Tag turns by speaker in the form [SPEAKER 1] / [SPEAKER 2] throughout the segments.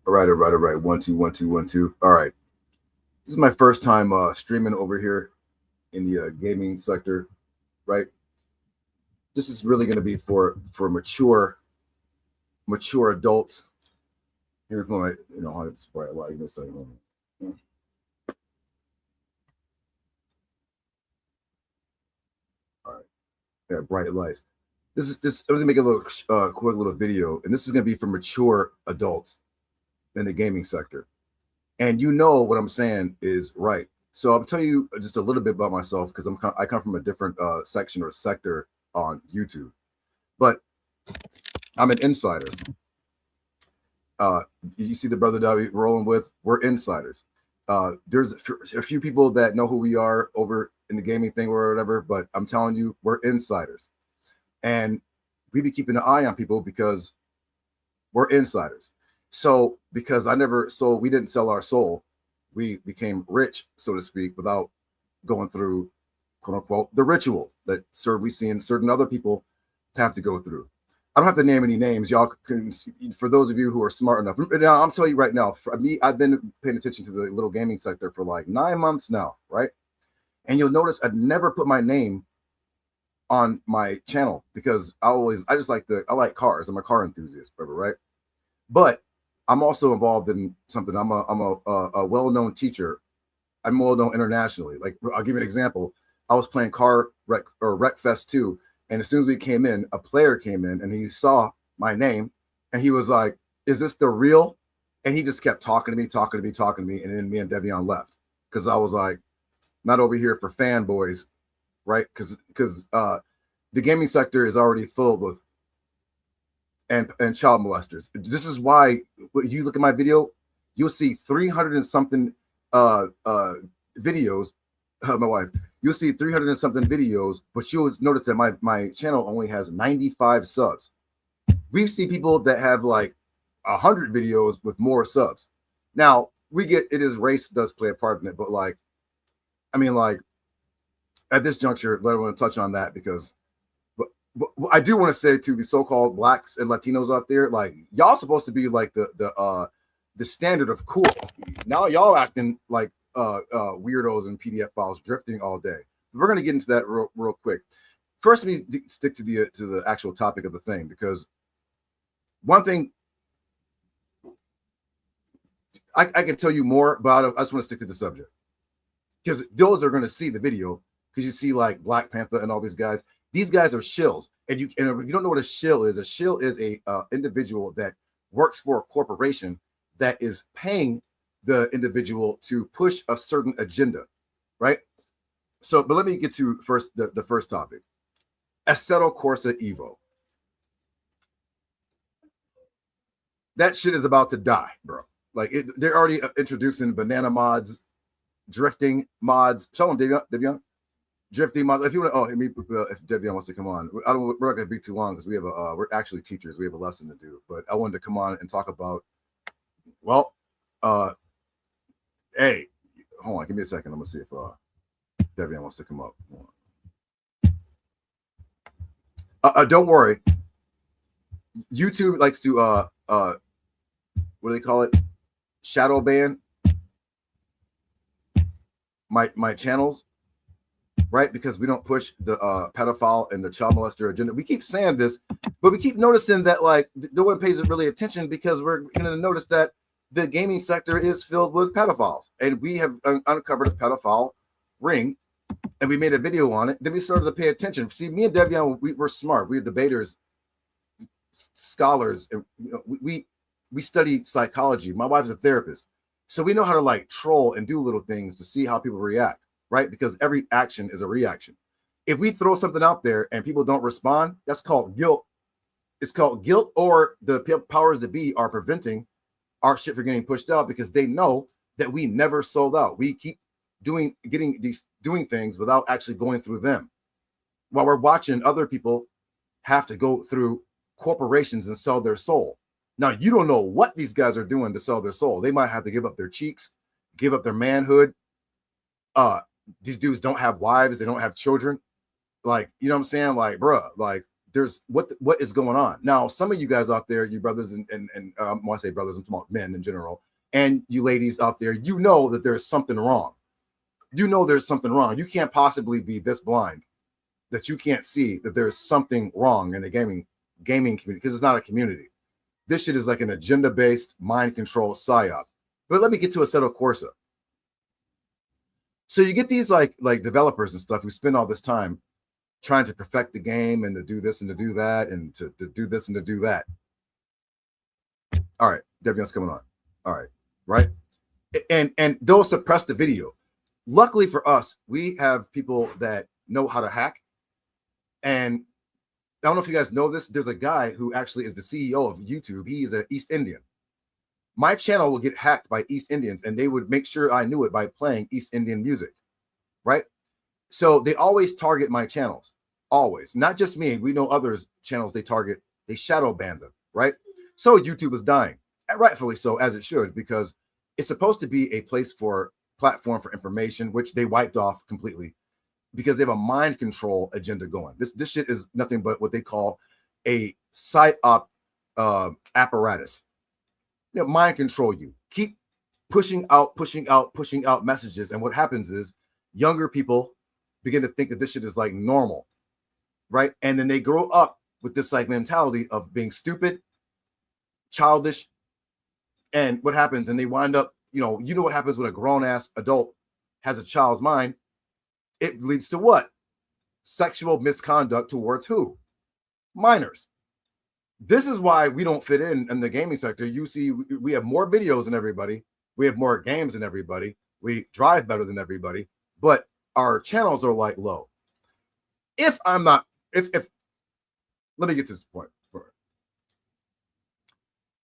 [SPEAKER 1] All right, all right, all right. 1 2 1 2 1 2. All right. This is my first time streaming over here in the gaming sector, right? This is really going to be for mature adults. Here's my, how to display a lot. Give me a second. All right. Yeah, bright lights. This. I was gonna make a little quick little video, and this is gonna be for mature adults in the gaming sector. And what I'm saying is right. So I'll tell you just a little bit about myself because I come from a different section or sector on YouTube, but I'm an insider. You see the brother that we're rolling with, we're insiders. There's a few people that know who we are over in the gaming thing or whatever, but I'm telling you, we're insiders. And we be keeping an eye on people because we're insiders. So because we didn't sell our soul. We became rich, so to speak, without going through, quote unquote, the ritual that we see in certain other people have to go through. I don't have to name any names. Y'all can, for those of you who are smart enough. Now, I'm telling you right now, for me, I've been paying attention to the little gaming sector for like 9 months now, right? And you'll notice I've never put my name on my channel because I like cars. I'm a car enthusiast, whatever, right? But I'm also involved in something. I'm a well-known teacher. I'm well-known internationally. Like, I'll give you an example. I was playing Car Wreck or Wreck Fest 2. And as soon as we came in, a player came in and he saw my name and he was like, "Is this the real?" And he just kept talking to me. And then me and Devion left because I was like, not over here for fanboys, right? Because the gaming sector is already filled with and child molesters. This is why when you look at my video, you'll see 300 and something videos. My wife. You'll see 300 and something videos, but you'll notice that my channel only has 95 subs. We see people that have like 100 videos with more subs. Now we get it is race does play a part in it, but like, I mean, like at this juncture, I don't want to touch on that because, but I do want to say to the so-called blacks and Latinos out there, like y'all supposed to be like the standard of cool. Now y'all acting like weirdos and PDF files drifting all day. We're going to get into that real quick. First, let me stick to the actual topic of the thing, because one thing I can tell you more about it. I just want to stick to the subject because those are going to see the video, because you see like Black Panthaa and all these guys. These guys are shills, and if you don't know what a shill is a individual that works for a corporation that is paying the individual to push a certain agenda, right? So, but let me get to first the first topic. Assetto Corsa Evo. That shit is about to die, bro. Like they're already introducing banana mods, drifting mods. Shalom, Devion. Drifting mods. If you want to, if Devion wants to come on, we're not going to be too long because we have we're actually teachers. We have a lesson to do. But I wanted to come on and talk about. Well, hey, hold on, give me a second. I'm gonna see if Devion wants to come up. Don't worry. YouTube likes to what do they call it? Shadow ban my channels, right? Because we don't push the pedophile and the child molester agenda. We keep saying this, but we keep noticing that like no one pays it really attention, because we're going to notice that the gaming sector is filled with pedophiles, and we have uncovered a pedophile ring, and we made a video on it. Then we started to pay attention. See, me and Devion, we're smart. We're debaters, scholars, and we study psychology. My wife's a therapist, so we know how to like troll and do little things to see how people react, right? Because every action is a reaction. If we throw something out there and people don't respond, that's called guilt. It's called guilt, or the powers that be are preventing our shit from getting pushed out because they know that we never sold out. We keep doing things without actually going through them, while we're watching other people have to go through corporations and sell their soul. Now, you don't know what these guys are doing to sell their soul. They might have to give up their cheeks, give up their manhood. These dudes don't have wives. They don't have children. Like, you know what I'm saying? Like, bruh, like there's what is going on now. Some of you guys out there, you brothers and when I say brothers, I'm talking about men in general, and you ladies out there, you know that there's something wrong. You know there's something wrong. You can't possibly be this blind that you can't see that there's something wrong in the gaming community, because it's not a community. This shit is like an agenda-based mind control psyop. But let me get to Assetto Corsa. So you get these like developers and stuff who spend all this time trying to perfect the game and to do this and to do that and to do this and to do that. All right, Devion's coming on. All right, and they'll suppress the video. Luckily for us, we have people that know how to hack. And I don't know if you guys know this. There's a guy who actually is the CEO of YouTube. He is an East Indian. My channel will get hacked by East Indians, and they would make sure I knew it by playing East Indian music, right? So they always target my channels, always. Not just me. We know others' channels they target. They shadow ban them, right? So YouTube is dying, and rightfully so, as it should, because it's supposed to be a platform for information, which they wiped off completely because they have a mind control agenda going. This shit is nothing but what they call a psyop apparatus. You know, mind control you. Keep pushing out messages, and what happens is younger people begin to think that this shit is like normal, right? And then they grow up with this like mentality of being stupid, childish, and what happens? And they wind up, you know what happens when a grown-ass adult has a child's mind? It leads to what? Sexual misconduct towards who? Minors. This is why we don't fit in the gaming sector. You see, we have more videos than everybody. We have more games than everybody. We drive better than everybody, but our channels are like low. If let me get to this point.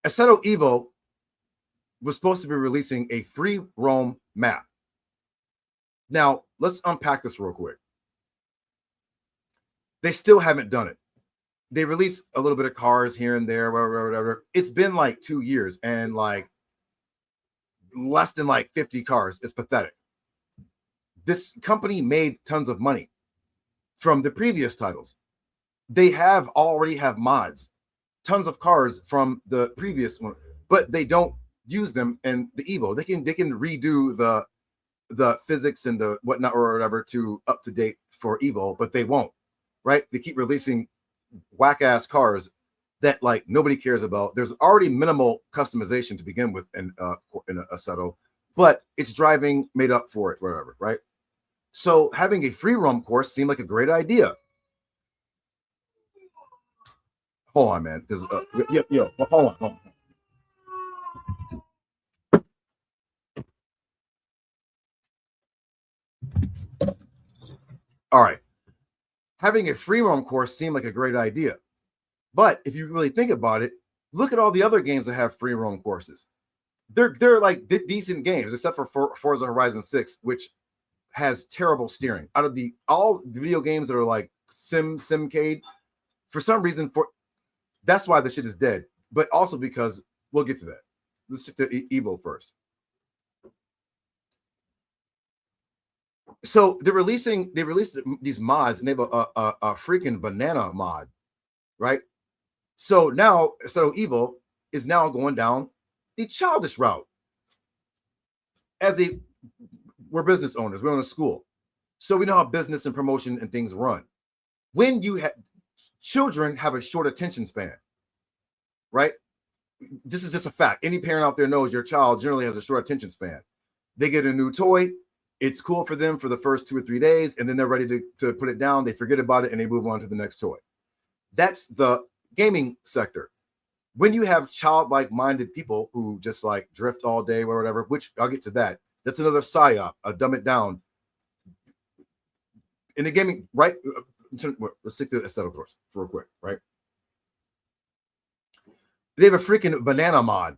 [SPEAKER 1] Assetto Evo was supposed to be releasing a free roam map. Now, let's unpack this real quick. They still haven't done it. They release a little bit of cars here and there, whatever. It's been like 2 years and like less than like 50 cars. It's pathetic. This company made tons of money from the previous titles. They already have mods, tons of cars from the previous one, but they don't use them in the Evo. They can redo the physics and the whatnot or whatever to up to date for Evo, but they won't, right? They keep releasing whack ass cars that like nobody cares about. There's already minimal customization to begin with in Assetto, but it's driving made up for it, whatever, right? So having a free roam course seemed like a great idea. Hold on, man, because hold on. All right. Having a free roam course seemed like a great idea. But if you really think about it, look at all the other games that have free roam courses. They're like decent games, except for Forza Horizon 6, which has terrible steering. Out of all video games that are like Simcade, for some reason, that's why the shit is dead. But also because we'll get to that. Let's stick to Evo first. So they released these mods, and they have a freaking banana mod, right? So now Evo is now going down the childish route. We're business owners, we own a school, so we know how business and promotion and things run. When you have children have a short attention span, right? This is just a fact. Any parent out there knows your child generally has a short attention span. They get a new toy. It's cool for them for the first 2 or 3 days, and then they're ready to put it down. They forget about it, and they move on to the next toy. That's the gaming sector. When you have childlike-minded people who just like drift all day or whatever, which I'll get to that. That's another psyop, dumb it down. In the gaming, right? Let's stick to the Assetto course real quick, right? They have a freaking banana mod.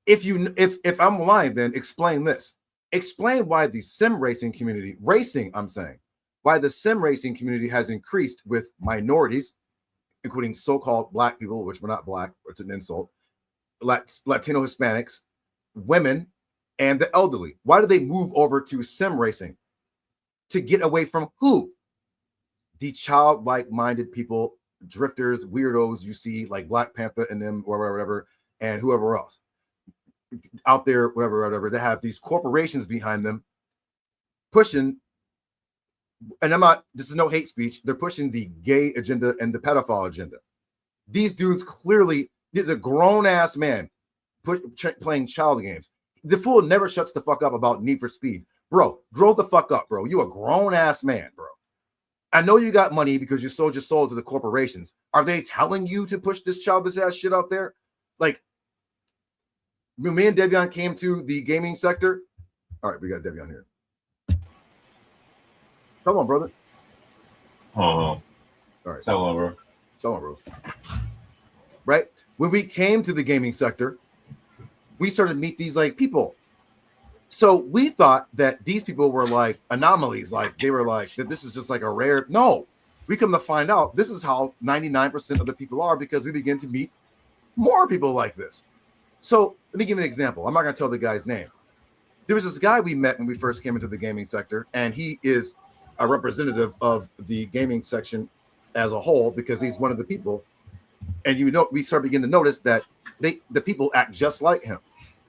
[SPEAKER 1] If I'm lying, then explain this. Explain why the sim racing community, why the sim racing community has increased with minorities, including so-called black people, which we're not black, it's an insult, Latino Hispanics, women, and the elderly. Why do they move over to sim racing? To get away from who? the childlike minded people, drifters, weirdos you see like Black Panther and them or whatever, and whoever else out there, whatever, they have these corporations behind them pushing, and this is no hate speech, they're pushing the gay agenda and the pedophile agenda. These dudes clearly, there's a grown-ass man playing child games. The fool never shuts the fuck up about Need for Speed. Bro, grow the fuck up, bro. You a grown-ass man, bro. I know you got money because you sold your soul to the corporations. Are they telling you to push this childish ass shit out there? Like, when me and Devion came to the gaming sector. All right, we got Devion here. Come on, brother.
[SPEAKER 2] All
[SPEAKER 1] right.
[SPEAKER 2] Come on,
[SPEAKER 1] bro. Right? When we came to the gaming sector, we started to meet these like people. So we thought that these people were like anomalies, like they were like that this is just like a rare. No, we come to find out this is how 99% of the people are, because we begin to meet more people like this. So let me give you an example. I'm not going to tell the guy's name. There was this guy we met when we first came into the gaming sector, and he is a representative of the gaming section as a whole because he's one of the people. And you know, we start beginning to notice that the people act just like him,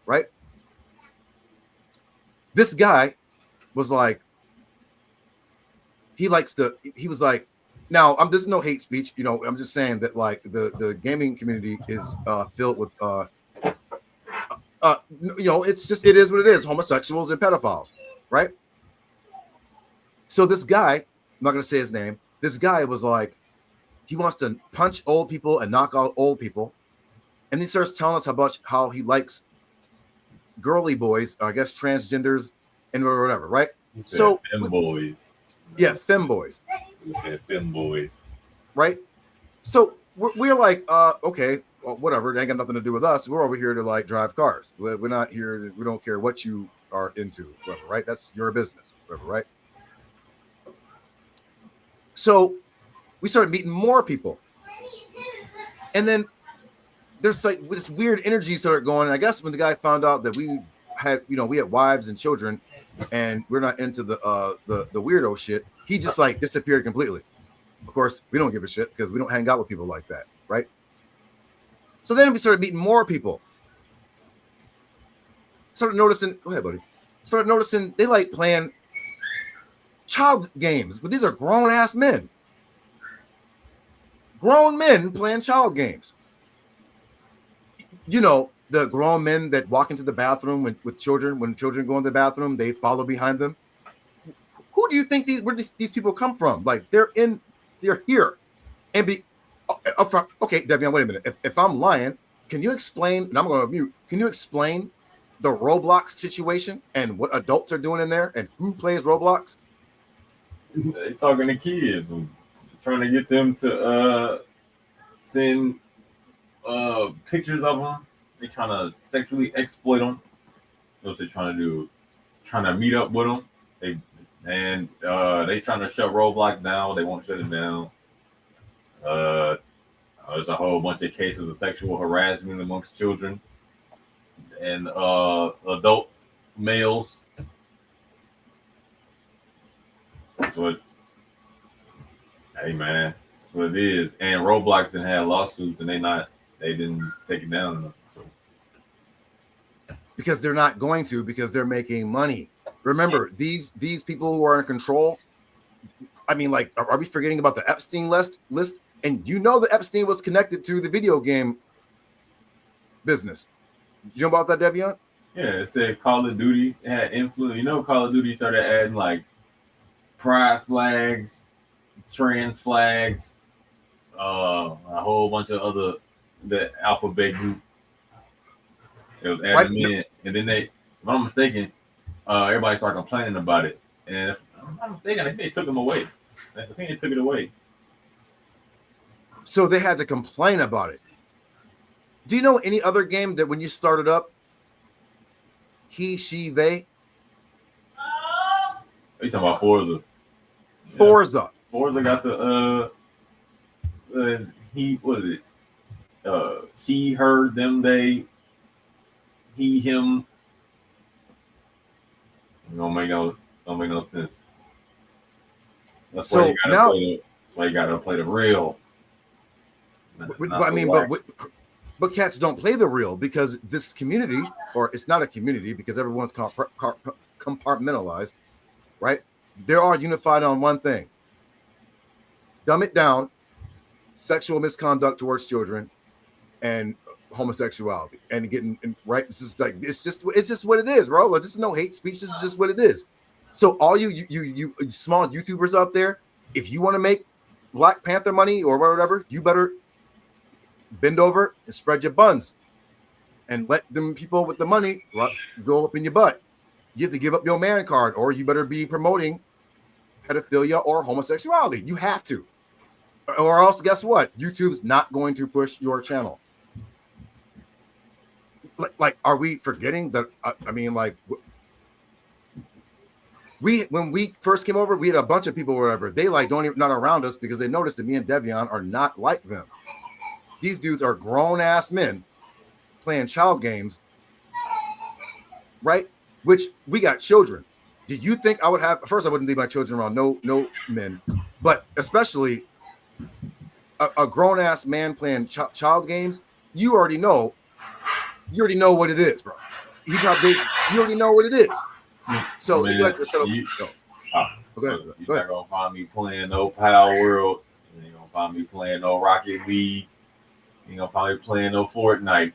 [SPEAKER 1] right? This guy was like, he was like, now this is no hate speech, you know, I'm just saying that like the gaming community is filled with you know, it is what it is, homosexuals and pedophiles, right? So this guy, I'm not gonna say his name, this guy was like, he wants to punch old people and knock out old people, and he starts telling us how he likes girly boys, I guess transgenders and whatever, right? So
[SPEAKER 2] femboys.
[SPEAKER 1] Yeah, femboys.
[SPEAKER 2] You said femboys.
[SPEAKER 1] Right? So we're like, okay, well, whatever, it ain't got nothing to do with us. We're over here to like drive cars. We're not here, we don't care what you are into, whatever, right? That's your business, whatever, right? So we started meeting more people. And then there's like this weird energy started going. And I guess when the guy found out that we had wives and children and we're not into the weirdo shit, he just like disappeared completely. Of course, we don't give a shit because we don't hang out with people like that, right? So then we started meeting more people. Started noticing, go ahead, buddy. Started noticing they like playing child games, but these are grown-ass men. Grown men playing child games. You know, the grown men that walk into the bathroom with children, when children go in the bathroom, they follow behind them. Who do you think where these people come from? Like they're here. And okay, Devion, wait a minute. If I'm lying, can you explain, and I'm going to mute, can you explain the Roblox situation and what adults are doing in there and who plays Roblox?
[SPEAKER 2] They talking to kids, trying to get them to send pictures of them. They trying to sexually exploit them. What's they trying to do? Trying to meet up with them. They trying to shut Roblox down. They won't shut it down. There's a whole bunch of cases of sexual harassment amongst children and adult males. But hey man, that's what it is. And Roblox and had lawsuits, and they didn't take it down enough. So.
[SPEAKER 1] Because they're not going to, because they're making money. Remember, these people who are in control. I mean, like, are we forgetting about the Epstein list? And you know that Epstein was connected to the video game business. You know about that, Devion?
[SPEAKER 2] Yeah, it said Call of Duty had influence. You know, Call of Duty started adding like pride flags, trans flags, a whole bunch of the alphabet group. It was adding them in, and then if I'm not mistaken, everybody started complaining about it. And if I'm not mistaken, I think they took them away. I think they took it away.
[SPEAKER 1] So they had to complain about it. Do you know any other game that when you started up, he, she, they?
[SPEAKER 2] Are you talking about Forza?
[SPEAKER 1] Forza.
[SPEAKER 2] Yeah. Forza got the he, what is it? She, her, them, they, he, him. Don't make no sense. That's
[SPEAKER 1] so
[SPEAKER 2] why you gotta
[SPEAKER 1] now,
[SPEAKER 2] play why you gotta play the real.
[SPEAKER 1] But cats don't play the real because this community, or it's not a community because everyone's compartmentalized, right? They're all unified on one thing: dumb it down, sexual misconduct towards children, and homosexuality, and getting right. This is like it's just what it is, bro. Like, this is no hate speech. This is just what it is. So all you small YouTubers out there, if you want to make Black Panther money or whatever, you better bend over and spread your buns and let them people with the money go up in your butt. You have to give up your man card, or you better be promoting pedophilia or homosexuality. You have to, or else guess what? YouTube's not going to push your channel. Like, are we forgetting that? I mean, like, when we first came over, we had a bunch of people, or whatever. They like don't even not around us because they noticed that me and Devion are not like them. These dudes are grown ass men playing child games, right? Which we got children. Did you think I would have? First, I wouldn't leave my children around no men, but especially a grown ass man playing child games. You already know what it is, bro. You already know what it is. So
[SPEAKER 2] man,
[SPEAKER 1] you like to set up.
[SPEAKER 2] You're
[SPEAKER 1] Go
[SPEAKER 2] not gonna find me playing no Power World. You ain't gonna find me playing no Rocket League. You ain't gonna find me playing no Fortnite.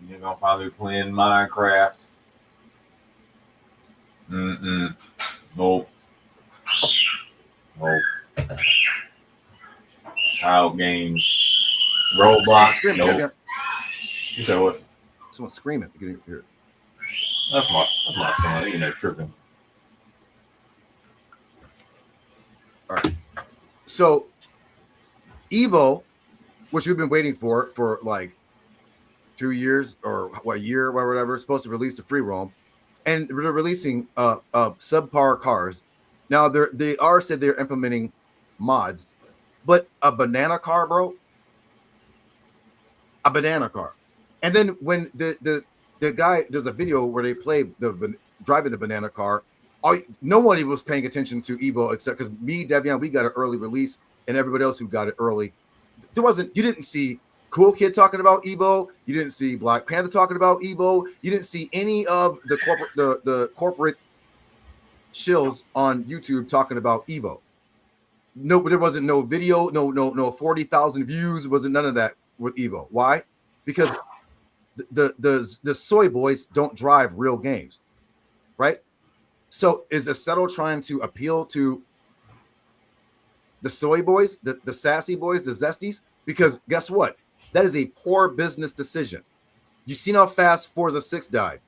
[SPEAKER 2] You ain't gonna find me playing Minecraft. Nope. Child games. Roblox. Nope. You said what?
[SPEAKER 1] Someone's screaming. You can hear it.
[SPEAKER 2] That's my son. He ain't that tripping.
[SPEAKER 1] All right. So Evo, which we've been waiting for like 2 years or what, a year or whatever, supposed to release the free roam, and they're releasing subpar cars. Now they said they're implementing mods, but a banana car, bro. A banana car. And then when the guy, there's a video where they play driving the banana car. Nobody was paying attention to Evo except because me, Devion, we got an early release, and everybody else who got it early. You didn't see Coolkid talking about Evo. You didn't see Black Panther talking about Evo. You didn't see any of the corporate shills on YouTube talking about Evo. No, there wasn't no video, no 40,000 views. It wasn't none of that with Evo. Why? Because the soy boys don't drive real games, right? So is Aceto trying to appeal to the soy boys, the sassy boys, the zesties? Because guess what? That is a poor business decision. You seen how fast Forza 6 died.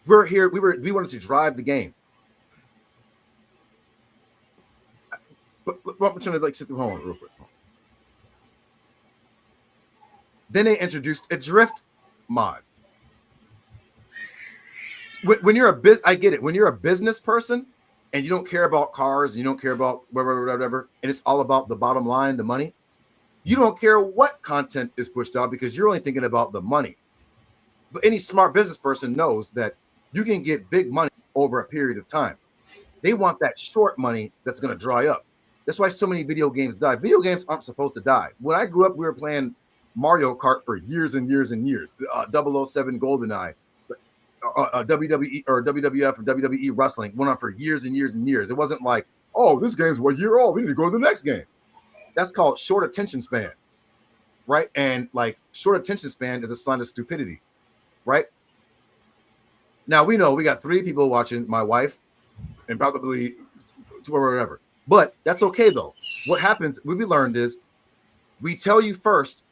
[SPEAKER 1] We're here. We wanted to drive the game. But I'm trying to like sit through. Hold on, real quick. Then they introduced a drift mod. When you're I get it. When you're a business person and you don't care about cars, you don't care about whatever, and it's all about the bottom line, the money. You don't care what content is pushed out because you're only thinking about the money. But any smart business person knows that you can get big money over a period of time. They want that short money that's going to dry up. That's why so many video games die. Video games aren't supposed to die. When I grew up, we were playing Mario Kart for years and years and years. 007 GoldenEye, WWE or WWF or WWE wrestling went on for years and years and years. It wasn't like, oh, this game's 1 year old, we need to go to the next game. That's called short attention span, right? And like short attention span is a sign of stupidity, right? Now we know we got 3 people watching, my wife and probably 2 or whatever. But that's okay though. What happens, what we learned is we tell you first,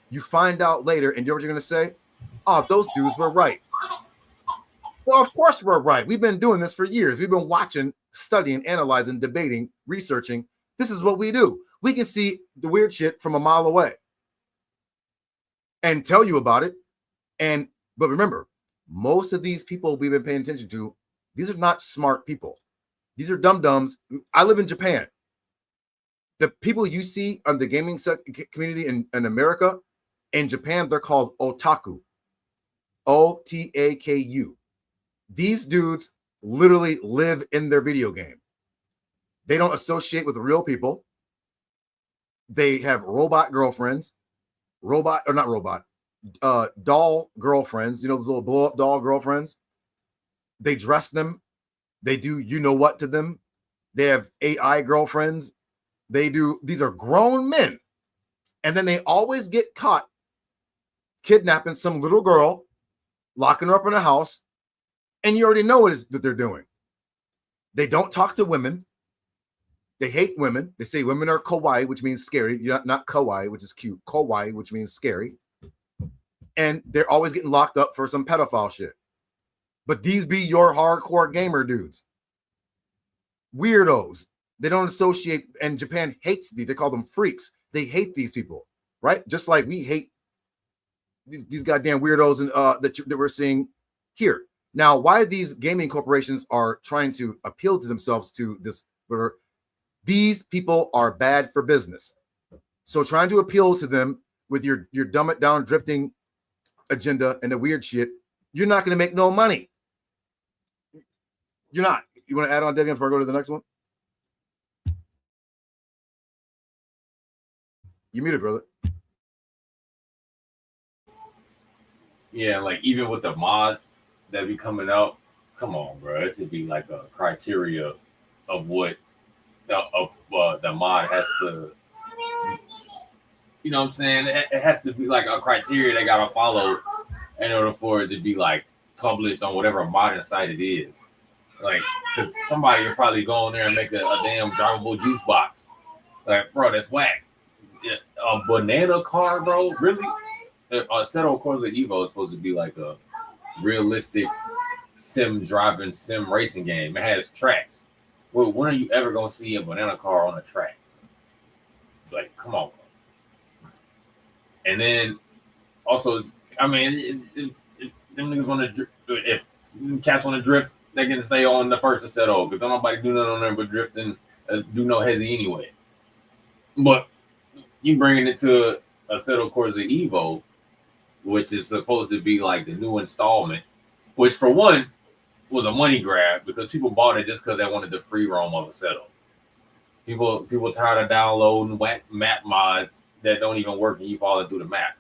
[SPEAKER 1] you find out later, and you know what you're going to say? Oh, those dudes were right. Well, of course we're right. We've been doing this for years. We've been watching, studying, analyzing, debating, researching. This is what we do. We can see the weird shit from a mile away and tell you about it. But remember, most of these people we've been paying attention to, these are not smart people. These are dum-dums. I live in Japan. The people you see on the gaming community in America, in Japan, they're called otaku. O-T-A-K-U. These dudes literally live in their video game. They don't associate with real people. They have robot girlfriends, doll girlfriends, those little blow up doll girlfriends. They dress them. They do you know what to them. They have AI girlfriends. These are grown men. And then they always get caught kidnapping some little girl, locking her up in a house, and you already know what that they're doing. They don't talk to women. They hate women. They say women are kawaii, which means scary. Not kawaii, which is cute. Kawaii, which means scary. And they're always getting locked up for some pedophile shit. But these be your hardcore gamer dudes. Weirdos. They don't associate, and Japan hates these. They call them freaks. They hate these people, right? Just like we hate these goddamn weirdos and that we're seeing here. Now, why these gaming corporations are trying to appeal to themselves to this, these people are bad for business. So trying to appeal to them with your dumb it down drifting agenda and the weird shit, you're not going to make no money. You're not. You want to add on, Devian, before I go to the next one? You muted, brother.
[SPEAKER 2] Yeah, like even with the mods that be coming out, come on, bro. It should be like a criteria of what the mod has to, you know what I'm saying? It has to be like a criteria they gotta follow in order for it to be like published on whatever modern site it is. Like, cause somebody will probably go in there and make a damn drivable juice box. Like, bro, that's whack. A banana car, bro? Really? Assetto Corsa Evo is supposed to be like a realistic sim racing game. It has tracks. Well, when are you ever gonna see a banana car on a track? Like, come on. And then also, I mean, if them niggas want to, if cats want to drift, they can stay on the first Assetto because don't nobody do nothing on there but drift and do no hezzy anyway. But you bringing it to Assetto Corsa Evo, which is supposed to be like the new installment, which for one was a money grab because people bought it just because they wanted the free roam of Assetto. People tired of downloading whack map mods that don't even work and you falling through the map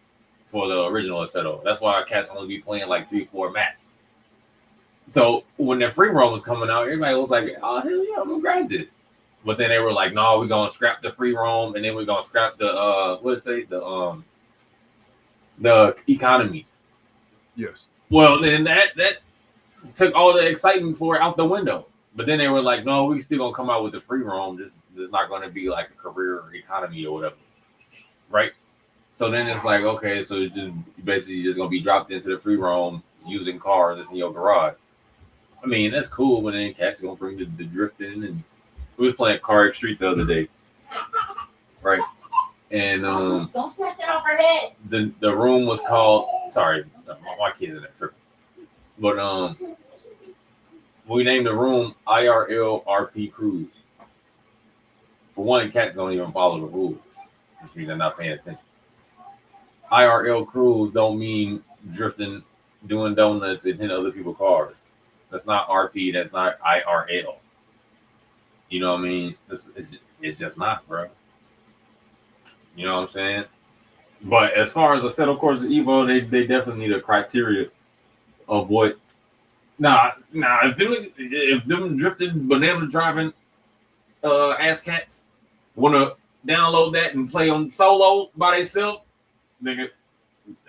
[SPEAKER 2] for the original Assetto. That's why cats only be playing like 3-4 maps. So when the free roam was coming out, everybody was like, "Oh hell yeah, I'm gonna grab this." But then they were like, "No, we're gonna scrap the free roam, and then we're gonna scrap the the economy." Yes. Well, then that took all the excitement for it out the window. But then they were like, "No, we still gonna come out with the free roam. This is not gonna be like a career economy or whatever, right?" So then it's like, okay, so it's just basically just gonna be dropped into the free roam using cars that's in your garage. I mean, that's cool, but then cats gonna bring the drifting, and we was playing Car Street the other day, right? And
[SPEAKER 3] don't smash that off her head.
[SPEAKER 2] The room was called. Sorry, my kids in that trip, but we named the room IRL RP Cruise. For one, cats don't even follow the rules, which means they're not paying attention. IRL Cruise don't mean drifting, doing donuts, and hitting other people's cars. That's not RP. That's not IRL. You know what I mean? It's just not, bro. You know what I'm saying? But as far as Assetto Corsa Evo, they definitely need a criteria of what. If them drifting banana driving ass cats want to download that and play on solo by themselves, nigga,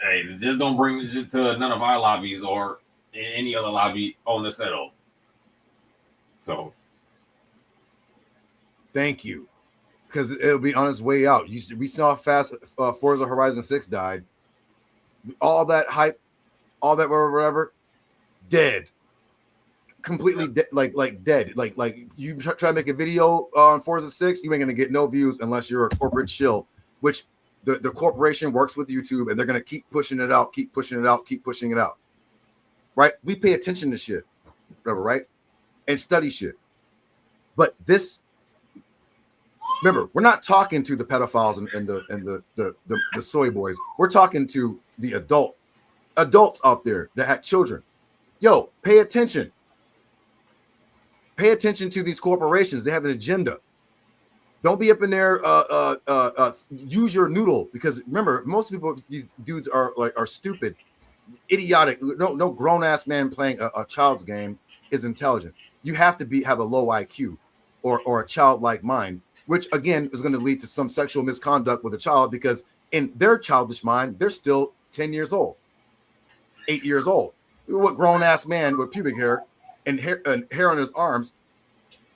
[SPEAKER 2] hey, just don't bring this shit to none of our lobbies or any other lobby on the Assetto. So,
[SPEAKER 1] thank you, because it'll be on its way out. We saw fast Forza Horizon 6 died. All that hype, all that whatever, dead. Completely like dead. Like you try to make a video on Forza 6, you ain't gonna get no views unless you're a corporate shill, which the corporation works with YouTube and they're gonna keep pushing it out, keep pushing it out, keep pushing it out. Right? We pay attention to shit, whatever, right? And study shit. But this, remember, we're not talking to the pedophiles and the soy boys. We're talking to the adults out there that had children. Yo, pay attention. Pay attention to these corporations. They have an agenda. Don't be up in there. Use your noodle, because remember, most people, these dudes are stupid, idiotic. No grown ass man playing a child's game is intelligent. You have to have a low IQ or a childlike mind, which again is going to lead to some sexual misconduct with a child, because in their childish mind, they're still 10 years old, 8 years old. What grown ass man with pubic hair and hair on his arms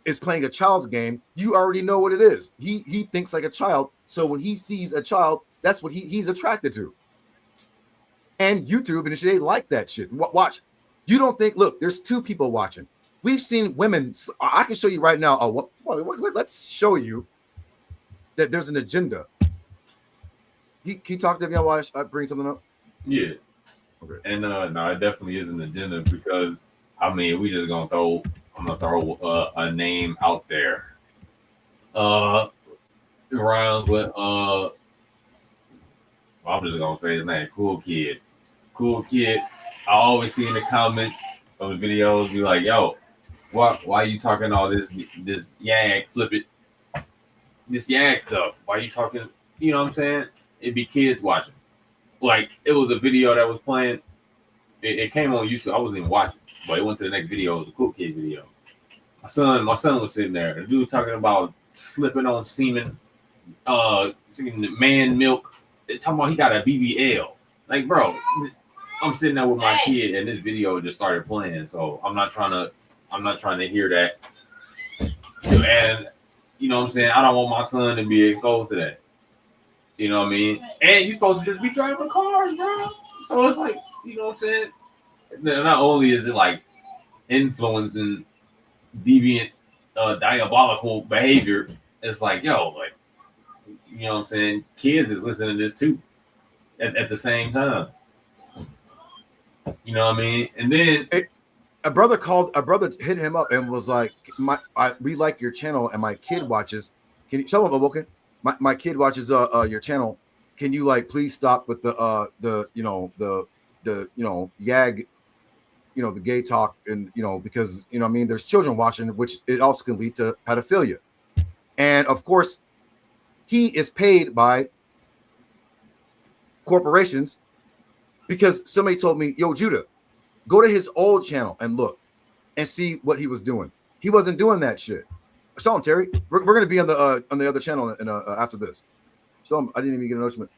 [SPEAKER 1] is playing a child's game? You already know what it is. He thinks like a child, so when he sees a child, that's what he's attracted to. And YouTube and they like that shit. Watch. You don't think? Look, there's two people watching. We've seen women. I can show you right now. Let's show you that there's an agenda. Can you talk to me while I bring something up?
[SPEAKER 2] Yeah.
[SPEAKER 1] Okay.
[SPEAKER 2] And no, it definitely is an agenda, because I mean, we just gonna throw. I'm gonna throw a name out there. It rhymes with I'm just gonna say his name, Coolkid. Coolkid. I always see in the comments of the videos, be like, "Yo, why are you talking all this yag, flip it, this yag stuff? Why are you talking?" You know what I'm saying? It'd be kids watching. Like, it was a video that was playing. It came on YouTube. I wasn't even watching, but it went to the next video. It was a Coolkid video. My son was sitting there. The dude talking about slipping on semen, man milk. Talking about he got a BBL. Like, bro, I'm sitting there with my kid, and this video just started playing. So I'm not trying to hear that. And you know what I'm saying? I don't want my son to be exposed to that. You know what I mean? And you're supposed to just be driving cars, bro. So it's like, you know what I'm saying? Not only is it like influencing deviant, diabolical behavior, it's like, yo, like, you know what I'm saying? Kids is listening to this too at the same time. You know what I mean? And then
[SPEAKER 1] a brother hit him up and was like, we like your channel and my kid watches. Can you tell him, Awoken? My kid watches your channel. Can you please stop with the yag, the gay talk, and because I mean, there's children watching, which it also can lead to pedophilia. And of course, he is paid by corporations, because somebody told me, yo, Judah, go to his old channel and look and see what he was doing. He wasn't doing that shit. Show him, Terry. We're gonna be on the other channel and after this. Show him. I didn't even get a notification.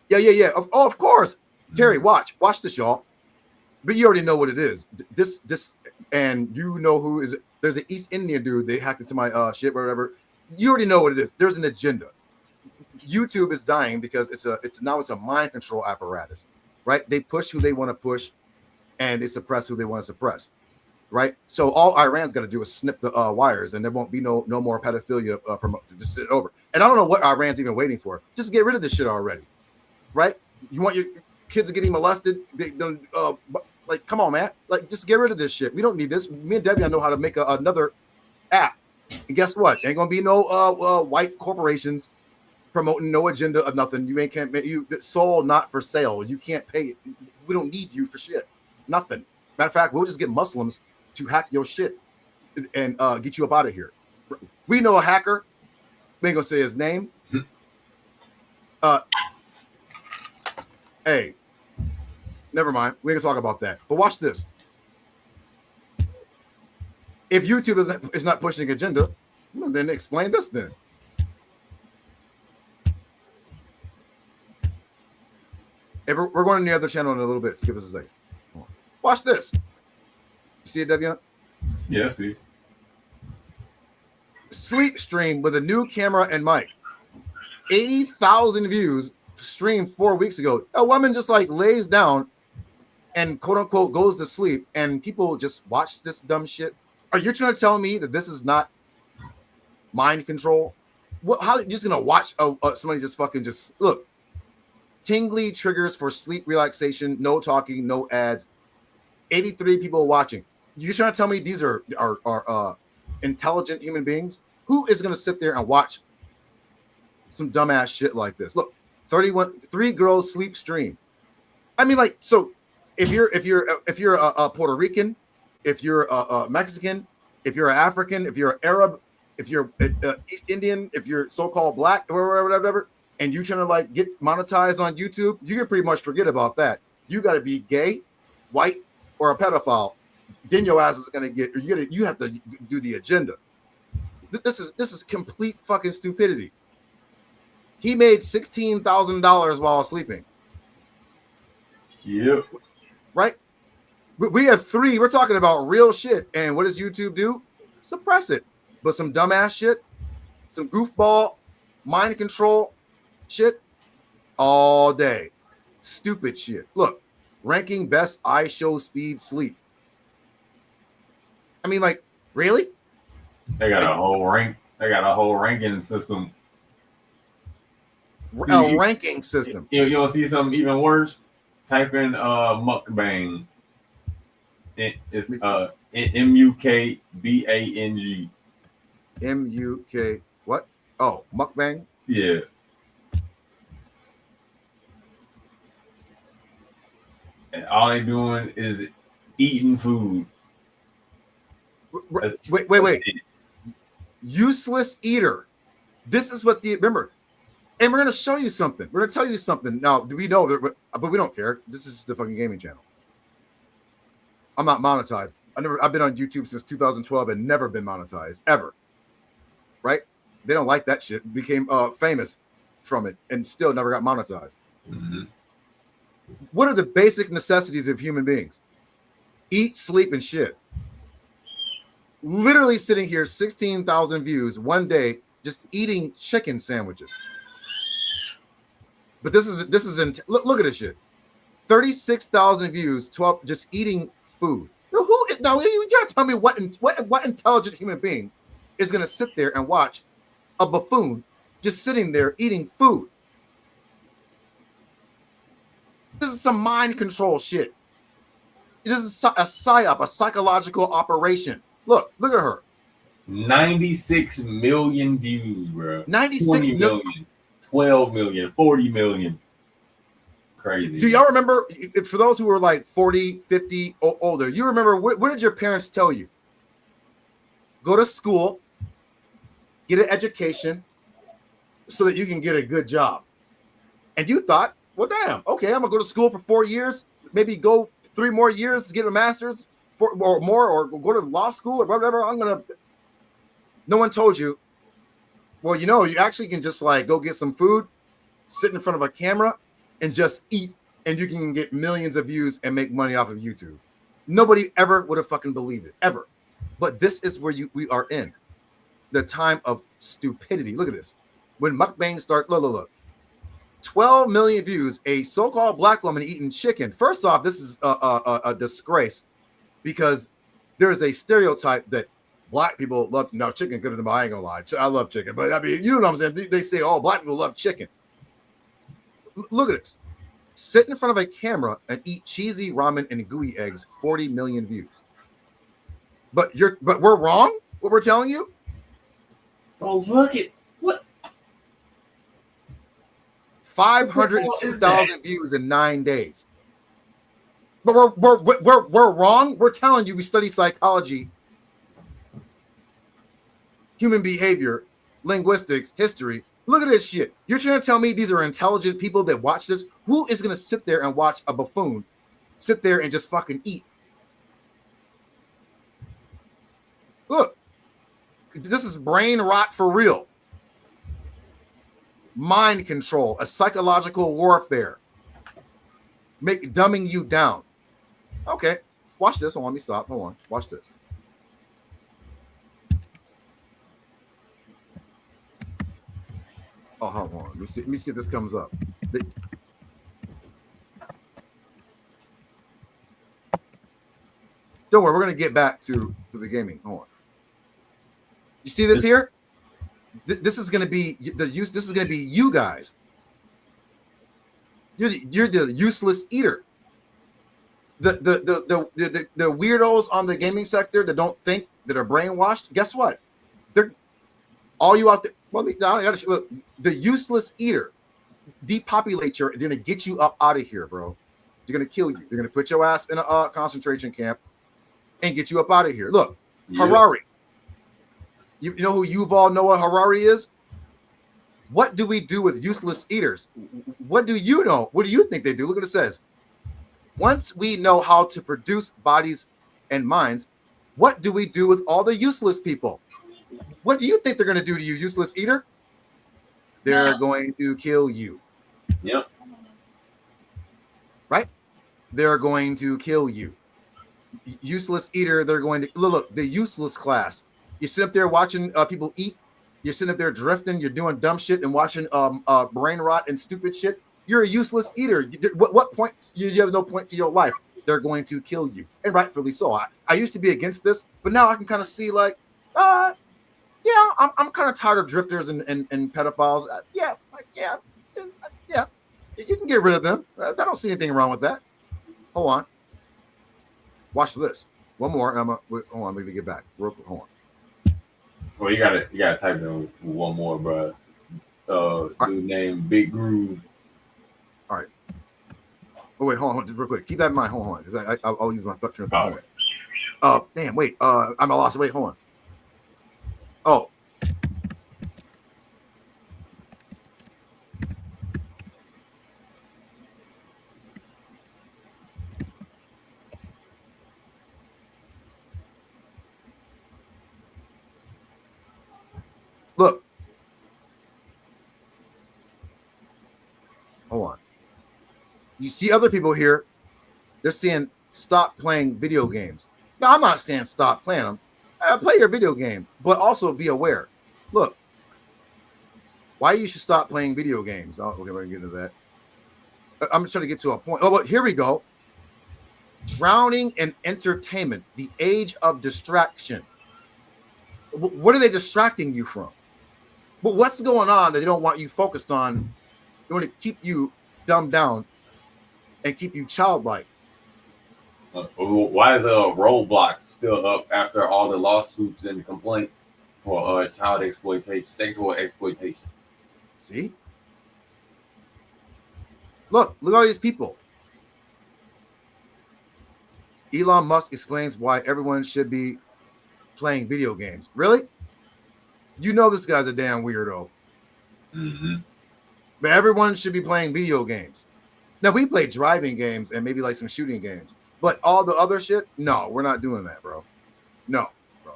[SPEAKER 1] Yeah. Of course, Terry. Watch this, y'all. But you already know what it is. This, and you know who is. There's an East Indian dude. They hacked into my shit, whatever. You already know what it is. There's an agenda. YouTube is dying because it's a mind control apparatus, right? They push who they want to push, and they suppress who they want to suppress, right? So all Iran's got to do is snip the wires, and there won't be no more pedophilia promoted. Just over. And I don't know what Iran's even waiting for. Just get rid of this shit already, right? You want your kids getting molested? Come on, man. Just get rid of this shit. We don't need this. Me and Debbie, I know how to make another app. And guess what? Ain't gonna be no white corporations promoting no agenda of nothing. You can't make you sold not for sale. You can't pay it. We don't need you for shit. Nothing. Matter of fact, we'll just get Muslims to hack your shit and get you up out of here. We know a hacker. We ain't gonna say his name. Hey, never mind. We ain't gonna talk about that. But watch this. If YouTube is not pushing agenda, well, then explain this then. Hey, we're going to the other channel in a little bit. Just give us a second. Watch this. You see it, Deviant?
[SPEAKER 2] Yeah, I see.
[SPEAKER 1] Sleep stream with a new camera and mic. 80,000 views streamed 4 weeks ago. A woman just lays down and quote unquote goes to sleep, and people just watch this dumb shit. Are you trying to tell me that this is not mind control? How are you just gonna watch somebody just fucking look? Tingly triggers for sleep relaxation, no talking, no ads. 83 people watching. You trying to tell me these are intelligent human beings? Who is gonna sit there and watch some dumbass shit like this? Look, 3 girls sleep stream. I mean, so if you're a Puerto Rican, if you're a Mexican, if you're an African, if you're an Arab, if you're East Indian, if you're so-called black or whatever, and you trying to like get monetized on YouTube, you can pretty much forget about that. You got to be gay, white, or a pedophile. Then your ass is gonna get. You have to do the agenda. This is complete fucking stupidity. He made $16,000 while sleeping.
[SPEAKER 2] Yep.
[SPEAKER 1] Right? We have 3. We're talking about real shit. And what does YouTube do? Suppress it. But some dumbass shit, some goofball, mind control shit, all day. Stupid shit. Look, ranking best iShow speed sleep. I mean, like, really?
[SPEAKER 2] They got a whole rank. They got a whole ranking system.
[SPEAKER 1] A ranking system.
[SPEAKER 2] You want to see something even worse? Type in mukbang. It's MUKBANG.
[SPEAKER 1] MUK what? Oh, mukbang.
[SPEAKER 2] Yeah. And all they doing is eating food.
[SPEAKER 1] Wait. Useless eater. This is what remember. And we're going to show you something. We're going to tell you something. Now, we know that, but we don't care. This is the fucking gaming channel. I'm not monetized. I've been on YouTube since 2012 and never been monetized ever. Right? They don't like that shit. Became famous from it and still never got monetized.
[SPEAKER 2] Mm-hmm.
[SPEAKER 1] What are the basic necessities of human beings? Eat, sleep, and shit. Literally sitting here, 16,000 views one day, just eating chicken sandwiches. But this is look at this shit. 36,000 views, 12 just eating food. Now you trying to tell me what intelligent human being is gonna sit there and watch a buffoon just sitting there eating food? This is some mind control shit. This is a psyop, a psychological operation. Look at her.
[SPEAKER 2] 96 million views, bro.
[SPEAKER 1] 96
[SPEAKER 2] million, 12 million, 40 million. Crazy.
[SPEAKER 1] Do y'all remember, for those who were like 40, 50 or older, you remember what did your parents tell you? Go to school, get an education so that you can get a good job. And you thought, well, damn, okay, I'm gonna go to school for 4 years, maybe go 3 more years to get a master's or more, or go to law school or whatever. No one told you, well, you actually can just like go get some food, sit in front of a camera, and just eat, and you can get millions of views and make money off of YouTube. Nobody ever would have fucking believed it, ever. But this is where we are in the time of stupidity. Look at this. When mukbang start, look. 12 million views, a so-called black woman eating chicken. First off, this is a disgrace because there is a stereotype that black people love. No, chicken good enough. I ain't gonna lie. I love chicken, but I mean, you know what I'm saying? They say, oh, black people love chicken. Look at this. Sit in front of a camera and eat cheesy ramen and gooey eggs, 40 million views. But we're wrong? What we're telling you?
[SPEAKER 2] Oh, look at what?
[SPEAKER 1] 502,000 views in 9 days. But we're wrong. We're telling you we study psychology, human behavior, linguistics, history. Look at this shit. You're trying to tell me these are intelligent people that watch this? Who is going to sit there and watch a buffoon sit there and just fucking eat? Look, this is brain rot for real. Mind control, a psychological warfare. Dumbing you down. Okay, watch this. Hold on, let me stop. Hold on, watch this. Oh, hold on. Let me see if this comes up. Don't worry, we're gonna get back to the gaming. Hold on. You see this here? This is gonna be This is gonna be you guys. You're the useless eater. The weirdos on the gaming sector that don't think, that are brainwashed. Guess what? They're all you out there. Well, the useless eater, depopulate they're gonna get you up out of here, bro. They're gonna kill you. They're gonna put your ass in a concentration camp and get you up out of here. Look, yeah. Harari. You know who Yuval Noah Harari is? What do we do with useless eaters? What do you know? What do you think they do? Look what it says. Once we know how to produce bodies and minds, what do we do with all the useless people? What do you think they're going to do to you, useless eater? They're going to kill you.
[SPEAKER 2] Yep.
[SPEAKER 1] Right? They're going to kill you. Useless eater, they're going to look the useless class. You sit up there watching people eat. You're sitting up there drifting. You're doing dumb shit and watching brain rot and stupid shit. You're a useless eater. What point? You have no point to your life. They're going to kill you, and rightfully so. I used to be against this, but now I can kind of see like, yeah, I'm kind of tired of drifters and pedophiles. Yeah. You can get rid of them. I don't see anything wrong with that. Hold on. Watch this. One more, and hold on. Let me get back. Real quick. Hold on.
[SPEAKER 2] Well, you gotta type in one more, bro. Dude named Big Groove.
[SPEAKER 1] All right. Oh wait, hold on, just real quick. Keep that in mind. Hold on, because I'll use my train of thought. Damn. Wait. I'm a lost. Wait. Hold on. Oh. Look. Hold on. You see other people here, they're saying stop playing video games. Now, I'm not saying stop playing them. Play your video game, but also be aware. Look, why you should stop playing video games. Oh, okay, we're going to get into that. I'm just trying to get to a point. Oh, but here we go. Drowning in entertainment, the age of distraction. What are they distracting you from? But what's going on that they don't want you focused on? They want to keep you dumbed down and keep you childlike.
[SPEAKER 2] Why is Roblox still up after all the lawsuits and complaints for child exploitation, sexual exploitation?
[SPEAKER 1] See? Look at all these people. Elon Musk explains why everyone should be playing video games. Really? You know this guy's a damn weirdo.
[SPEAKER 2] Mm-hmm.
[SPEAKER 1] But everyone should be playing video games. Now, we play driving games and maybe like some shooting games. But all the other shit, no, we're not doing that, bro. No, bro.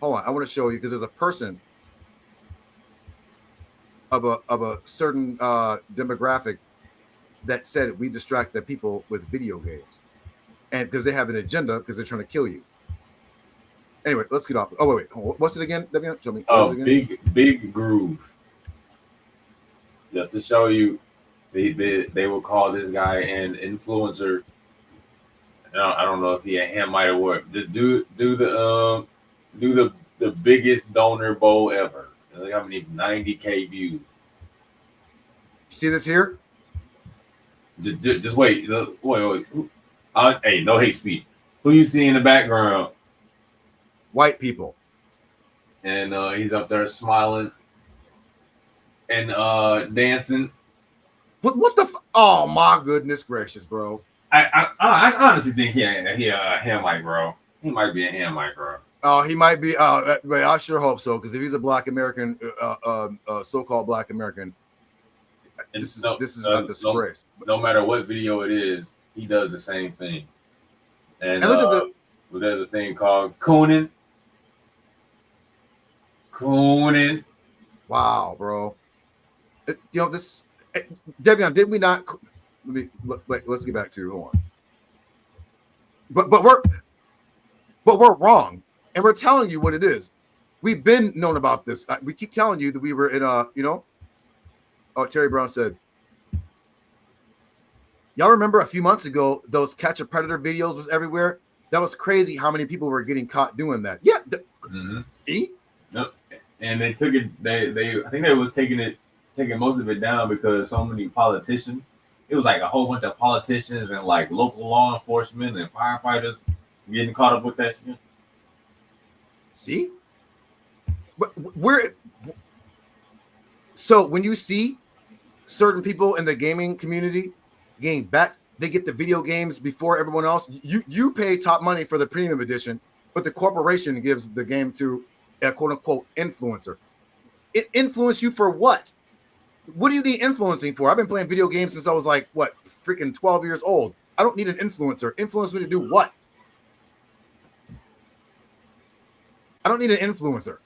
[SPEAKER 1] Hold on, I want to show you because there's a person of a certain demographic that said we distract the people with video games. And because they have an agenda because they're trying to kill you. Anyway, let's get off. Oh, wait. What's it again? Devian? Show me.
[SPEAKER 2] Oh, Big Groove. Just to show you, they will call this guy an influencer. I don't know if he a Hamite or what. Just do the biggest donor bowl ever. Look how many 90K views.
[SPEAKER 1] See this here?
[SPEAKER 2] Just wait. Wait. Hey, no hate speech. Who you see in the background?
[SPEAKER 1] White people.
[SPEAKER 2] And he's up there smiling and dancing.
[SPEAKER 1] What the? Oh my goodness gracious, bro!
[SPEAKER 2] I honestly think he a Hamite, bro. He might be a Hamite, bro.
[SPEAKER 1] Oh, he might be. But I sure hope so, because if he's a Black American, so-called Black American, this is a disgrace.
[SPEAKER 2] No matter what video it is, he does the same thing. And
[SPEAKER 1] look at
[SPEAKER 2] there's a thing called Cooning.
[SPEAKER 1] Wow, bro. This. Devion, did we not? Let's get back to hold on. But we're wrong, and we're telling you what it is. We've been known about this. We keep telling you that we were in Oh, Terry Brown said, y'all remember a few months ago those catch a predator videos was everywhere? That was crazy how many people were getting caught doing that. Yeah. See?
[SPEAKER 2] Yep. And they took it. They I think they was taking most of it down because so many politicians. It was like a whole bunch of politicians and like local law enforcement and firefighters getting caught up with that shit.
[SPEAKER 1] See? But so when you see certain people in the gaming community getting back, they get the video games before everyone else. You pay top money for the premium edition, but the corporation gives the game to a quote unquote influencer. It influenced you for what? What do you need influencing for? I've been playing video games since I was like, what, freaking 12 years old. I don't need an influencer. Influence me to do what? I don't need an influencer.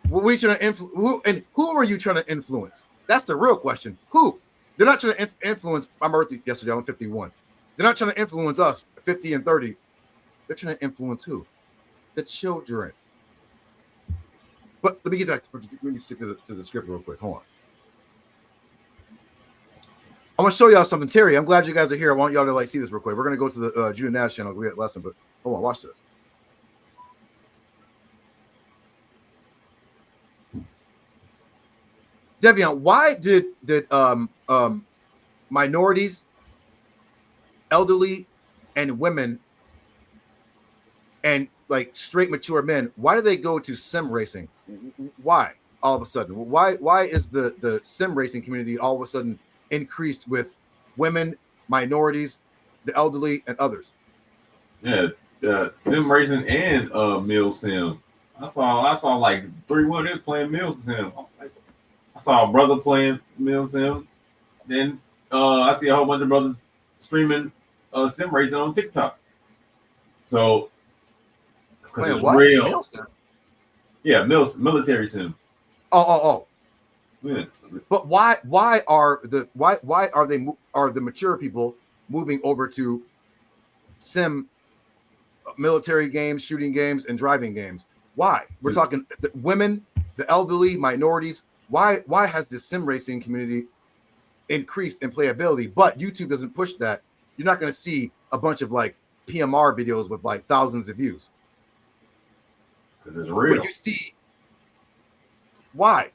[SPEAKER 1] What are you trying to influence? Who are you trying to influence? That's the real question. Who? They're not trying to influence. My birthday yesterday, I'm 51. They're not trying to influence us, 50 and 30. They're trying to influence who? The children. But let me get back. Let me stick to the script real quick. Hold on. I want to show y'all something. Terry, I'm glad you guys are here. I want y'all to like see this real quick. We're gonna go to the Judah Nash channel. We get a lesson, but hold on, watch this. Devion, why did minorities, elderly, and women, and like straight mature men, why do they go to sim racing? Why all of a sudden? Why is the sim racing community all of a sudden increased with women, minorities, the elderly, and others?
[SPEAKER 2] Yeah, sim racing and mill sim. I saw like 3 winners playing mill sim. I saw a brother playing mill sim. Then I see a whole bunch of brothers streaming sim racing on TikTok. So it's because it's real. Yeah, military sim.
[SPEAKER 1] Oh.
[SPEAKER 2] Yeah.
[SPEAKER 1] But why are the mature people moving over to sim military games, shooting games, and driving games? Why? We're talking the women, the elderly, minorities. Why has the sim racing community increased in playability? But YouTube doesn't push that. You're not going to see a bunch of like PMR videos with like thousands of views.
[SPEAKER 2] Because it's real.
[SPEAKER 1] But you see, why?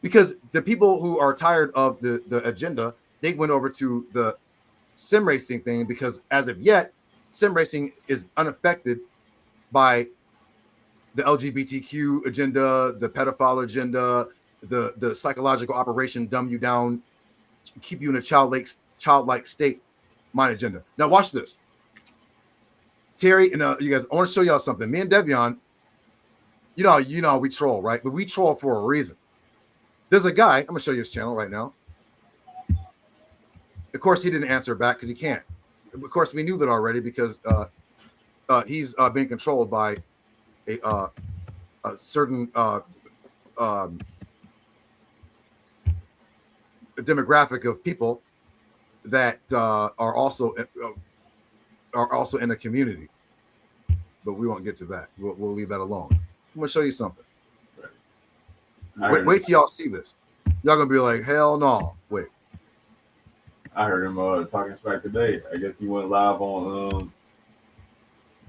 [SPEAKER 1] Because the people who are tired of the agenda, they went over to the sim racing thing because as of yet, sim racing is unaffected by the LGBTQ agenda, the pedophile agenda, the psychological operation, dumb you down, keep you in a childlike state, mind agenda. Now watch this. Terry and you guys, I want to show y'all something. Me and Devion, you know we troll, right? But we troll for a reason. There's a guy, I'm gonna show you his channel right now. Of course, he didn't answer back because he can't. Of course, we knew that already because he's being controlled by a certain demographic of people that are also in the community. But we won't get to that. We'll leave that alone. I'm gonna show you something. Wait till y'all see this. Y'all gonna be like, hell no. Wait.
[SPEAKER 2] I heard him talking smack today. I guess he went live on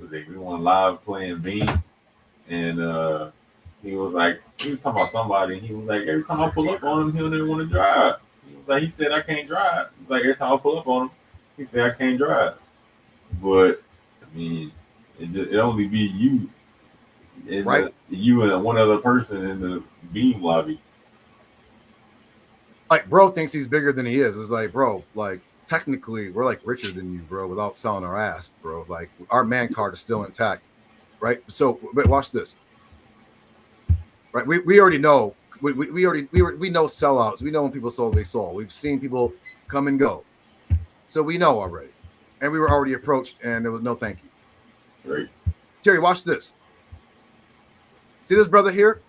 [SPEAKER 2] we went live playing Beam, and he was talking about somebody, and he was like, every time I pull up on him, he don't even want to drive. He was like, he said I can't drive. He was like, every time I pull up on him, he said I can't drive. But I mean, it only be you, and
[SPEAKER 1] right?
[SPEAKER 2] You and one other person in the Beam lobby.
[SPEAKER 1] Like, bro thinks he's bigger than he is. It's like, bro, like technically we're like richer than you, bro, without selling our ass, bro. Like our man card is still intact, right? So, but watch this. Right, we already know. We know sellouts. We know when people sold, they sold. We've seen people come and go, so we know already. And we were already approached, and there was no thank you.
[SPEAKER 2] Great.
[SPEAKER 1] Jerry, watch this. See this brother here?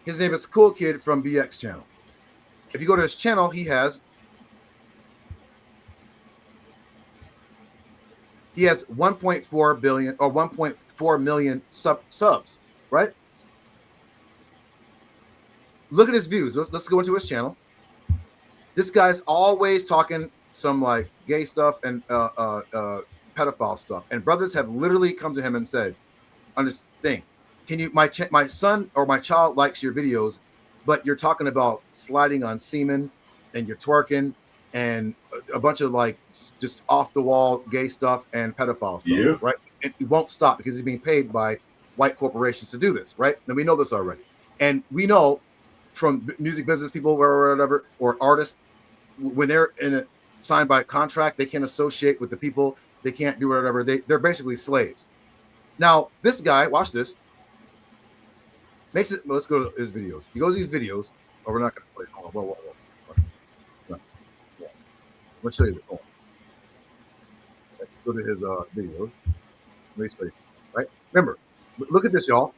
[SPEAKER 1] His name is Coolkid from BX channel. If you go to his channel, he has 1.4 billion or 1.4 million subs, right? Look at his views. Let's go into his channel. This guy's always talking some like gay stuff and pedophile stuff. And brothers have literally come to him and said, on this thing, can you, my son or my child likes your videos, but you're talking about sliding on semen and you're twerking and a bunch of like just off the wall gay stuff and pedophile stuff,
[SPEAKER 2] yeah.
[SPEAKER 1] Right? And it won't stop because he's being paid by white corporations to do this, right? And we know this already. And we know from music business people or whatever, or artists, when they're signed by contract, they can't associate with the people. They can't do whatever. They're basically slaves. Now, this guy, watch this. Makes it. Let's go to his videos. He goes to these videos. Oh, we're not going to play. Oh, whoa. No. Yeah. Let's show you the phone. Let's go to his videos. Race face. Right. Remember, look at this, y'all.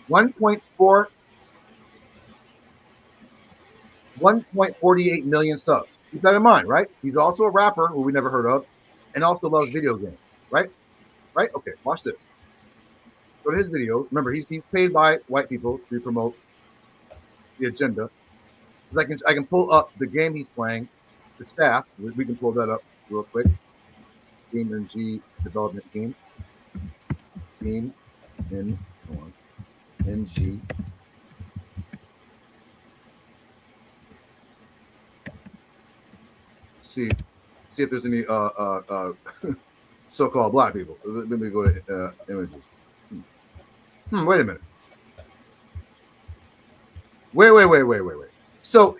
[SPEAKER 1] 1.48 million subs. Keep that in mind, right? He's also a rapper who we never heard of, and also loves video games, right? Right? Okay, watch this. Go to his videos. Remember, he's paid by white people to promote the agenda. I can pull up the game he's playing, the staff. We can pull that up real quick. BeamNG development team. BeamNG. See if there's any so-called black people. Let me go to images. Wait a minute. Wait. So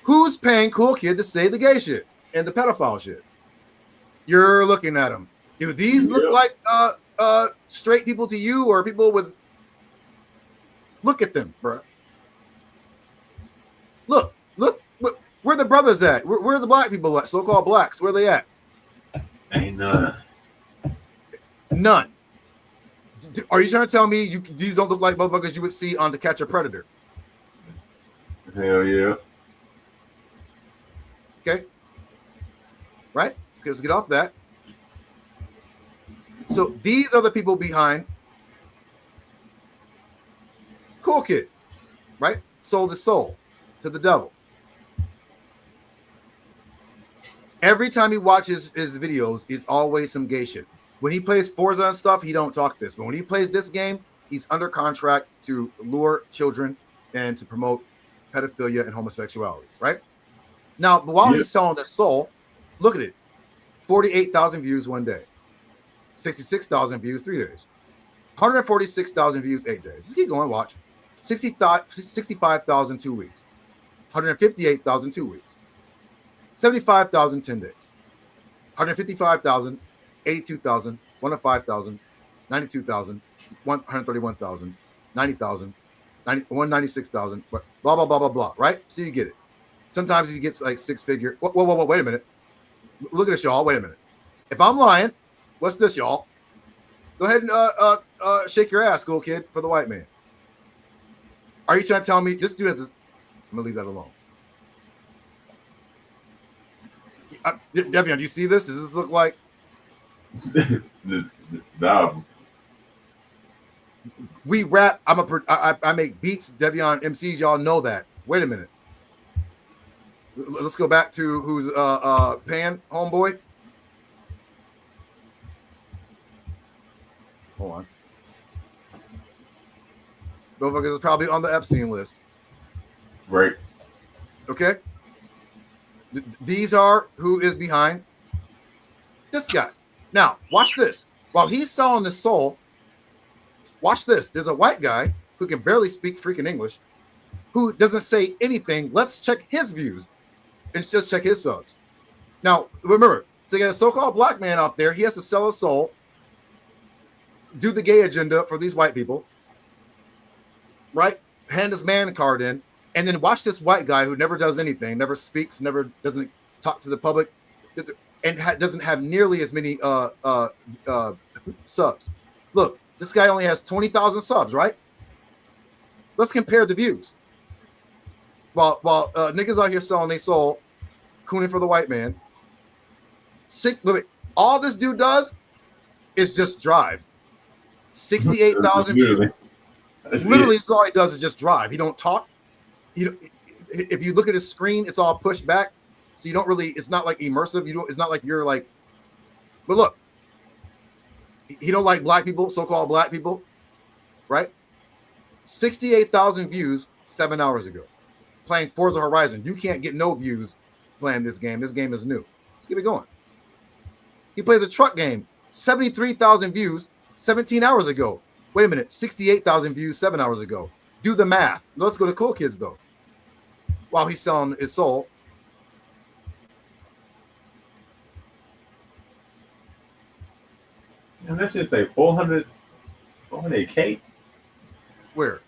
[SPEAKER 1] who's paying Coolkid to say the gay shit and the pedophile shit? You're looking at them. Do these look like straight people to you, or people with? Look at them, bro. Look. Where the brothers at? Where are the black people at? So-called blacks. Where they at?
[SPEAKER 2] Ain't none.
[SPEAKER 1] None. Are you trying to tell me these don't look like motherfuckers you would see on To Catch a Predator?
[SPEAKER 2] Hell yeah.
[SPEAKER 1] Okay. Right? Okay, let's get off that. So these are the people behind Coolkid, right? Sold his soul to the devil. Every time he watches his videos, it's always some gay shit. When he plays Forza and stuff, he don't talk this. But when he plays this game, he's under contract to lure children and to promote pedophilia and homosexuality, right? Now, while he's selling his soul, look at it. 48,000 views one day. 66,000 views 3 days. 146,000 views 8 days. Just keep going, watch. 65,000 2 weeks. 158,000 2 weeks. 75,000 10 days. 155,000, 82,000, 105,000, 92,000, 131,000, 90,000, 196,000, blah, right? So you get it. Sometimes he gets like six figure. Whoa, wait a minute. Look at this, y'all. Wait a minute. If I'm lying, what's this, y'all? Go ahead and shake your ass, Coolkid, for the white man. Are you trying to tell me this dude has I'm going to leave that alone. Devion, do you see this? Does this look like
[SPEAKER 2] the album?
[SPEAKER 1] We rap? I make beats. Devion MCs, y'all know that. Wait a minute. Let's go back to who's Pan homeboy. Hold on. Motherfuckers is probably on the Epstein list.
[SPEAKER 2] Right.
[SPEAKER 1] Okay. These are who is behind this guy. Now, watch this. While he's selling his soul, watch this. There's a white guy who can barely speak freaking English, who doesn't say anything. Let's check his views and just check his subs. Now, remember, so you got a so-called black man out there. He has to sell his soul, do the gay agenda for these white people, right? Hand his man card in. And then watch this white guy who never does anything, never speaks, never doesn't talk to the public, and doesn't have nearly as many subs. Look, this guy only has 20,000 subs, right? Let's compare the views. While niggas out here selling their soul, cooning for the white man. All this dude does is just drive. 68,000 views. Literally, all he does is just drive. He don't talk. If you look at his screen, it's all pushed back, so you don't really. It's not like immersive. It's not like you're like. But look, he don't like black people, so-called black people, right? 68,000 views 7 hours ago, playing Forza Horizon. You can't get no views playing this game. This game is new. Let's keep it going. He plays a truck game, 73,000 views 17 hours ago. Wait a minute, 68,000 views 7 hours ago. Do the math. Let's go to Coolkid's though. While he's selling his soul.
[SPEAKER 2] And that should say 400K.
[SPEAKER 1] Where?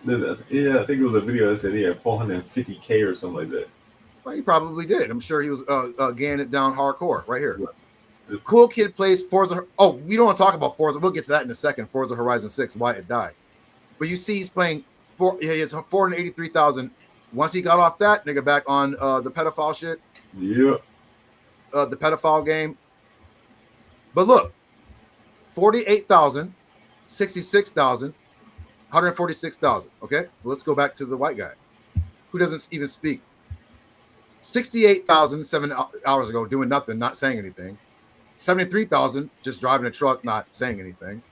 [SPEAKER 2] Yeah, I think it was a video that said he had 450K or something like that.
[SPEAKER 1] Well, he probably did. I'm sure he was gaining it down hardcore right here. Yeah. Coolkid plays Forza. Oh, we don't want to talk about Forza. We'll get to that in a second. Forza Horizon 6, why it died. But you see, he's playing. It's 483,000. Once he got off that, nigga, back on the pedophile shit.
[SPEAKER 2] Yeah.
[SPEAKER 1] The pedophile game. But look, 48,000, 66,000, 146,000. Okay, well, let's go back to the white guy who doesn't even speak. 68,000 7 hours ago, doing nothing, not saying anything. 73,000 just driving a truck, not saying anything.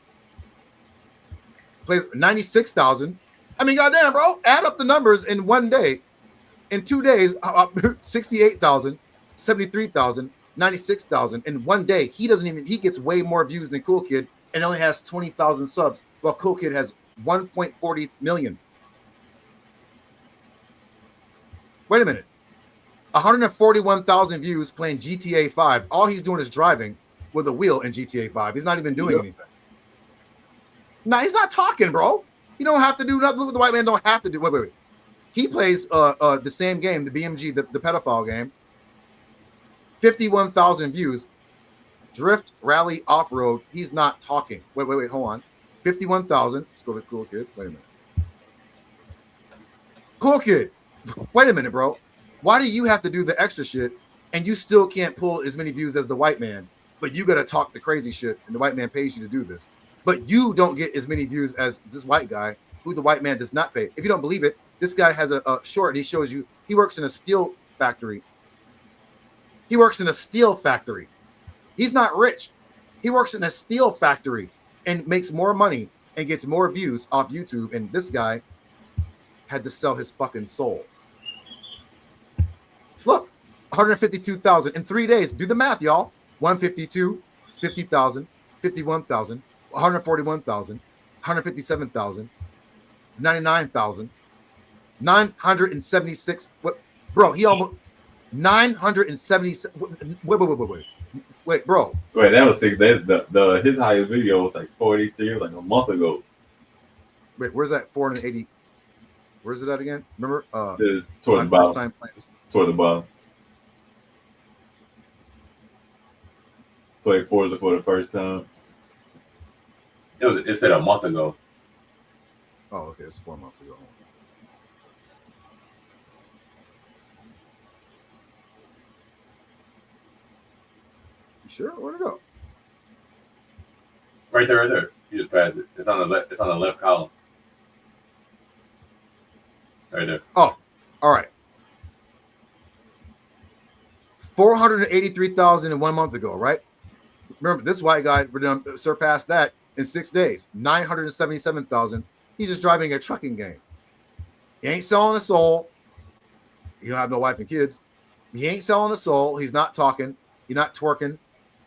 [SPEAKER 1] Plays 96,000. I mean, goddamn, bro, add up the numbers in one day. In 2 days, 68,000, 73,000, 96,000 in one day. He gets way more views than Coolkid and only has 20,000 subs, while Coolkid has 1.40 million. Wait a minute. 141,000 views playing GTA 5. All he's doing is driving with a wheel in GTA 5. He's not even doing anything. No, he's not talking, bro. You don't have to do nothing. The white man don't have to do. Wait. He plays the same game, the BeamNG, the pedophile game. 51,000 views. Drift, rally, off-road. He's not talking. Wait, hold on. 51,000. Let's go to Coolkid. Wait a minute. Coolkid. Wait a minute, bro. Why do you have to do the extra shit and you still can't pull as many views as the white man, but you got to talk the crazy shit and the white man pays you to do this? But you don't get as many views as this white guy who the white man does not pay. If you don't believe it, this guy has a short and he shows you he works in a steel factory. He works in a steel factory. He's not rich. He works in a steel factory and makes more money and gets more views off YouTube. And this guy had to sell his fucking soul. Look, 152,000 in 3 days. Do the math, y'all. 152, 50,000, 51,000, 141,000, 157,000, 99,000, 976. What, bro? He almost 976. Wait, bro.
[SPEAKER 2] Wait, that was 6 days. His highest video was like 43, like a month ago.
[SPEAKER 1] Wait, where's that 480? Where's it at again? Remember?
[SPEAKER 2] Toward the bottom. Toward the bottom. Played Forza for the first time. It said a month ago.
[SPEAKER 1] Oh, okay, it's 4 months ago. You sure? Where'd it go?
[SPEAKER 2] Right there. You just passed it. It's on the left. It's on the left column. Right there.
[SPEAKER 1] Oh, all right. 483,000 1 month ago, right? Remember, this white guy surpassed that in 6 days. 977,000. He's just driving a trucking game. He ain't selling a soul. He don't have no wife and kids. He ain't selling a soul. He's not talking. He's not twerking.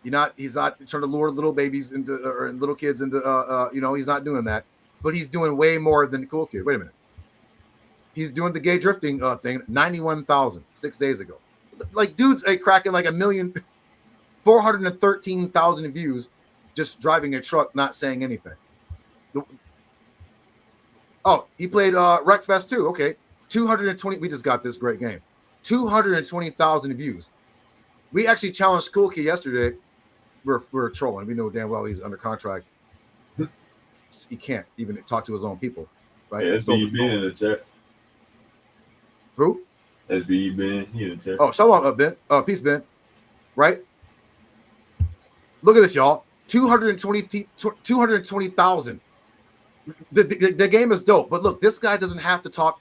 [SPEAKER 1] He's not trying to lure little babies into or little kids into he's not doing that. But he's doing way more than the Coolkid. Wait a minute. He's doing the gay drifting thing. 91,000 6 days ago. Like dudes cracking like 413,000 views just driving a truck, not saying anything. Oh, he played Wreckfest too. Okay, 220. We just got this great game. 220,000 views. We actually challenged Coolkid yesterday. We're trolling. We know damn well he's under contract. He can't even talk to his own people, right?
[SPEAKER 2] Yeah, SBE Ben in the chat.
[SPEAKER 1] Who?
[SPEAKER 2] SBE Ben. He in the chat.
[SPEAKER 1] Oh, shalom up, Ben. Peace, Ben. Right? Look at this, y'all. 220,000. The game is dope, but look, this guy doesn't have to talk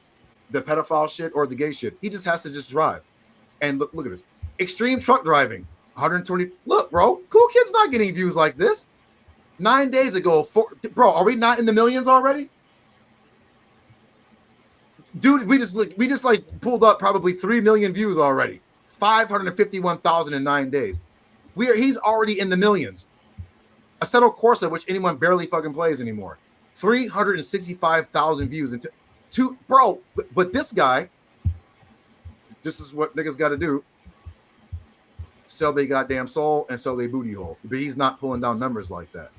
[SPEAKER 1] the pedophile shit or the gay shit. He just has to just drive. And look at this. Extreme truck driving. 120. Look, bro, Coolkid's not getting views like this. 9 days ago, bro, are we not in the millions already? Dude, we just pulled up probably 3 million views already. 551,000 in 9 days. He's already in the millions. Assetto Corsa, which anyone barely fucking plays anymore. 365,000 views into bro. But this guy, this is what niggas got to do. sell their goddamn soul and sell their booty hole. But he's not pulling down numbers like that.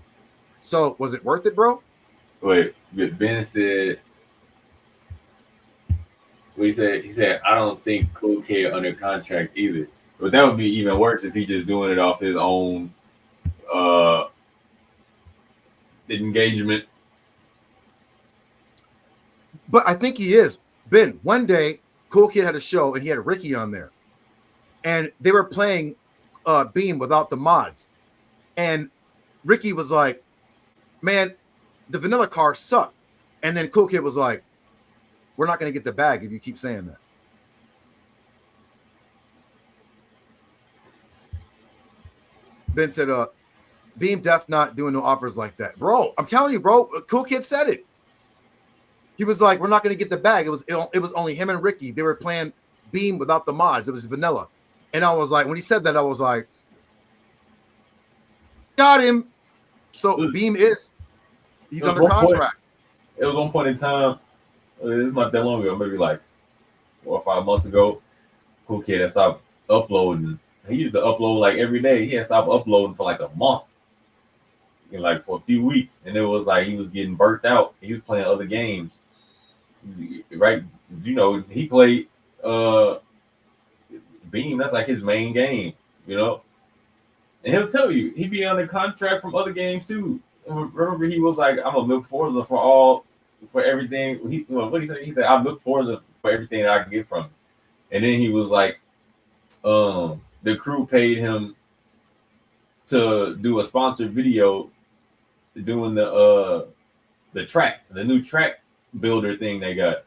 [SPEAKER 1] So was it worth it, bro?
[SPEAKER 2] Wait, Ben said. He said, I don't think Coolkid under contract either. But that would be even worse if he just doing it off his own engagement.
[SPEAKER 1] But I think he is. Ben, one day, Coolkid had a show and he had Ricky on there. And they were playing Beam without the mods. And Ricky was like, man, the vanilla car sucked. And then Coolkid was like, we're not going to get the bag if you keep saying that. Ben said, Beam Def not doing no offers like that. Bro, I'm telling you, bro, Coolkid said it. He was like, we're not going to get the bag. It was only him and Ricky. They were playing Beam without the mods. It was vanilla. And I was like, when he said that, I was like, got him. So Beam he's under contract.
[SPEAKER 2] It was one point in time. It's not that long ago, maybe like 4 or 5 months ago. Coolkid had stopped uploading. He used to upload like every day. He had stopped uploading for like a month, like for a few weeks, and it was like he was getting burnt out. He was playing other games, right? You know, he played Beam. That's like his main game, you know. And he'll tell you he'd be under contract from other games too. And remember, he was like, "I'm gonna milk Forza for everything." What did he say? He said, "I look Forza for everything that I can get from it." And then he was like, the crew paid him to do a sponsored video doing the new track builder thing they got.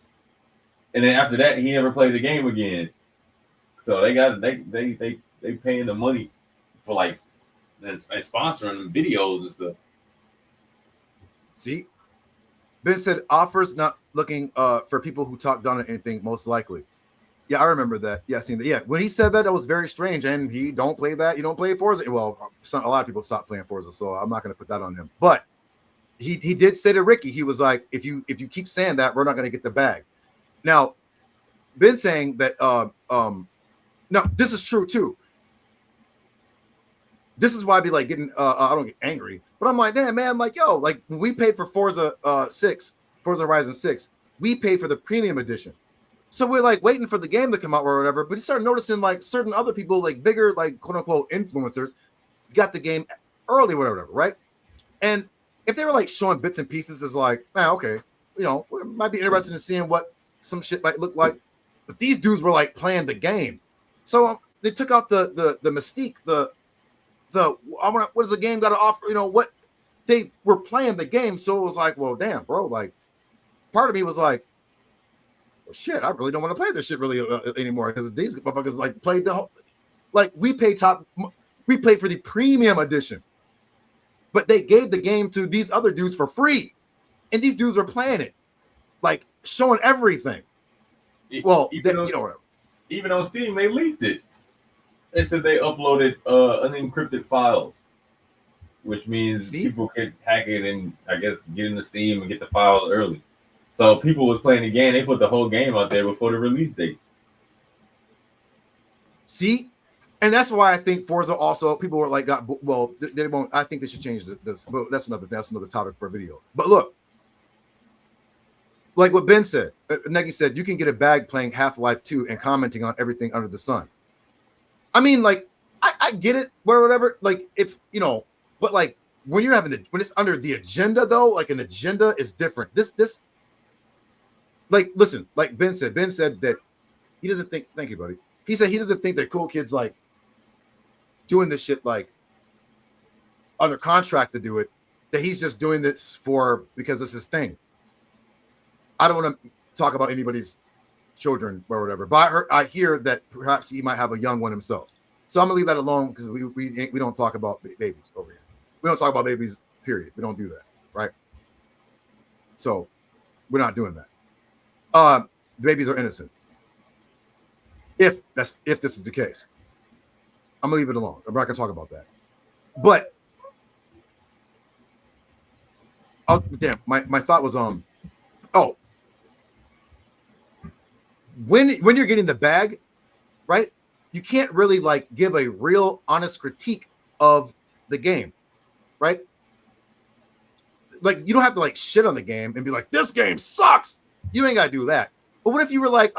[SPEAKER 2] And then after that, he never played the game again. So they paying the money for like and sponsoring videos and stuff.
[SPEAKER 1] See, Ben said offers not looking for people who talk down on anything, most likely. Yeah, I remember that. Yeah, seen that. Yeah, when he said that, was very strange. And he don't play that. You don't play Forza. Well, a lot of people stopped playing Forza, so I'm not going to put that on him. But he did say to Ricky, he was like, if you keep saying that, we're not going to get the bag. Now, Ben saying that. No, this is true too. This is why I be like getting. I don't get angry, but I'm like, damn man, like yo, like when we paid for Forza Horizon 6, we paid for the premium edition. So we're like waiting for the game to come out or whatever, but he started noticing like certain other people, like bigger, like quote unquote influencers, got the game early, whatever, right? And if they were like showing bits and pieces, is like, okay, you know, we might be interested in seeing what some shit might look like. But these dudes were like playing the game, so they took out the mystique, what does the game got to offer? You know what? They were playing the game, so it was like, well, damn, bro. Like, part of me was like, shit, I really don't want to play this shit really anymore because these motherfuckers like played the whole, like we played for the premium edition, but they gave the game to these other dudes for free, and these dudes were playing it, like showing everything. Well,
[SPEAKER 2] even on Steam, they leaked it. They said they uploaded unencrypted files, which means people could hack it and I guess get into Steam and get the files early. So people was playing the game. They put the whole game out there before the release date.
[SPEAKER 1] See, and that's why I think Forza also people were like, they won't. I think they should change this. But that's another topic for a video. But look, like what Ben said, Negi said, you can get a bag playing Half-Life 2 and commenting on everything under the sun. I mean, like I get it, whatever. Like if you know, but like when you're when it's under the agenda though, like an agenda is different. This. Like, listen, like Ben said that he doesn't think, thank you, buddy. He said he doesn't think that Coolkid's like doing this shit like under contract to do it, that he's just doing this because it's his thing. I don't want to talk about anybody's children or whatever, but I hear that perhaps he might have a young one himself. So I'm gonna leave that alone because we don't talk about babies over here. We don't talk about babies, period. We don't do that, right? So we're not doing that. Babies are innocent. If this is the case, I'm gonna leave it alone. I'm not gonna talk about that. But my thought was when you're getting the bag, right? you can't really like give a real honest critique of the game, right? Like you don't have to like shit on the game and be like, this game sucks. You ain't gotta do that. But what if you were like,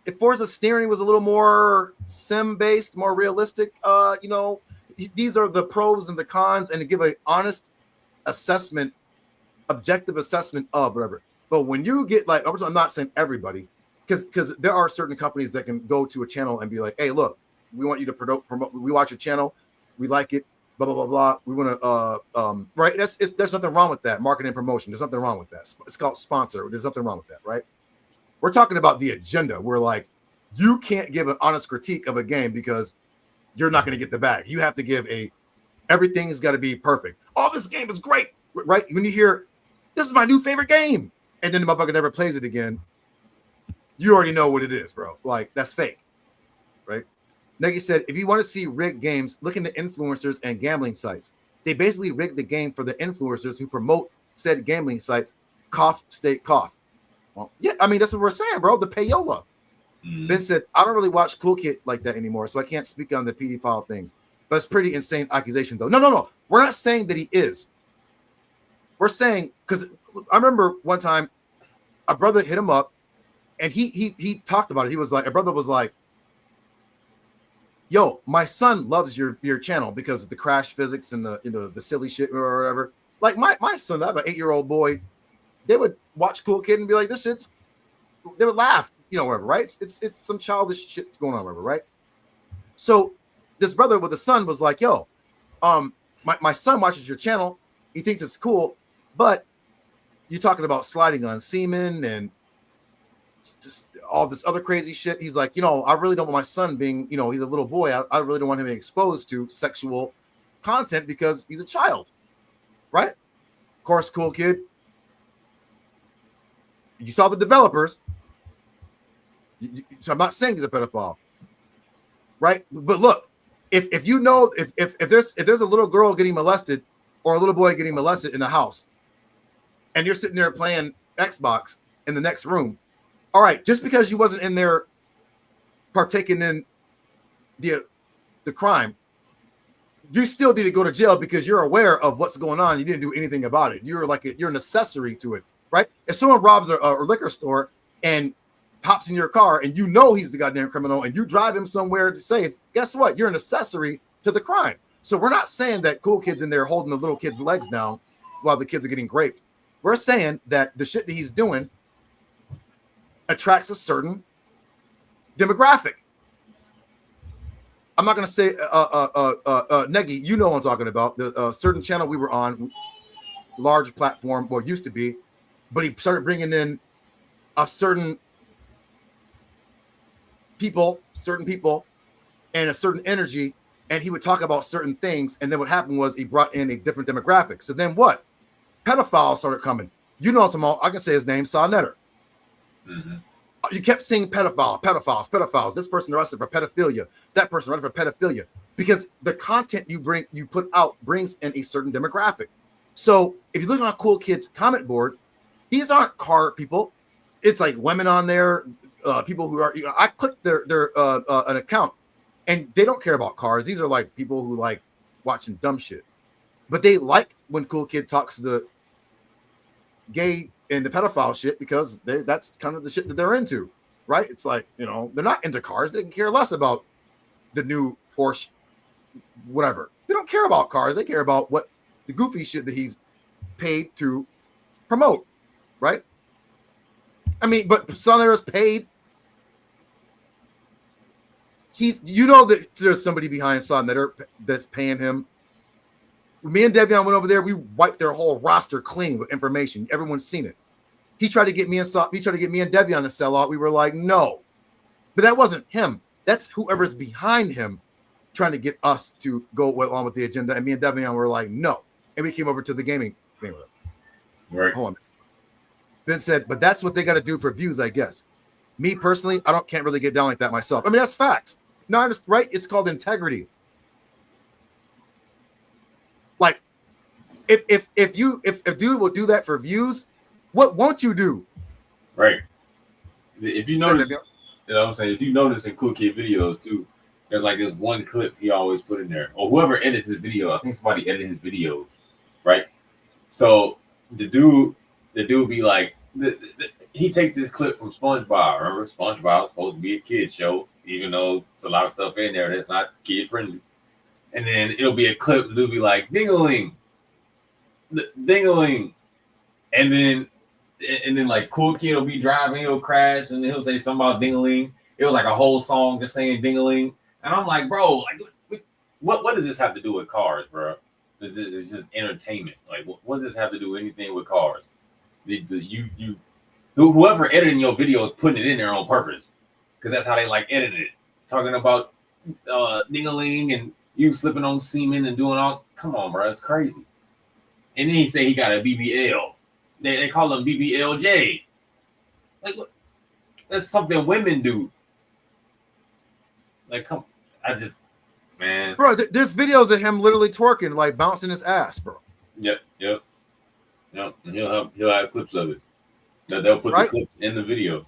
[SPEAKER 1] if Forza steering was a little more sim based, more realistic, these are the pros and the cons, and to give an honest assessment, objective assessment of whatever. But when you get like, I'm not saying everybody, because there are certain companies that can go to a channel and be like, hey, look, we want you to promote. We watch your channel, we like it, blah blah blah blah. We want to, right? There's nothing wrong with that. Marketing and promotion. There's nothing wrong with that. It's called sponsor. There's nothing wrong with that, right? We're talking about the agenda. We're like, you can't give an honest critique of a game because you're not going to get the bag. You have to give everything's got to be perfect. Oh, this game is great, right? When you hear, this is my new favorite game, and then the motherfucker never plays it again, you already know what it is, bro. Like, that's fake, right? Negi said, if you want to see rigged games, look into influencers and gambling sites. They basically rig the game for the influencers who promote said gambling sites. Cough, state, cough. Well, yeah, I mean, that's what we're saying, bro. The payola. Ben said, I don't really watch Coolkid like that anymore, so I can't speak on the PD file thing. But it's pretty insane accusation, though. No. We're not saying that he is. We're saying, because I remember one time a brother hit him up, and he talked about it. He was like, a brother was like, yo, my son loves your channel because of the crash physics and the silly shit or whatever. Like my son, I have an 8-year-old boy. They would watch Coolkid and be like, this shit's, they would laugh, whatever, right? It's some childish shit going on, whatever, right? So this brother with the son was like, yo, my son watches your channel. He thinks it's cool, but you're talking about sliding on semen and just all this other crazy shit. He's like, I really don't want my son being, he's a little boy. I really don't want him being exposed to sexual content because he's a child, right? Of course, Coolkid. You saw the developers. So I'm not saying he's a pedophile, right? But look, if there's a little girl getting molested or a little boy getting molested in the house, and you're sitting there playing Xbox in the next room, all right, just because you wasn't in there partaking in the crime, you still need to go to jail because you're aware of what's going on. You didn't do anything about it. You're an accessory to it, right? If someone robs a liquor store and hops in your car and he's the goddamn criminal and you drive him somewhere safe, guess what? You're an accessory to the crime. So we're not saying that Coolkid's in there holding the little kid's legs down while the kids are getting raped. We're saying that the shit that he's doing attracts a certain demographic. I'm not going to say, Negi, you know what I'm talking about. The certain channel we were on, large platform, well, used to be, but he started bringing in a certain people, and a certain energy, and he would talk about certain things, and then what happened was he brought in a different demographic. So then what? Pedophiles started coming. You know what I'm talking about. I can say his name, Saw Netter. Mm-hmm. You kept seeing pedophiles. This person arrested for pedophilia. That person arrested for pedophilia. Because the content you put out brings in a certain demographic. So if you look on Coolkid's comment board, these aren't car people. It's like women on there, people who are. I clicked their an account, and they don't care about cars. These are like people who like watching dumb shit, but they like when Coolkid talks to the gay and the pedophile shit because that's kind of the shit that they're into, right? It's like, they're not into cars. They can care less about the new Porsche, whatever. They don't care about cars. They care about what the goofy shit that he's paid to promote, right? I mean, but Sonair is paid. That there's somebody behind Sonair that's paying him. Me and Devion went over there. We wiped their whole roster clean with information. Everyone's seen it. He tried to get me and Devion to sell out. We were like, no. But that wasn't him. That's whoever's behind him trying to get us to go along with the agenda. And me and Devion were like, no. And we came over to the gaming thing with him.
[SPEAKER 2] Right.
[SPEAKER 1] Hold on. Ben said, but that's what they got to do for views, I guess. Me personally, can't really get down like that myself. I mean, that's facts. No, I'm just right. It's called integrity. Like, if a dude will do that for views, what won't you do?
[SPEAKER 2] Right. If you notice, You know what I'm saying? If you notice in Coolkid videos too, there's like this one clip he always put in there, or whoever edits his video. I think somebody edited his video, right? So the dude be like, he takes this clip from SpongeBob. Remember, SpongeBob was supposed to be a kid show, even though it's a lot of stuff in there that's not kid friendly. And then it'll be a clip. Dude be like, ding-a-ling, ding-a-ling, and then like Coolkid will be driving, he'll crash, and he'll say something about ding-a-ling. It was like a whole song just saying ding-a-ling, and I'm like, bro, like, what does this have to do with cars, bro? It's just entertainment. Like, what does this have to do with anything with cars? Whoever editing your video is putting it in there on purpose, because that's how they like edited it. Talking about ding-a-ling and you slipping on semen and doing all. Come on, bro, it's crazy. And then he say he got a BBL. They call him BBLJ. Like, that's something women do. Like, come, man.
[SPEAKER 1] Bro, there's videos of him literally twerking, like bouncing his ass, bro.
[SPEAKER 2] Yep. And he'll have clips of it. They'll put the clips in the video.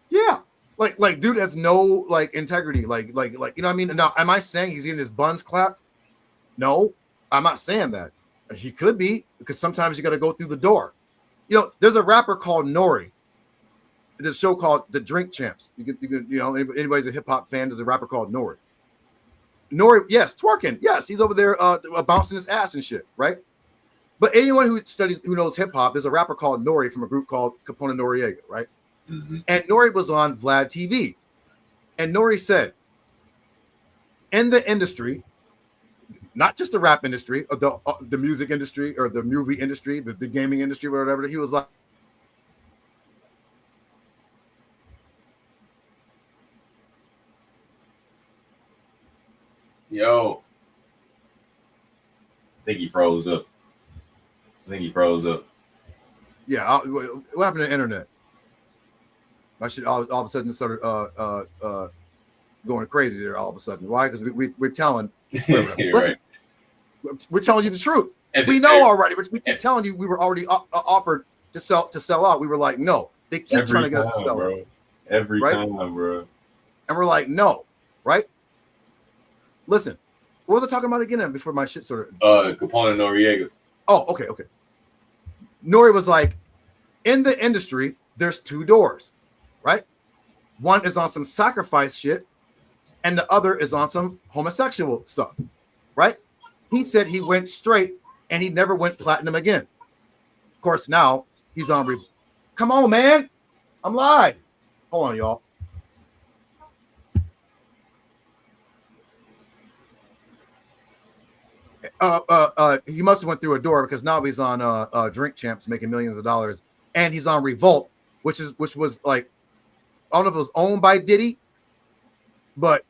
[SPEAKER 1] Yeah. Like dude has no like integrity. Like, you know what I mean? Now, am I saying he's getting his buns clapped? No, I'm not saying that. He could be, because sometimes you got to go through the door. You know, there's a rapper called Nori. There's a show called The Drink Champs. You know, anybody's a hip hop fan, there's a rapper called Nori. Nori, yes, twerking. Yes, he's over there bouncing his ass and shit, right? But anyone who knows hip hop, there's a rapper called Nori from a group called Capone Noriega, right?
[SPEAKER 2] Mm-hmm.
[SPEAKER 1] And Nori was on Vlad TV. And Nori said, in the industry, not just the rap industry, or the music industry, or the movie industry, the gaming industry, whatever, he was like,
[SPEAKER 2] yo, I think he froze up.
[SPEAKER 1] yeah, what happened to the internet? My shit all of a sudden started going crazy there all of a sudden. Why? Because we're telling,
[SPEAKER 2] right.
[SPEAKER 1] We're telling you the truth. We know already. We keep telling you we were already offered to sell out. We were like, no. They keep trying to get us to sell out.
[SPEAKER 2] Every time, bro.
[SPEAKER 1] And we're like, no, right? Listen, what was I talking about again before my shit started?
[SPEAKER 2] Capone Noriega.
[SPEAKER 1] Oh, okay. Nori was like, in the industry, there's two doors, right? One is on some sacrifice shit, and the other is on some homosexual stuff, right? He said he went straight, and he never went platinum again. Of course, now he's on. Come on, man. I'm live. Hold on, y'all. He must have went through a door, because now he's on Drink Champs making millions of dollars, and he's on Revolt, which was like, I don't know if it was owned by Diddy, but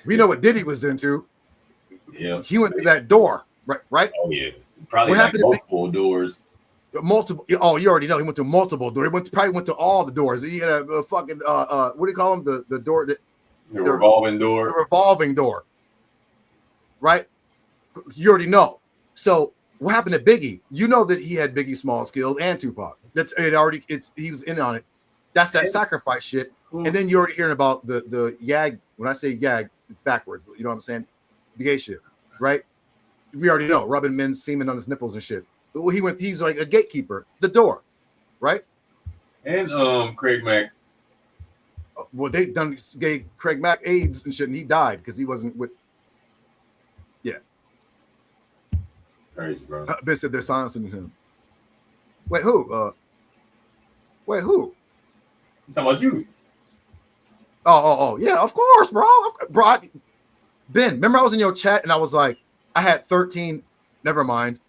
[SPEAKER 1] we know what Diddy was into.
[SPEAKER 2] Yeah,
[SPEAKER 1] he went through that door, right?
[SPEAKER 2] Oh yeah, probably like multiple doors.
[SPEAKER 1] Multiple. Oh, you already know he went to multiple doors. He probably went to all the doors. He had a fucking what do you call them? The door that
[SPEAKER 2] the revolving door.
[SPEAKER 1] The revolving door. Right? You already know. So what happened to Biggie? You know that he had Biggie Smalls killed and Tupac. He was in on it. That's that sacrifice shit. And then you're already hearing about the YAG. When I say YAG, it's backwards. You know what I'm saying? The gay shit, right? We already know, rubbing men's semen on his nipples and shit. He's like a gatekeeper, the door, right?
[SPEAKER 2] And Craig Mack.
[SPEAKER 1] Well, they gave Craig Mack AIDS and shit, and he died because he wasn't with. Yeah.
[SPEAKER 2] Crazy, bro.
[SPEAKER 1] They said they're silencing him. Wait, who? Wait, who?
[SPEAKER 2] I'm talking about you.
[SPEAKER 1] Oh, yeah, of course, bro. Ben, remember I was in your chat and I was like, I had 13. Never mind.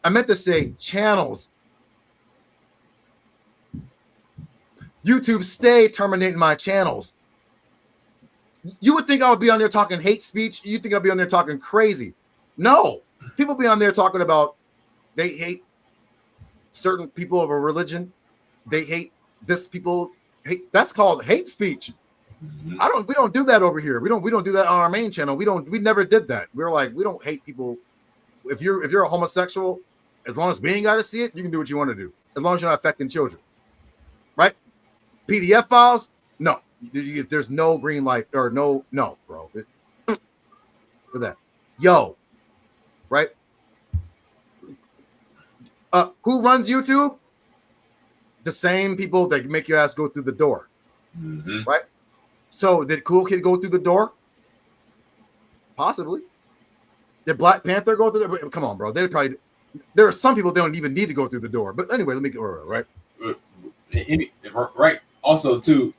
[SPEAKER 1] I meant to say channels. YouTube, stay terminating my channels. You would think I would be on there talking hate speech. You think I'd be on there talking crazy. No. People be on there talking about they hate certain people of a religion. They hate this people. That's called hate speech.
[SPEAKER 2] Mm-hmm.
[SPEAKER 1] We don't do that over here. We don't do that on our main channel. We never did that. We're like, we don't hate people. If you're a homosexual, as long as we ain't got to see it, you can do what you want to do. As long as you're not affecting children. Right? PDF files, no. There's no green light or no, bro. For that. Yo, right? Who runs YouTube? The same people that make your ass go through the door.
[SPEAKER 2] Mm-hmm.
[SPEAKER 1] Right? So did Coolkid go through the door? Possibly. Did Black Panther go through the door? Come on, bro. There are some people that don't even need to go through the door. But anyway, let me go right.
[SPEAKER 2] Right. Also, too.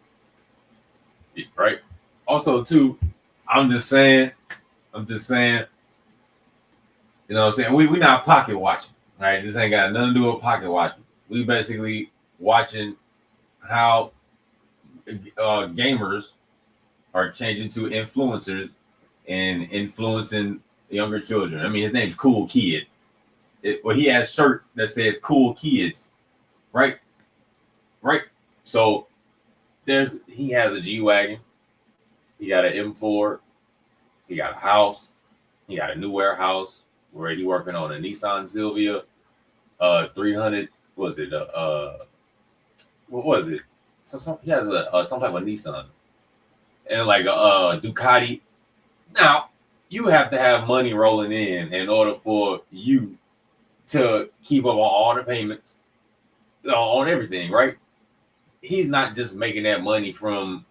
[SPEAKER 2] Right. Also, too. I'm just saying. You know what I'm saying? We not pocket watching. Right. This ain't got nothing to do with pocket watching. We basically watching how gamers are changing to influencers and influencing younger children. I mean, his name's Coolkid. Well, he has a shirt that says "Cool Kids," right? Right. So he has a G-Wagon. He got an M4. He got a house. He got a new warehouse where he working on a Nissan Silvia, 300. Was it what was it? He has some type of Nissan and like a Ducati. Now you have to have money rolling in order for you to keep up on all the payments, on everything, right? He's not just making that money from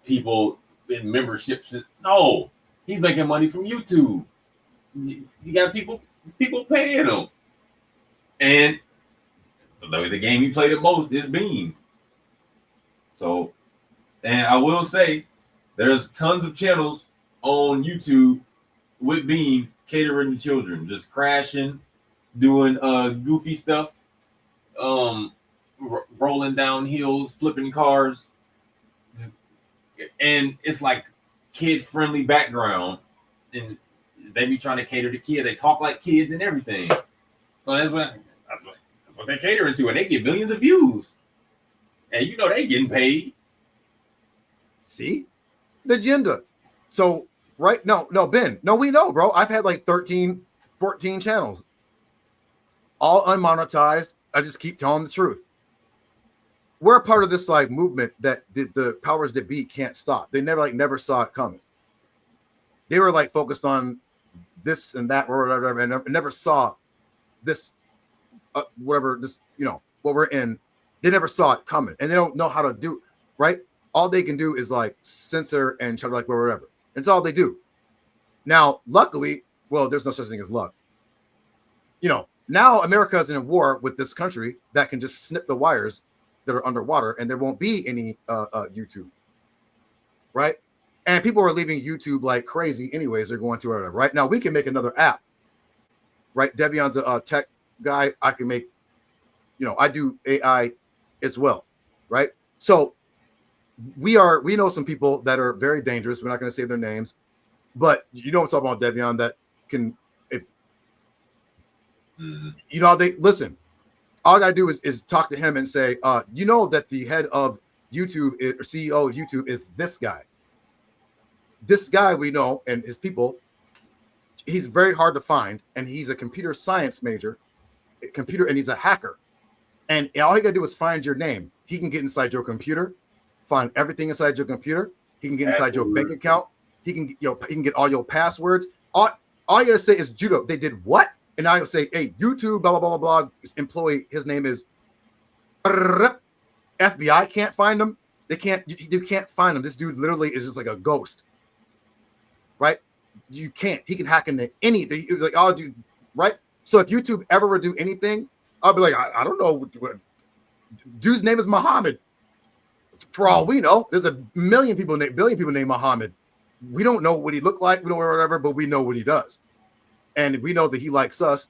[SPEAKER 2] people in memberships. No, he's making money from YouTube. You got people paying him, and the game he played the most is Beam. So, and I will say, there's tons of channels on YouTube with Beam catering to children, just crashing, doing goofy stuff, rolling down hills, flipping cars, and it's like kid-friendly background, and they be trying to cater to kids. They talk like kids and everything. So that's what they're catering to, and they get millions of views, and you know they getting paid.
[SPEAKER 1] See the agenda. So right, no, Ben, no, we know, bro. I've had like 13, 14 channels, all unmonetized. I just keep telling the truth. We're a part of this like movement that the powers that be can't stop. They never saw it coming. They were like focused on this and that or whatever, and never saw this, whatever this, what we're in. They never saw it coming, and they don't know how to do right. All they can do is like censor and try to like whatever. That's all they do. Now, luckily, well, there's no such thing as luck. Now America is in a war with this country that can just snip the wires that are underwater, and there won't be any YouTube, right? And people are leaving YouTube like crazy anyways. They're going to whatever, right? Now we can make another app, right? Devion's a tech guy. I can make, I do AI as well, right? So we know some people that are very dangerous. We're not going to say their names, but I'm talking about, Devion, that can, they listen. All I gotta do is talk to him and say, that the head of YouTube or CEO of YouTube is this guy. This guy we know, and his people, he's very hard to find, and he's a computer science major, and he's a hacker. And all he gotta do is find your name. He can get inside your computer, find everything inside your computer. He can get inside your bank account. He can get all your passwords. All you gotta say is judo. They did what? And I would say, hey, YouTube, blah, blah, blah, blah, blah, employee, his name is FBI can't find him. You can't find him. This dude literally is just like a ghost, right? You can't. He can hack into anything. Like, oh, dude, right? So if YouTube ever would do anything, I'll be like, I don't know. Dude's name is Muhammad. For all we know, there's a billion people named Muhammad. We don't know what he looked like. We don't know whatever, but we know what he does. And we know that he likes us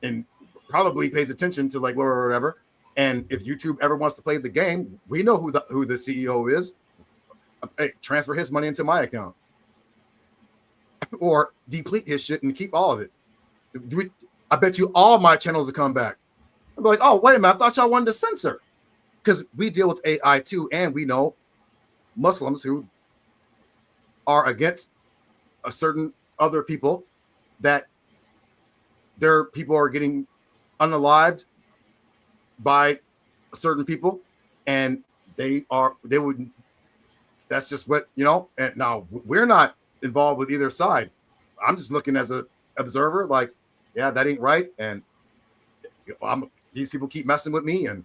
[SPEAKER 1] and probably pays attention to like whatever. And if YouTube ever wants to play the game, we know who the CEO is. Hey, transfer his money into my account or deplete his shit and keep all of it. I bet you all my channels will come back. I'm like, oh, wait a minute. I thought y'all wanted to censor, because we deal with AI too. And we know Muslims who are against a certain other people, that their people are getting unalived by certain people, and They would. That's just what, and now we're not involved with either side. I'm just looking as an observer, like, yeah, that ain't right. And these people keep messing with me, and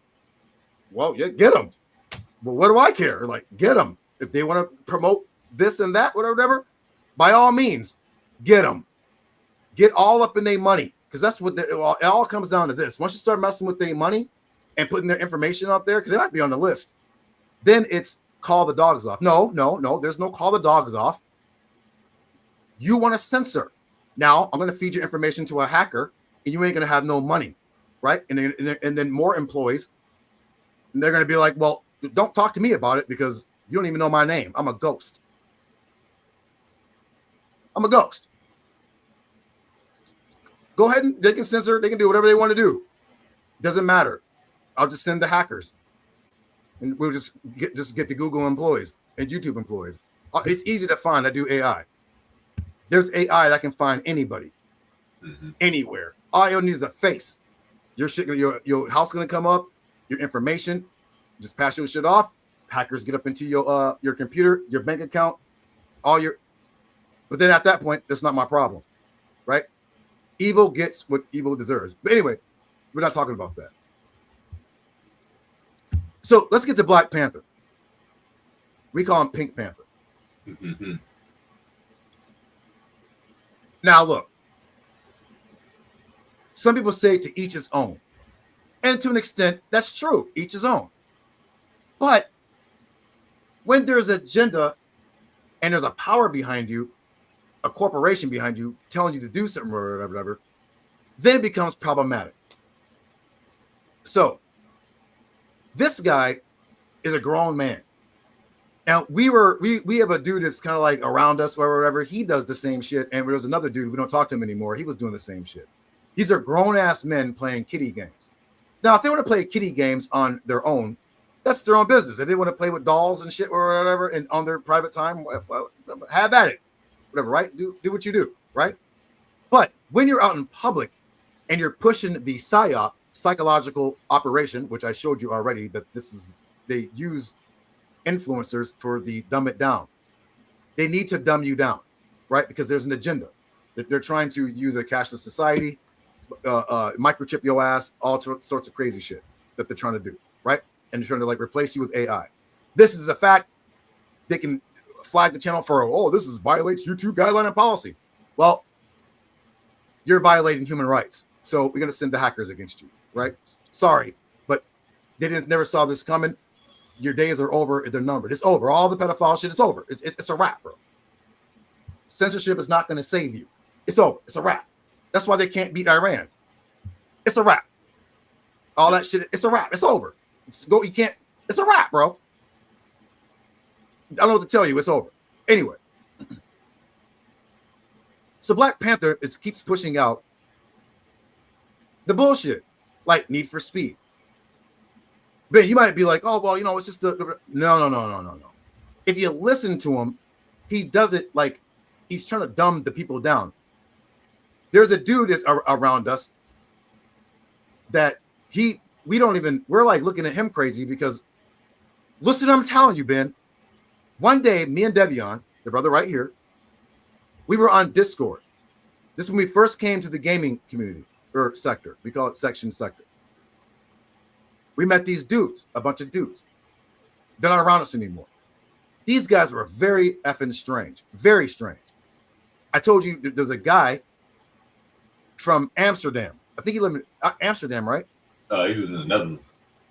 [SPEAKER 1] well, yeah, get them. Well, what do I care? Like, get them. If they want to promote this and that, whatever, by all means, get them. Get all up in their money, because that's what it all comes down to this. Once you start messing with their money and putting their information out there, because they might be on the list, then it's call the dogs off. No, there's no call the dogs off. You want to censor. Now, I'm going to feed your information to a hacker, and you ain't going to have no money, right? And then more employees, and they're going to be like, well, don't talk to me about it because you don't even know my name. I'm a ghost. I'm a ghost. Go ahead and they can censor. They can do whatever they want to do. Doesn't matter. I'll just send the hackers, and we'll just get the Google employees and YouTube employees. It's easy to find. I do AI. There's AI that can find anybody, anywhere. All you need is a face. Your house gonna come up. Your information, just pass your shit off. Hackers get up into your computer, your bank account, But then at that point, that's not my problem, right? Evil gets what evil deserves. But anyway, we're not talking about that. So let's get to Black Panther. We call him Pink Panther. Now, look. Some people say to each his own. And to an extent, that's true. Each his own. But when there's an agenda and there's a power behind you, a corporation behind you telling you to do something or whatever, then it becomes problematic. So this guy is a grown man. Now we have a dude that's kind of like around us or whatever. He does the same shit. And there's another dude, we don't talk to him anymore. He was doing the same shit. These are grown ass men playing kiddie games. Now, if they want to play kiddie games on their own, that's their own business. If they want to play with dolls and shit or whatever and on their private time, well, have at it. Whatever, right? Do what you do, right? But when you're out in public and you're pushing the PSYOP, psychological operation, which I showed you already, that they use influencers for the dumb it down. They need to dumb you down, right? Because there's an agenda. They're trying to use a cashless society, microchip your ass, all sorts of crazy shit that they're trying to do, right? And they're trying to like replace you with AI. This is a fact. They can flag the channel for, this violates YouTube guideline and policy. Well, you're violating human rights. So we're going to send the hackers against you, right? Sorry, but they never saw this coming. Your days are over. They're numbered. It's over. All the pedophile shit is over. It's a wrap, bro. Censorship is not going to save you. It's over. It's a wrap. That's why they can't beat Iran. It's a wrap. All that shit, it's a wrap. It's over. You can't. It's a wrap, bro. I don't know what to tell you. It's over. Anyway. So Black Panther keeps pushing out the bullshit, like Need for Speed. Ben, you might be like, it's just no. If you listen to him, he does it like he's trying to dumb the people down. There's a dude that's around us that we're like looking at him crazy because listen to what I'm telling you, Ben. One day, me and Devion, the brother right here, we were on Discord. This is when we first came to the gaming community or sector. We call it section sector. We met these dudes, a bunch of dudes. They're not around us anymore. These guys were very effing strange, very strange. I told you there's a guy from Amsterdam. I think he lived in Amsterdam, right?
[SPEAKER 2] He was in the Netherlands.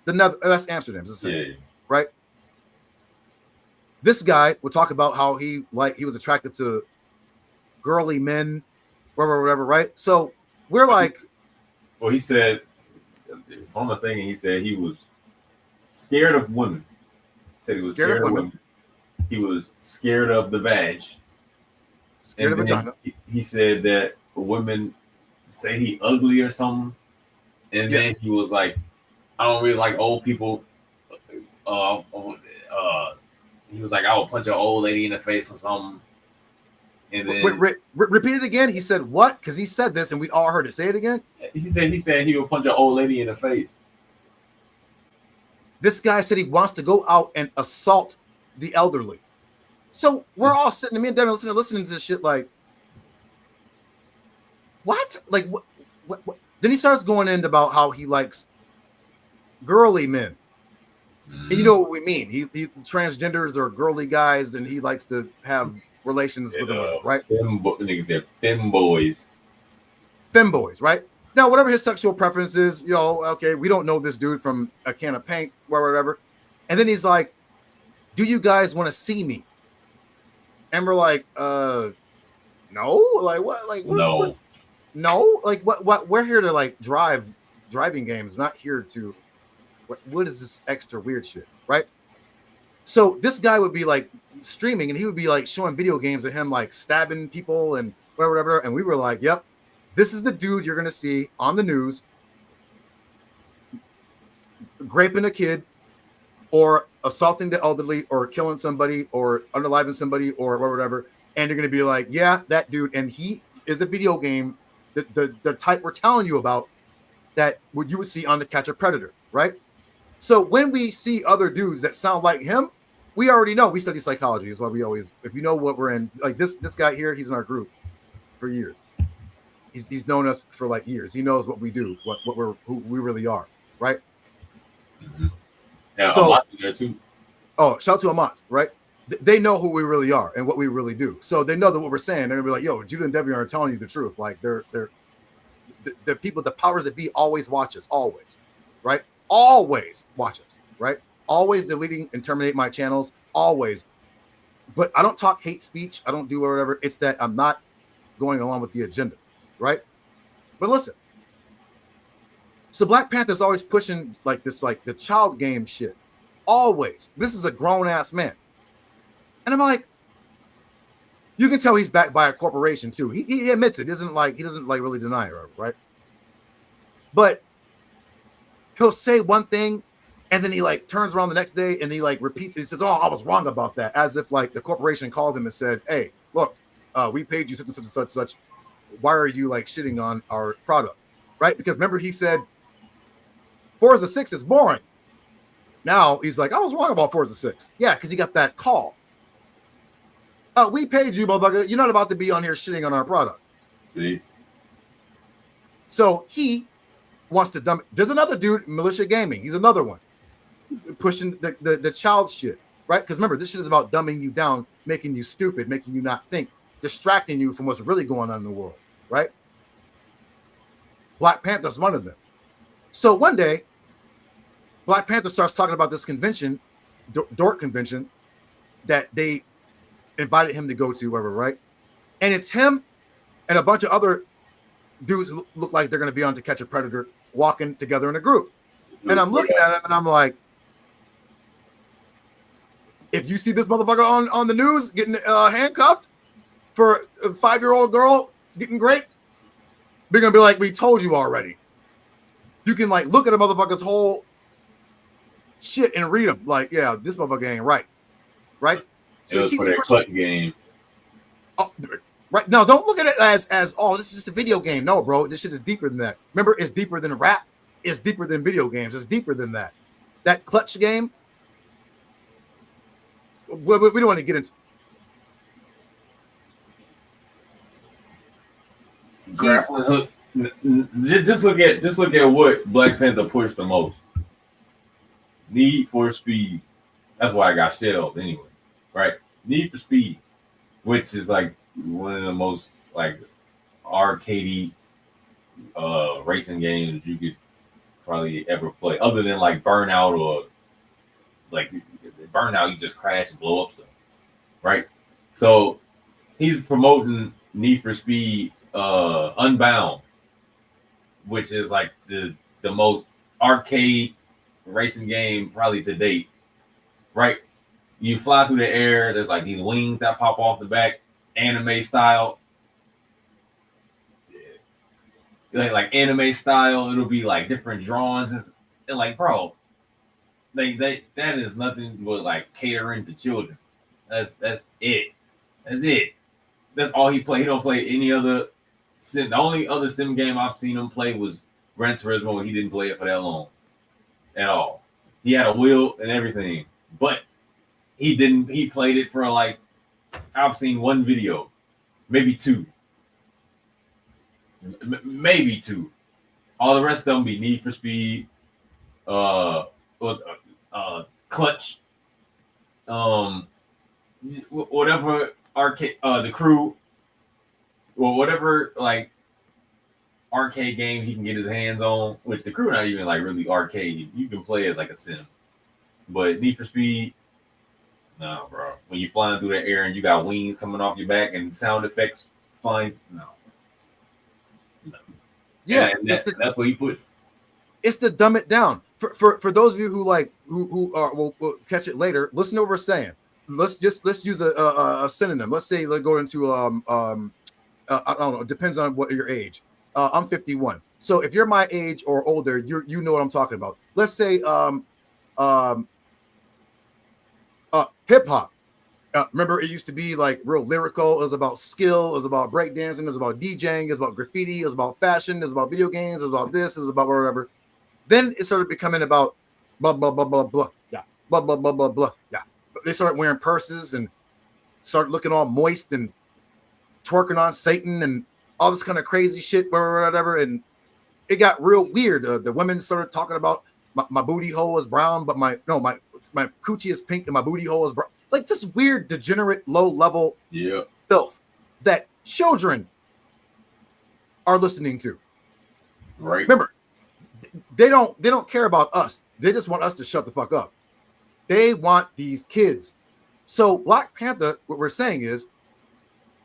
[SPEAKER 1] That's Amsterdam,
[SPEAKER 2] yeah.
[SPEAKER 1] Right? This guy would talk about how he was attracted to girly men, whatever, right? So we're like,
[SPEAKER 2] well, he said, if I'm not thinking, he said he was scared of women. He said he was scared of women. He was scared of the vag.
[SPEAKER 1] Scared of vagina.
[SPEAKER 2] He said that women say he ugly or something. And then he was like, I don't really like old people. He was like, I will punch an old lady in the face or something. And then
[SPEAKER 1] repeat it again. He said what? Because he said this and we all heard it. Say it again.
[SPEAKER 2] He said he would punch an old lady in the face.
[SPEAKER 1] This guy said he wants to go out and assault the elderly. So we're all sitting, me and Devin listening to this shit like, what? Like, what? Then he starts going into about how he likes girly men. And you know what we mean. He transgenders or girly guys, and he likes to have relations with them, right?
[SPEAKER 2] Niggas said femboys.
[SPEAKER 1] Femboys, right? Now, whatever his sexual preference is, you know, okay, we don't know this dude from a can of paint or whatever. And then he's like, do you guys want to see me? And we're like, no. Like, what? Like,
[SPEAKER 2] no.
[SPEAKER 1] What? No? Like, what? We're here to, like, driving games, not here to... What is this extra weird shit, right? So this guy would be like streaming, and he would be like showing video games of him like stabbing people and whatever. And we were like, "Yep, this is the dude you're gonna see on the news, raping a kid, or assaulting the elderly, or killing somebody, or unaliving somebody, or whatever." And you're gonna be like, "Yeah, that dude." And he is a video game, the type we're telling you about, that what you would see on the Catch a Predator, right? So when we see other dudes that sound like him, we already know. We study psychology, is why we always, if you know what we're in, like this guy here, he's in our group for years. He's known us for like years. He knows what we do, who we really are, right?
[SPEAKER 2] Mm-hmm. Yeah,
[SPEAKER 1] so,
[SPEAKER 2] Amat's there too.
[SPEAKER 1] Oh, shout out to Amat, right? They know who we really are and what we really do. So they know that what we're saying, they're gonna be like, "Yo, Judah and Debbie are telling you the truth." Like they're the people, the powers that be, always watch us, always, right? Always watch us, right? Always deleting and terminate my channels, always. But I don't talk hate speech. I don't do whatever. It's that I'm not going along with the agenda, right? But listen. So Black Panther's always pushing like this, like the child game shit. Always. This is a grown-ass man. And I'm like, you can tell he's backed by a corporation too. He admits it. He doesn't really deny it, right? But he'll say one thing, and then he like turns around the next day and he like repeats it. He says, "Oh, I was wrong about that," as if like the corporation called him and said, "Hey, look, we paid you such and such and such and such. Why are you like shitting on our product?" Right? Because remember he said Forza 6 is boring. Now he's like, "I was wrong about Forza 6." Yeah, because he got that call. We paid you, motherfucker. You're not about to be on here shitting on our product.
[SPEAKER 2] See?
[SPEAKER 1] So he wants to dump. There's another dude, Militia Gaming. He's another one pushing the child shit, right? Because remember, this shit is about dumbing you down, making you stupid, making you not think, distracting you from what's really going on in the world, right? Black Panther's one of them. So one day, Black Panther starts talking about this convention, Dork convention, that they invited him to go to, wherever, right? And it's him and a bunch of other dudes who look like they're going to be on To Catch a Predator walking together in a group. And I'm looking at him and I'm like, if you see this motherfucker on the news getting handcuffed for a 5-year-old girl getting raped, we're going to be like, we told you already. You can like look at a motherfucker's whole shit and read them. Like, yeah, this motherfucker ain't right. Right?
[SPEAKER 2] So it was for that cut game.
[SPEAKER 1] Oh, right. No, don't look at it as oh, this is just a video game. No, bro, this shit is deeper than that. Remember, it's deeper than rap. It's deeper than video games. It's deeper than that. That clutch game. We don't want to get into.
[SPEAKER 2] Grappling hook. Just look at what Black Panther pushed the most. Need for Speed. That's why I got shelved anyway. Right? Need for Speed, which is like one of the most like arcadey racing games you could probably ever play, other than like Burnout or like Burnout, you just crash and blow up stuff, right? So he's promoting Need for Speed Unbound, which is like the most arcade racing game probably to date, right? You fly through the air. There's like these wings that pop off the back, anime style. Like anime style, it'll be like different drawings. And like, bro, that is nothing but like catering to children. That's it. That's it. That's all he play. He don't play any other sim. The only other sim game I've seen him play was Gran Turismo, and he didn't play it for that long at all. He had a will and everything, but he didn't. He played it for like I've seen one video, maybe two, maybe two. All the rest of them be Need for Speed, uh, Clutch, whatever arcade, the Crew, or whatever like arcade game he can get his hands on. Which the Crew not even like really arcade. You can play it like a sim, but Need for Speed. No, bro. When you flying through the air and you got wings coming off your back and sound effects flying, no.
[SPEAKER 1] Yeah,
[SPEAKER 2] that's what he put.
[SPEAKER 1] It's to dumb it down. For those of you who like who are will catch it later. Listen to what we're saying. Let's use a synonym. Let's say let's go into I don't know. It depends on what your age. I'm 51. So if you're my age or older, you know what I'm talking about. Let's say hip hop. Remember, it used to be like real lyrical. It was about skill. It was about breakdancing. It was about DJing. It was about graffiti. It was about fashion. It was about video games. It was about this. It was about whatever. Then it started becoming about blah, blah, blah, blah, blah. Yeah. Blah, blah, blah, blah, blah. Yeah. They started wearing purses and started looking all moist and twerking on Satan and all this kind of crazy shit, whatever. And it got real weird. The women started talking about my booty hole is brown, but my coochie is pink and my booty hole is brown. Like this weird, degenerate, low-level filth that children are listening to.
[SPEAKER 2] Right.
[SPEAKER 1] Remember, they don't care about us. They just want us to shut the fuck up. They want these kids. So Black Panther, what we're saying is,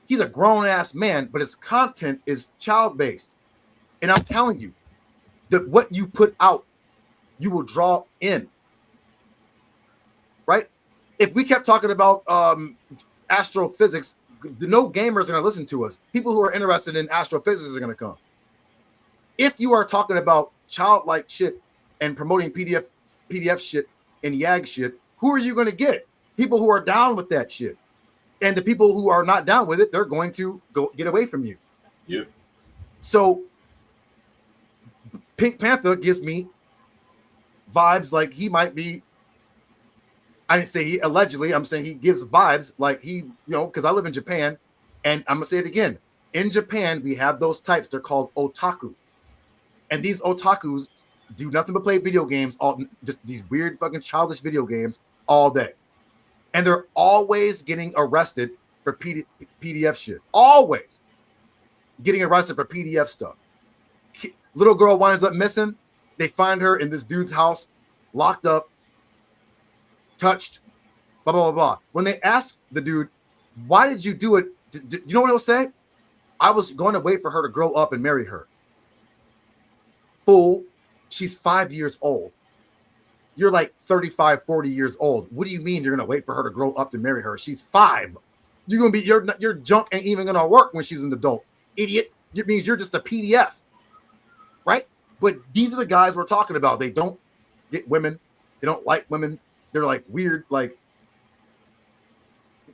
[SPEAKER 1] he's a grown-ass man, but his content is child-based. And I'm telling you that what you put out, you will draw in. Right? If we kept talking about astrophysics, no gamers are going to listen to us. People who are interested in astrophysics are going to come. If you are talking about childlike shit and promoting PDF shit and YAG shit, who are you going to get? People who are down with that shit. And the people who are not down with it, they're going to go get away from you.
[SPEAKER 2] Yep.
[SPEAKER 1] So Pink Panther gives me vibes like he might be. I didn't say he allegedly. I'm saying he gives vibes like he, because I live in Japan, and I'm gonna say it again. In Japan, we have those types. They're called otaku, and these otakus do nothing but play video games, just these weird fucking childish video games all day, and they're always getting arrested for PDF shit. Always getting arrested for PDF stuff. Little girl winds up missing. They find her in this dude's house, locked up. Touched, blah, blah, blah, blah. When they ask the dude, why did you do it? You know what he'll say? I was going to wait for her to grow up and marry her. Fool, she's 5 years old. You're like 35, 40 years old. What do you mean you're going to wait for her to grow up to marry her? She's 5. You're going to be, your junk ain't even going to work when she's an adult. Idiot. It means you're just a PDF. Right? But these are the guys we're talking about. They don't get women. They don't like women. They're like weird, like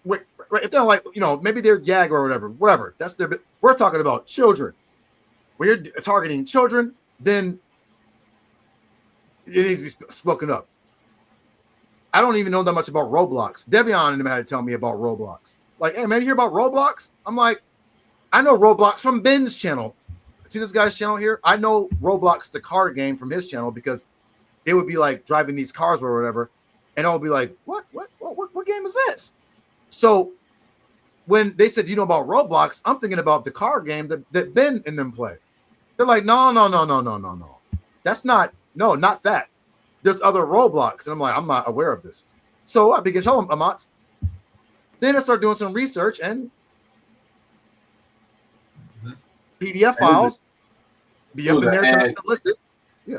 [SPEAKER 1] if they're like, maybe they're YAG or whatever. That's their. We're talking about children. When you're targeting children, then it needs to be spoken up. I don't even know that much about Roblox. Devion and them had to tell me about Roblox. Like, hey man, you hear about Roblox? I'm like, I know Roblox from Ben's channel. See this guy's channel here? I know Roblox, the card game, from his channel because it would be like driving these cars or whatever. And I'll be like, what game is this? So when they said, about Roblox, I'm thinking about the car game that Ben and them play. They're like, no. That's not that. There's other Roblox. And I'm like, I'm not aware of this. So I began to tell them, Amat. Then I started doing some research and PDF files be up in there trying to solicit. Yeah.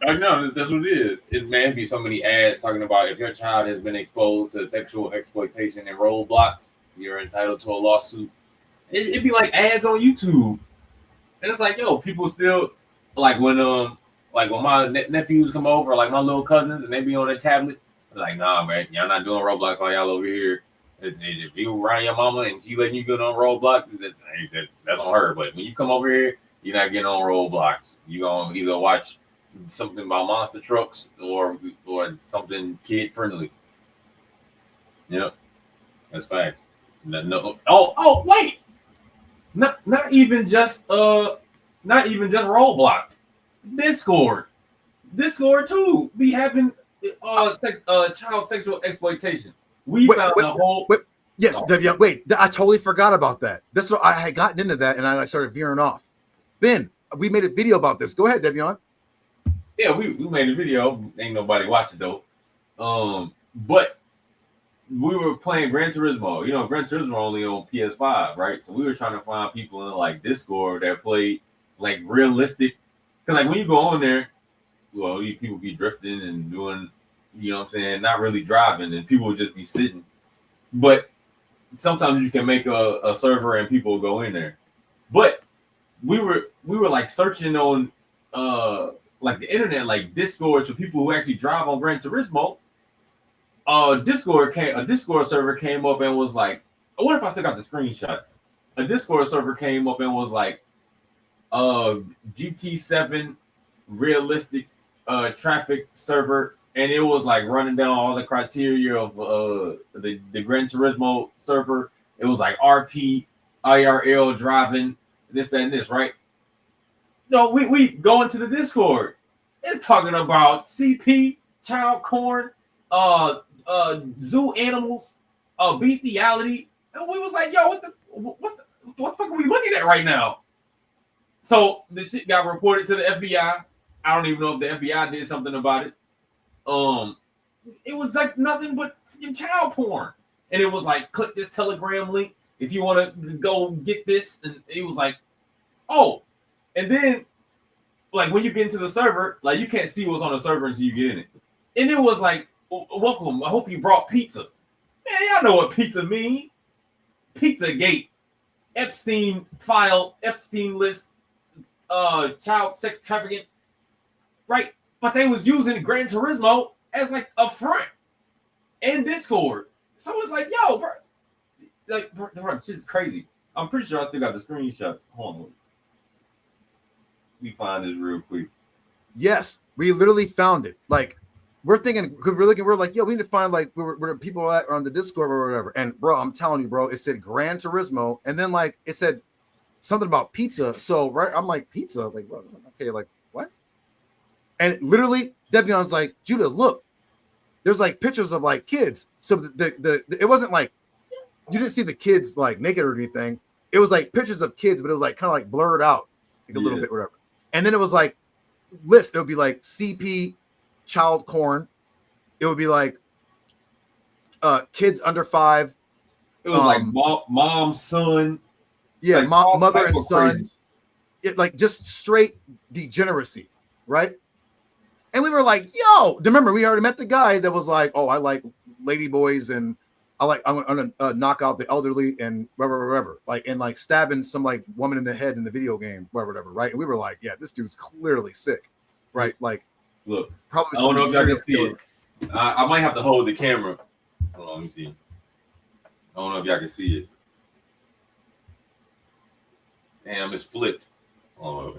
[SPEAKER 2] I know that's what it is. It may be so many ads talking about if your child has been exposed to sexual exploitation and Roblox, you're entitled to a lawsuit. It'd be like ads on YouTube, and it's like, people still like when my nephews come over, like my little cousins, and they be on their tablet. They're like, nah, man, y'all not doing Roblox while y'all over here. If you around your mama and she letting you get on Roblox, that's on her. But when you come over here, you're not getting on Roblox. You gonna either watch something about monster trucks or something kid friendly. Yep, that's fact. No. Oh, wait. Not even just Roblox. Discord too be having child sexual exploitation. We found the whole.
[SPEAKER 1] Yes, Devion. Wait, I totally forgot about that. This I had gotten into that and I started veering off. Ben, we made a video about this. Go ahead, Devion.
[SPEAKER 2] Yeah, we made a video. Ain't nobody watch it though. But we were playing Gran Turismo. You know, Gran Turismo only on PS5, right? So we were trying to find people in like Discord that played like realistic. Because like when you go on there, well, people be drifting and doing, you know what I'm saying, not really driving, and people would just be sitting. But sometimes you can make a server and people will go in there. But we were like searching on like the internet, like Discord, to people who actually drive on Gran Turismo. A Discord server came up and was like, what if I still got the screenshots? A Discord server came up and was like, GT7 realistic traffic server, and it was like running down all the criteria of the Gran Turismo server. It was like RP, IRL driving, this, that, and this, right? No, we go into the Discord. It's talking about CP, child corn, zoo animals, bestiality. And we was like, yo, what the fuck are we looking at right now? So the shit got reported to the FBI. I don't even know if the FBI did something about it. It was like nothing but freaking child porn. And it was like, click this Telegram link if you want to go get this. And it was like, oh. And then, like, when you get into the server, like, you can't see what's on the server until you get in it. And it was like, welcome, I hope you brought pizza. Man, y'all know what pizza mean. Pizzagate. Epstein list, child sex trafficking. Right? But they was using Gran Turismo as like a front and Discord. So it's like, yo, bro. Like, bro, shit's crazy. I'm pretty sure I still got the screenshots. Hold on. Let me find this real quick.
[SPEAKER 1] Yes, we literally found it. Like, we're thinking, we're like, yo, we need to find like where people are on the Discord or whatever. And bro, I'm telling you, bro, it said Gran Turismo, and then like it said something about pizza. So right, I'm like, pizza, like, well, okay, like what? And literally, Devion's like, Judah, look, there's like pictures of like kids. So the it wasn't like you didn't see the kids like naked or anything. It was like pictures of kids, but it was like kind of like blurred out like a little bit, whatever. And then it was like list. It would be like CP, child corn. It would be like kids under 5.
[SPEAKER 2] It was like mom, son.
[SPEAKER 1] Yeah,
[SPEAKER 2] like
[SPEAKER 1] mother and son.
[SPEAKER 2] Crazy.
[SPEAKER 1] It like just straight degeneracy, right? And we were like, yo, remember we already met the guy that was like, oh, I like lady boys and I'm gonna knock out the elderly and whatever, like, and like stabbing some like woman in the head in the video game, whatever, right? And we were like, yeah, this dude's clearly sick, right? Like,
[SPEAKER 2] look,
[SPEAKER 1] probably
[SPEAKER 2] I don't know if y'all can see
[SPEAKER 1] killer.
[SPEAKER 2] it. I might have to hold the camera. Hold on, let me see. I don't know if y'all can see it. Damn, it's flipped. Oh,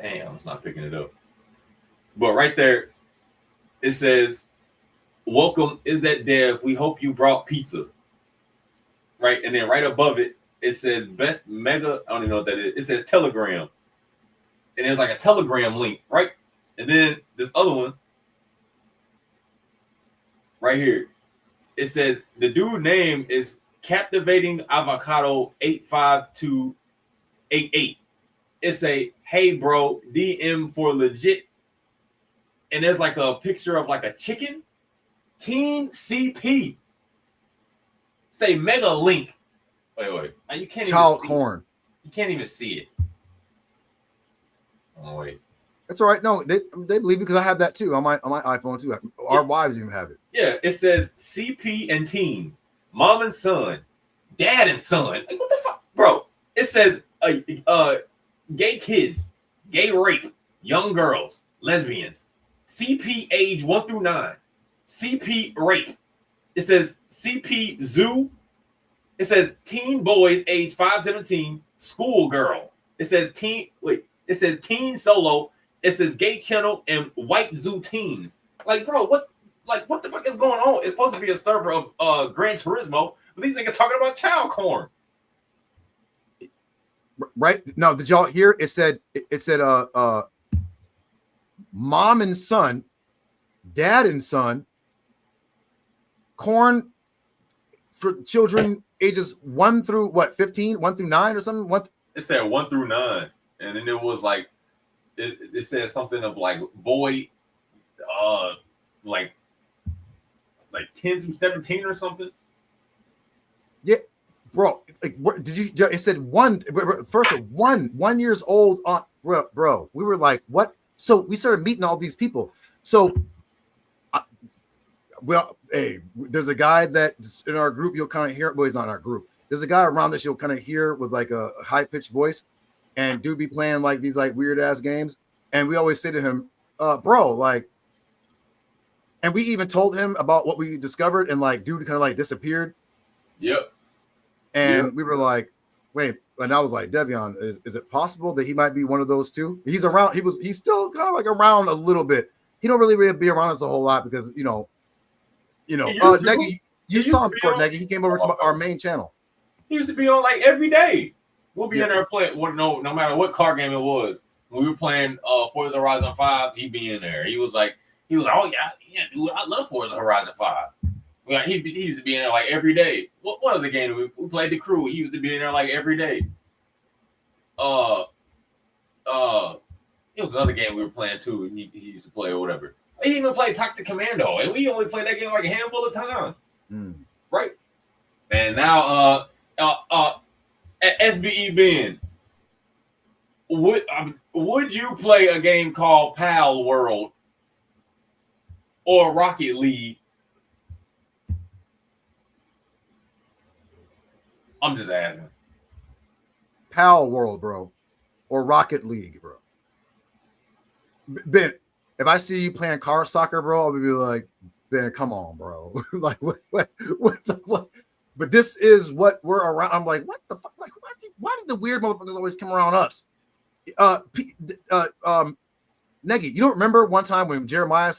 [SPEAKER 2] damn, it's not picking it up. But right there, it says, welcome, is that Dev? We hope you brought pizza. Right? And then right above it, it says best mega, I don't even know what that is. It says Telegram. And there's like a Telegram link, right? And then this other one, right here, it says the dude name is Captivating Avocado 85288. It's a hey bro, DM for legit. And there's like a picture of like a chicken. Teen CP. Say mega link. Wait. You can't
[SPEAKER 1] Child
[SPEAKER 2] even see
[SPEAKER 1] corn.
[SPEAKER 2] it. You can't even see it. Oh wait.
[SPEAKER 1] That's all right. No, they believe it because I have that too on my iPhone too. Our wives even have it.
[SPEAKER 2] Yeah, it says CP and teens, mom and son, dad and son. Like, what the fuck, bro? It says gay kids, gay rape, young girls, lesbians, CP age 1 through 9, CP rape. It says CP zoo. It says teen boys age 5-17, school girl. It says teen. Wait. It says Teen Solo. It says Gay Channel and White Zoo Teens. Like, bro, what the fuck is going on? It's supposed to be a server of Gran Turismo, but these niggas talking about child corn.
[SPEAKER 1] Right? No, did y'all hear? It said mom and son, dad and son, corn for children ages 1 through what, 15, 1 through 9 or something.
[SPEAKER 2] It said 1 through 9, and then it was like it said something of like boy, like 10 through 17 or something.
[SPEAKER 1] Yeah, bro. Like, did you? It said first 1 years old. Bro, we were like, what? So we started meeting all these people. So, well, hey, there's a guy that in our group you'll kind of hear. Well, he's not in our group. There's a guy around this you'll kind of hear with like a high pitched voice, and do be playing like these like weird ass games. And we always say to him, bro, like. And we even told him about what we discovered, and like, dude kind of like disappeared.
[SPEAKER 2] Yep.
[SPEAKER 1] And we were like, wait. And I was like, Devion, is it possible that he might be one of those two? He's around. He's still kind of like around a little bit. He don't really be around us a whole lot because Negi, you saw him before, Negi. He came over to our main channel.
[SPEAKER 2] He used to be on like every day. We'll be in there playing. No matter what car game it was. When we were playing Forza Horizon 5, he'd be in there. He was like, oh yeah, dude, I love Forza Horizon 5. Yeah, he used to be in there like every day. What other game we played? The Crew. He used to be in there like every day. It was another game we were playing too. He used to play or whatever. He even played Toxic Commando, and we only played that game like a handful of times. Right? And now, SBE Ben, would you play a game called Pal World or Rocket League? I'm just asking.
[SPEAKER 1] Pal World, bro, or Rocket League, bro. Ben, if I see you playing car soccer, bro, I'll be like, Ben, come on, bro. Like, what? But this is what we're around. I'm like, what the fuck? Like, why did the weird motherfuckers always come around us? Negi, you don't remember one time when Jeremiah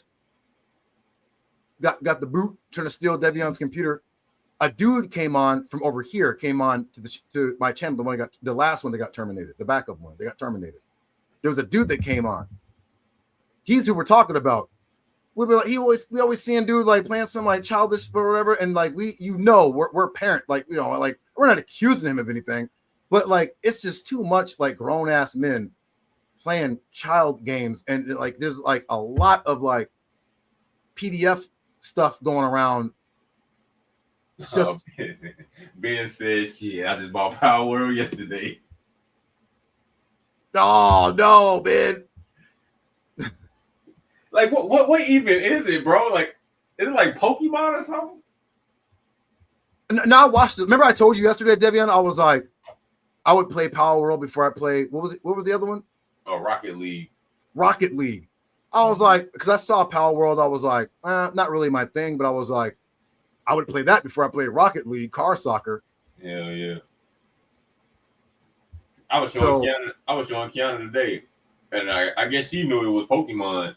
[SPEAKER 1] got the boot trying to steal Devion's computer? A dude came on from over here, came on to my channel, the last one that got terminated, the backup one, they got terminated. There was a dude that came on. He's who we're talking about. We always see him dude like playing some like childish or whatever, and like we're parent, like like we're not accusing him of anything, but like it's just too much like grown ass men playing child games, and like there's like a lot of like PDF stuff going around. It's just
[SPEAKER 2] Ben said, "Shit, I just bought Power World yesterday."
[SPEAKER 1] Oh no, Ben.
[SPEAKER 2] Like what even is it, bro? Like, is it like Pokemon or something?
[SPEAKER 1] No, I watched it. Remember I told you yesterday, Devion, I was like, I would play Power World before I play, what was the other one?
[SPEAKER 2] Oh, Rocket League.
[SPEAKER 1] Rocket League. I was like, because I saw Power World, I was like, not really my thing, but I was like, I would play that before I played Rocket League, car soccer.
[SPEAKER 2] Hell yeah. I was showing Kiana today, and I guess she knew it was Pokemon.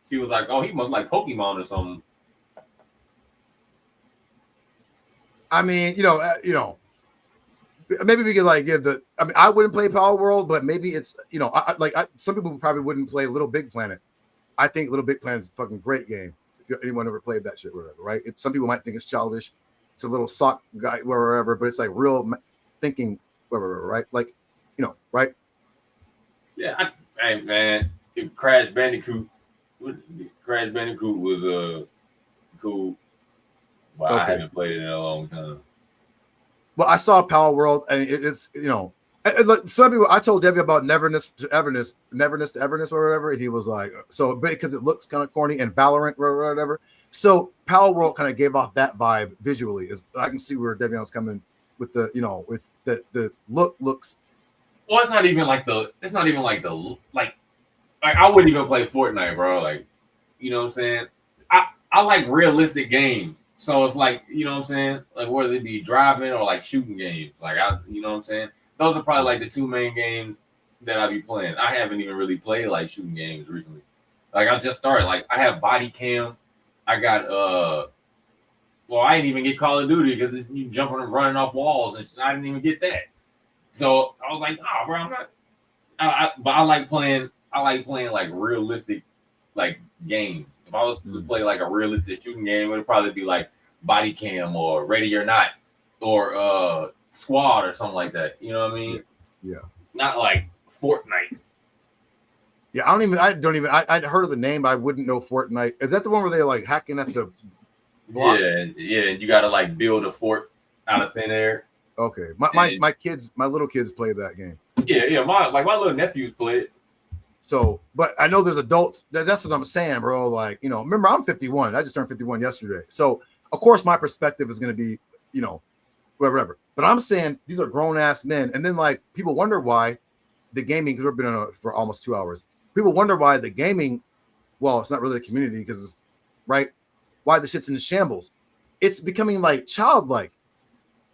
[SPEAKER 2] She was like, "Oh, he must like Pokemon or something."
[SPEAKER 1] I mean, maybe we could like give the. I mean, I wouldn't play Power World, but maybe it's some people probably wouldn't play Little Big Planet. I think Little Big Planet is a fucking great game. If anyone ever played that shit, whatever, right? Some people might think it's childish. It's a little sock guy, wherever, but it's like real thinking, whatever, right? Like, right?
[SPEAKER 2] Yeah, hey man, Crash Bandicoot was cool. But I haven't played it in a long time.
[SPEAKER 1] Well, I saw Power World, and it's look, some people. I told Debbie about Neverness to Everness, or whatever, and he was like, so because it looks kind of corny, and Valorant or whatever. So Power World kind of gave off that vibe visually. I can see where Devion's coming with the with the looks.
[SPEAKER 2] Well, it's not even like I wouldn't even play Fortnite, bro. Like, you know what I'm saying? I like realistic games. So if like, you know what I'm saying? Like whether it be driving or like shooting games, like you know what I'm saying? Those are probably like the two main games that I be playing. I haven't even really played like shooting games recently. Like I just started. Like I have body cam. I got well, I didn't even get Call of Duty because you jumping and running off walls, and I didn't even get that. So I was like, oh, bro, I'm not. But I like playing. I like playing like realistic, like games. If I was to play like a realistic shooting game, it would probably be like Body Cam or Ready or Not or Squad or something like that. You know what I mean?
[SPEAKER 1] Yeah.
[SPEAKER 2] Not like Fortnite.
[SPEAKER 1] Yeah, I'd heard of the name, but I wouldn't know Fortnite. Is that the one where they're like hacking at the blocks?
[SPEAKER 2] Yeah. You got to like build a fort out of thin air.
[SPEAKER 1] Okay, my little kids play that game.
[SPEAKER 2] Yeah. My little nephews play it.
[SPEAKER 1] So, but I know there's adults. That's what I'm saying, bro. Like, you know, remember I'm 51. I just turned 51 yesterday. So, of course, my perspective is going to be, you know, whatever. But I'm saying these are grown ass men, and then like people wonder why the gaming, because we've been on for almost 2 hours. People wonder why the gaming, well, it's not really a community because it's right. Why the shit's in the shambles? It's becoming like childlike.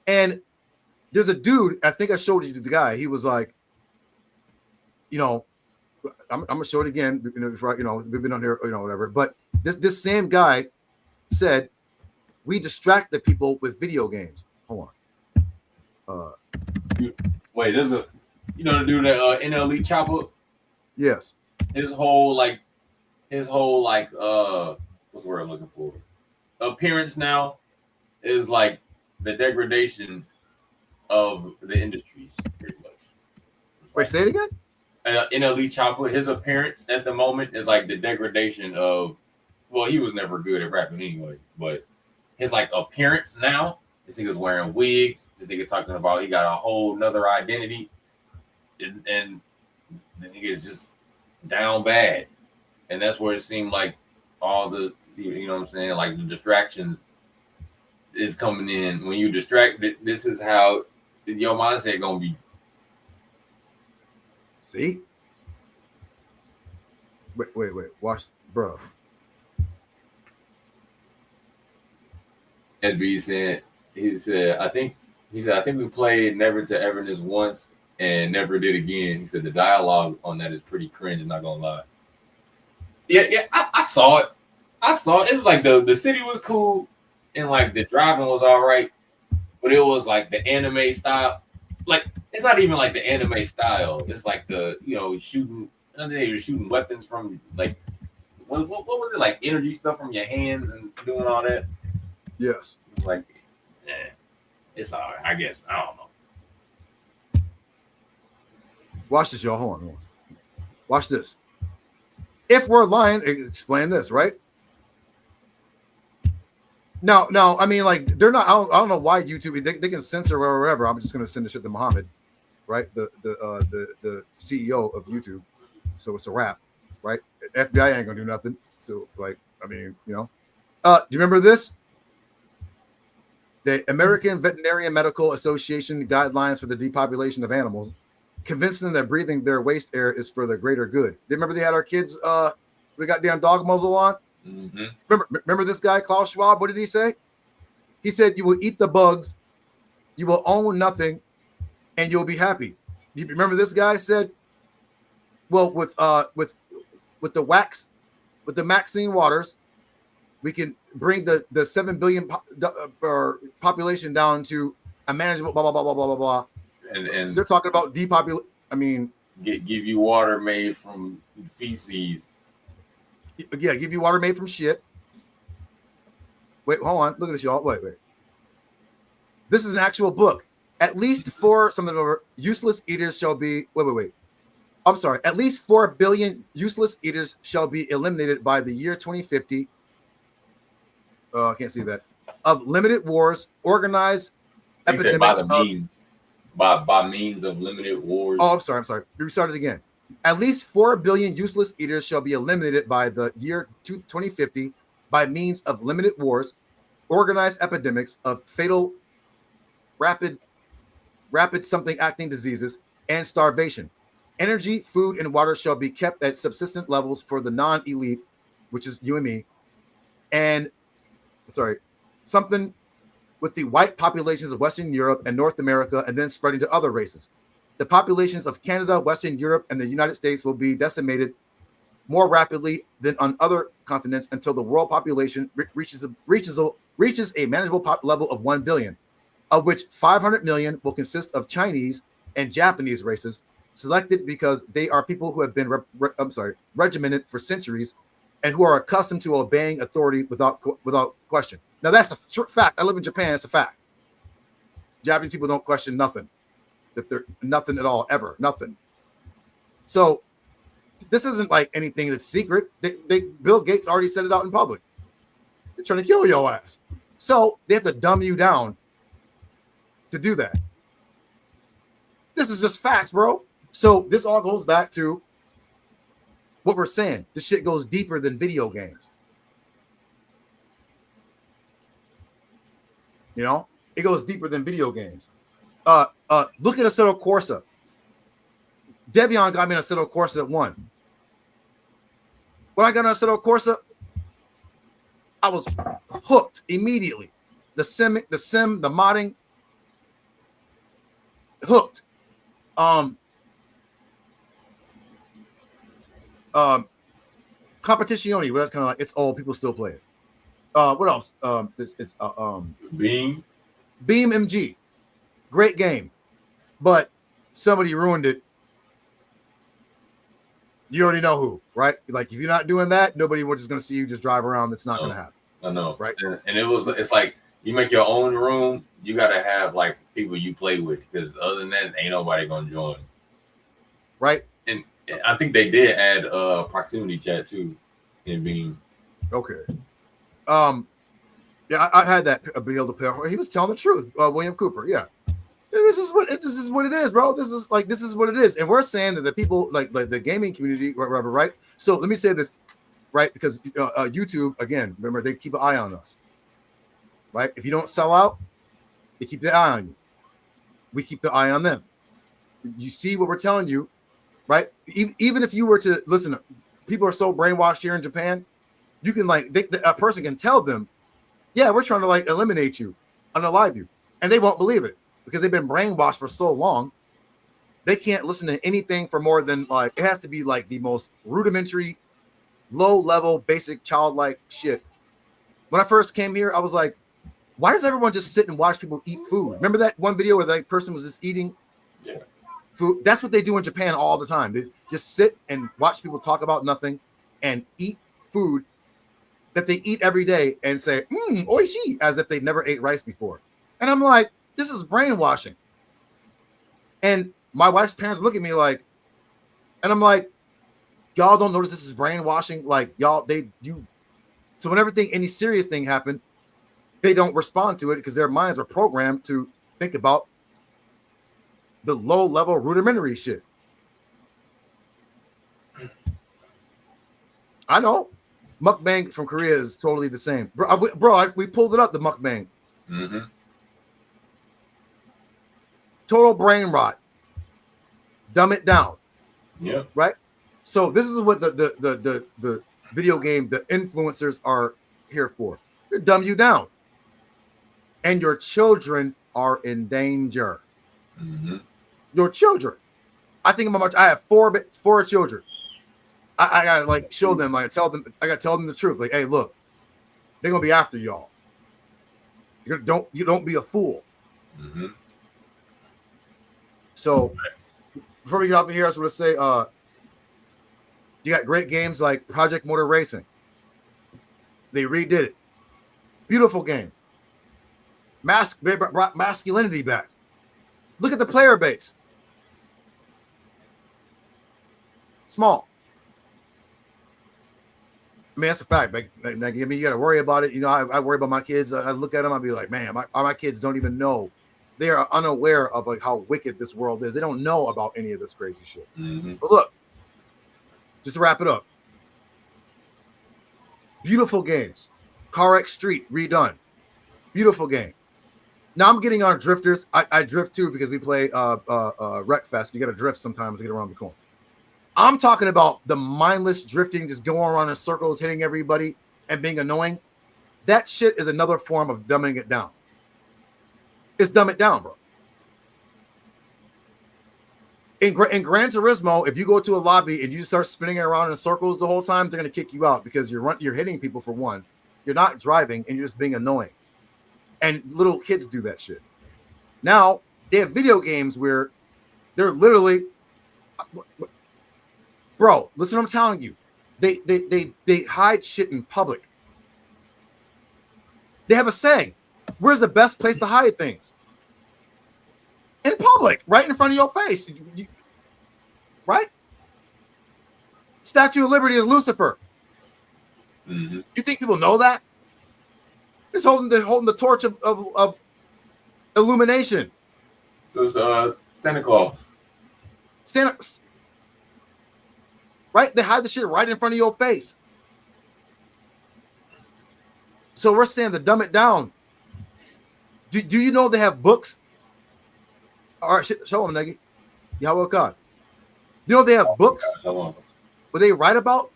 [SPEAKER 1] And there's a dude, I think I showed you the guy. He was like, you know, I'm gonna show it again. You know, before, you know, we've been on here, you know, whatever. But this same guy said, we distract the people with video games. Hold on.
[SPEAKER 2] Wait, there's a, you know, the dude that NLE Chopper.
[SPEAKER 1] Yes.
[SPEAKER 2] His whole what's the word I'm looking for? Appearance now is like the degradation of the industry, pretty much.
[SPEAKER 1] Wait, say it again.
[SPEAKER 2] NLE Chopper, his appearance at the moment is like the degradation of. Well, he was never good at rapping anyway, but his like appearance now. This nigga's wearing wigs. This nigga talking about he got a whole nother identity, and the nigga's just down bad, and that's where it seemed like all the, you know what I'm saying, like the distractions is coming in. When you distracted, this is how your mindset gonna be.
[SPEAKER 1] See? Wait. Watch, bro.
[SPEAKER 2] SB said, I think we played Never to Everness once and never did again. He said the dialogue on that is pretty cringe, I'm not gonna lie. Yeah, I saw it. It was like the city was cool and like the driving was all right, but it was like the anime style. Like it's not even like the anime style. It's like the, you know, shooting. They were shooting weapons from like what was it, like energy stuff from your hands and doing all that.
[SPEAKER 1] Yes.
[SPEAKER 2] Like, it's all right, I guess. I don't know.
[SPEAKER 1] Watch this, y'all. Hold on. Watch this. If we're lying, explain this, right? No. I mean, like, they're not. I don't know why YouTube. They can censor or whatever. I'm just gonna send this shit to Muhammad, right? The CEO of YouTube. So it's a wrap, right? FBI ain't gonna do nothing. So, like, I mean, you know. Do you remember this? The American Veterinary Medical Association guidelines for the depopulation of animals, convincing them that breathing their waste air is for the greater good. Do you remember they had our kids we got damn dog muzzle on?
[SPEAKER 2] Mm-hmm.
[SPEAKER 1] Remember this guy, Klaus Schwab? What did he say? He said, you will eat the bugs, you will own nothing, and you'll be happy. You remember this guy said, well, with the wax, with the Maxine Waters, we can bring the 7 billion population down to a manageable blah blah blah blah blah blah blah. And they're talking about depopulate. I mean,
[SPEAKER 2] give you water made from feces.
[SPEAKER 1] Yeah, give you water made from shit. Wait, hold on. Look at this, y'all. Wait. This is an actual book. At least useless eaters shall be. Wait. I'm sorry. At least 4 billion useless eaters shall be eliminated by the year 2050. I can't see that. Of limited wars, organized epidemics.
[SPEAKER 2] By means of limited wars.
[SPEAKER 1] Oh, I'm sorry. We started again. At least 4 billion useless eaters shall be eliminated by the year 2050 by means of limited wars, organized epidemics of fatal, rapid something acting diseases, and starvation. Energy, food, and water shall be kept at subsistent levels for the non-elite, which is you and me, and something with the white populations of Western Europe and North America, and then spreading to other races. the populations of Canada, Western Europe, and the United States will be decimated more rapidly than on other continents until the world population reaches a manageable level of 1 billion, of which 500 million will consist of Chinese and Japanese races, selected because they are people who have been regimented for centuries and who are accustomed to obeying authority without question. Now that's a fact. I live in Japan. It's a fact. Japanese people don't question nothing. That they're nothing at all, ever, nothing. So this isn't like anything that's secret. Bill Gates already said it out in public. They're trying to kill your ass. So they have to dumb you down to do that. This is just facts, bro. So this all goes back to what we're saying. This shit goes deeper than video games. You know, it goes deeper than video games. Look at Assetto Corsa. Devion got me an Assetto Corsa at 1. When I got an Assetto Corsa, I was hooked immediately. The sim, the modding, hooked. Competizione, well, that's kind of like, it's old, people still play it. What else? It's BeamNG, great game, but somebody ruined it. You already know who, right? Like, if you're not doing that, nobody was just going to see you just drive around. That's not going to happen.
[SPEAKER 2] I know,
[SPEAKER 1] right?
[SPEAKER 2] And it's like you make your own room. You got to have like people you play with, because other than that, ain't nobody going to join.
[SPEAKER 1] Right.
[SPEAKER 2] And I think they did add proximity chat too in Beam.
[SPEAKER 1] Okay. Yeah, I had that be able to play. He was telling the truth. William Cooper. Yeah. This is what it is, bro. This is what it is. And we're saying that the people like the gaming community, whatever, right? So let me say this, right? Because YouTube, again, remember, they keep an eye on us. Right? If you don't sell out, they keep the eye on you. We keep the eye on them. You see what we're telling you, right? Even if you were to listen, people are so brainwashed here in Japan, you can a person can tell them, yeah, we're trying to like eliminate you, unalive you, and they won't believe it because they've been brainwashed for so long. They can't listen to anything for more than like, it has to be like the most rudimentary, low level, basic childlike shit. When I first came here, I was like, why does everyone just sit and watch people eat food? Remember that one video where that person was just eating food? That's what they do in Japan all the time. They just sit and watch people talk about nothing and eat food that they eat every day and say, oishi, as if they've never ate rice before. And I'm like, this is brainwashing. And my wife's parents look at me like, and I'm like, y'all don't notice this is brainwashing? Like, so whenever any serious thing happened, they don't respond to it because their minds were programmed to think about the low level rudimentary shit. I know. Mukbang from Korea is totally the same. Bro, we pulled it up, the mukbang.
[SPEAKER 2] Mm-hmm.
[SPEAKER 1] Total brain rot. Dumb it down.
[SPEAKER 2] Yeah.
[SPEAKER 1] Right? So this is what the video game, the influencers are here for. They dumb you down. And your children are in danger.
[SPEAKER 2] Mm-hmm.
[SPEAKER 1] Your children. I think I have four children. I gotta like show them, I gotta tell them the truth. Like, hey, look, they're gonna be after y'all. You don't be a fool.
[SPEAKER 2] Mm-hmm.
[SPEAKER 1] So before we get off of here, I just want to say, you got great games like Project Motor Racing. They redid it. Beautiful game. They brought masculinity back. Look at the player base. Small. I mean, that's a fact. Like, I mean, you got to worry about it. You know, I worry about my kids. I look at them, I'll be like, man, my kids don't even know. They are unaware of like how wicked this world is. They don't know about any of this crazy shit.
[SPEAKER 2] Mm-hmm.
[SPEAKER 1] But look, just to wrap it up, beautiful games. Car X Street redone. Beautiful game. Now I'm getting on drifters. I drift too because we play Wreckfest. You got to drift sometimes to get around the corner. I'm talking about the mindless drifting, just going around in circles, hitting everybody and being annoying. That shit is another form of dumbing it down. It's dumb it down, bro. In Gran Turismo, if you go to a lobby and you start spinning around in circles the whole time, they're gonna kick you out because you're hitting people for one. You're not driving and you're just being annoying. And little kids do that shit. Now they have video games where they're literally, bro. Listen, what I'm telling you, they hide shit in public. They have a saying: "Where's the best place to hide things?" In public, right in front of your face. Right? Statue of Liberty is Lucifer.
[SPEAKER 2] Mm-hmm.
[SPEAKER 1] You think people know that? He's holding the torch of illumination.
[SPEAKER 4] So it's Santa Claus.
[SPEAKER 1] Right? They hide the shit right in front of your face. So we're saying to dumb it down. Do you know they have books? All right, show them, Negi. Yahweh God. Do you know they have books where they write about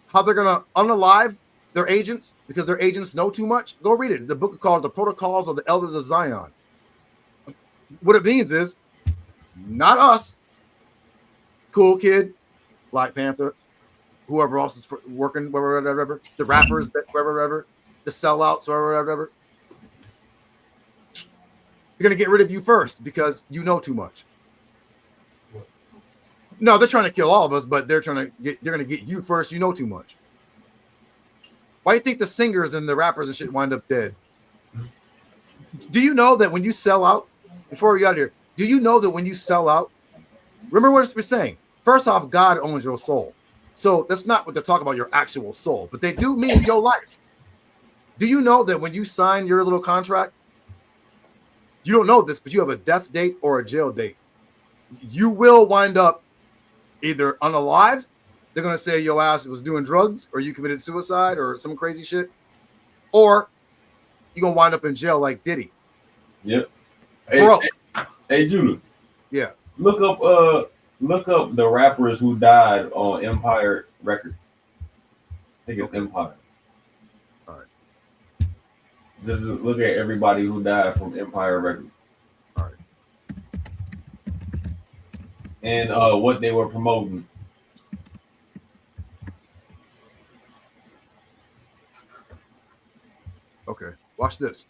[SPEAKER 1] how they're gonna unalive their agents because their agents know too much? Go read it. The book is called The Protocols of the Elders of Zion. What it means is not us, Coolkid, Black Panther, whoever else is working, whatever, the rappers, whatever, the sellouts, whatever. They're gonna get rid of you first because you know too much. No, they're trying to kill all of us, but they're gonna get you first. You know too much. Why do you think the singers and the rappers and shit wind up dead? Do you know that when you sell out, before we got here, do you know that when you sell out, remember what we're saying? First off, God owns your soul. So that's not what they're talking about, your actual soul, but they do mean your life. Do you know that when you sign your little contract, you don't know this, but you have a death date or a jail date. You will wind up either unalive. They're going to say your ass was doing drugs or you committed suicide or some crazy shit. Or you're going to wind up in jail like Diddy.
[SPEAKER 2] Yep. Hey, Judah.
[SPEAKER 1] Yeah.
[SPEAKER 2] Look up the rappers who died on Empire Records. I think it's Empire.
[SPEAKER 1] All right.
[SPEAKER 2] Just look at everybody who died from Empire Records.
[SPEAKER 1] All right.
[SPEAKER 2] And what they were promoting.
[SPEAKER 1] Okay. Watch this.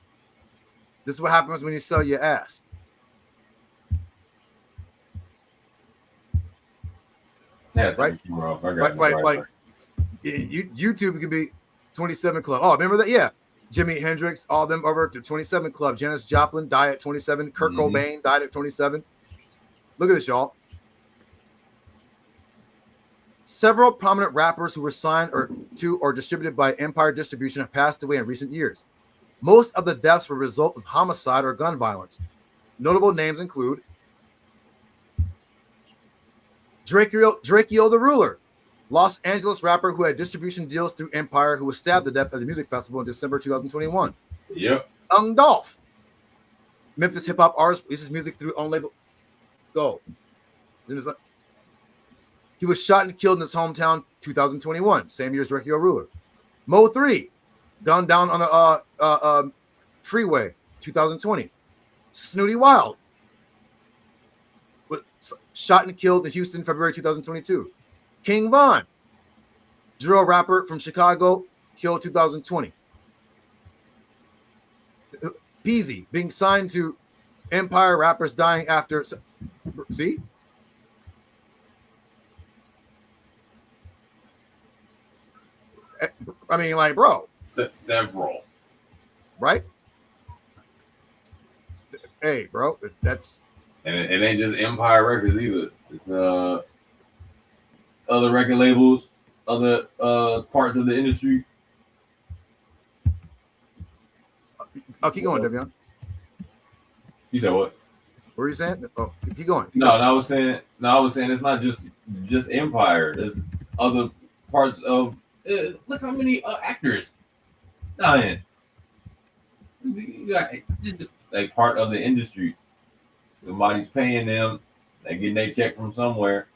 [SPEAKER 1] This is what happens when you sell your ass.
[SPEAKER 2] Yeah,
[SPEAKER 1] right.
[SPEAKER 2] Right.
[SPEAKER 1] YouTube can be 27 Club. Oh, remember that? Yeah. Jimi Hendrix, all them over to 27 Club. Janis Joplin died at 27. Kurt Cobain died at 27. Look at this, y'all. Several prominent rappers who were signed or distributed by Empire Distribution have passed away in recent years. Most of the deaths were a result of homicide or gun violence. Notable names include Drakeo the Ruler, Los Angeles rapper who had distribution deals through Empire, who was stabbed to death at the music festival in December 2021.
[SPEAKER 2] Yep.
[SPEAKER 1] Dolph, Memphis hip hop artist, releases music through own label. Go. He was shot and killed in his hometown 2021, same year as Drakeo Ruler. Mo 3, gunned down on a freeway 2020. Snooty Wild, shot and killed in Houston, February 2022. King Von, drill rapper from Chicago, killed 2020. Peasy, being signed to Empire, rappers dying after. See? I mean, like, bro.
[SPEAKER 2] Several.
[SPEAKER 1] Right? Hey, bro, that's.
[SPEAKER 2] And it ain't just Empire Records either. It's other record labels, other parts of the industry.
[SPEAKER 1] Oh, keep going, Devion.
[SPEAKER 2] You said what?
[SPEAKER 1] What were you saying? Oh, keep going.
[SPEAKER 2] I was saying it's not just Empire. There's other parts of. Look how many actors dying. You got like part of the industry. Somebody's paying them. They getting their check from somewhere.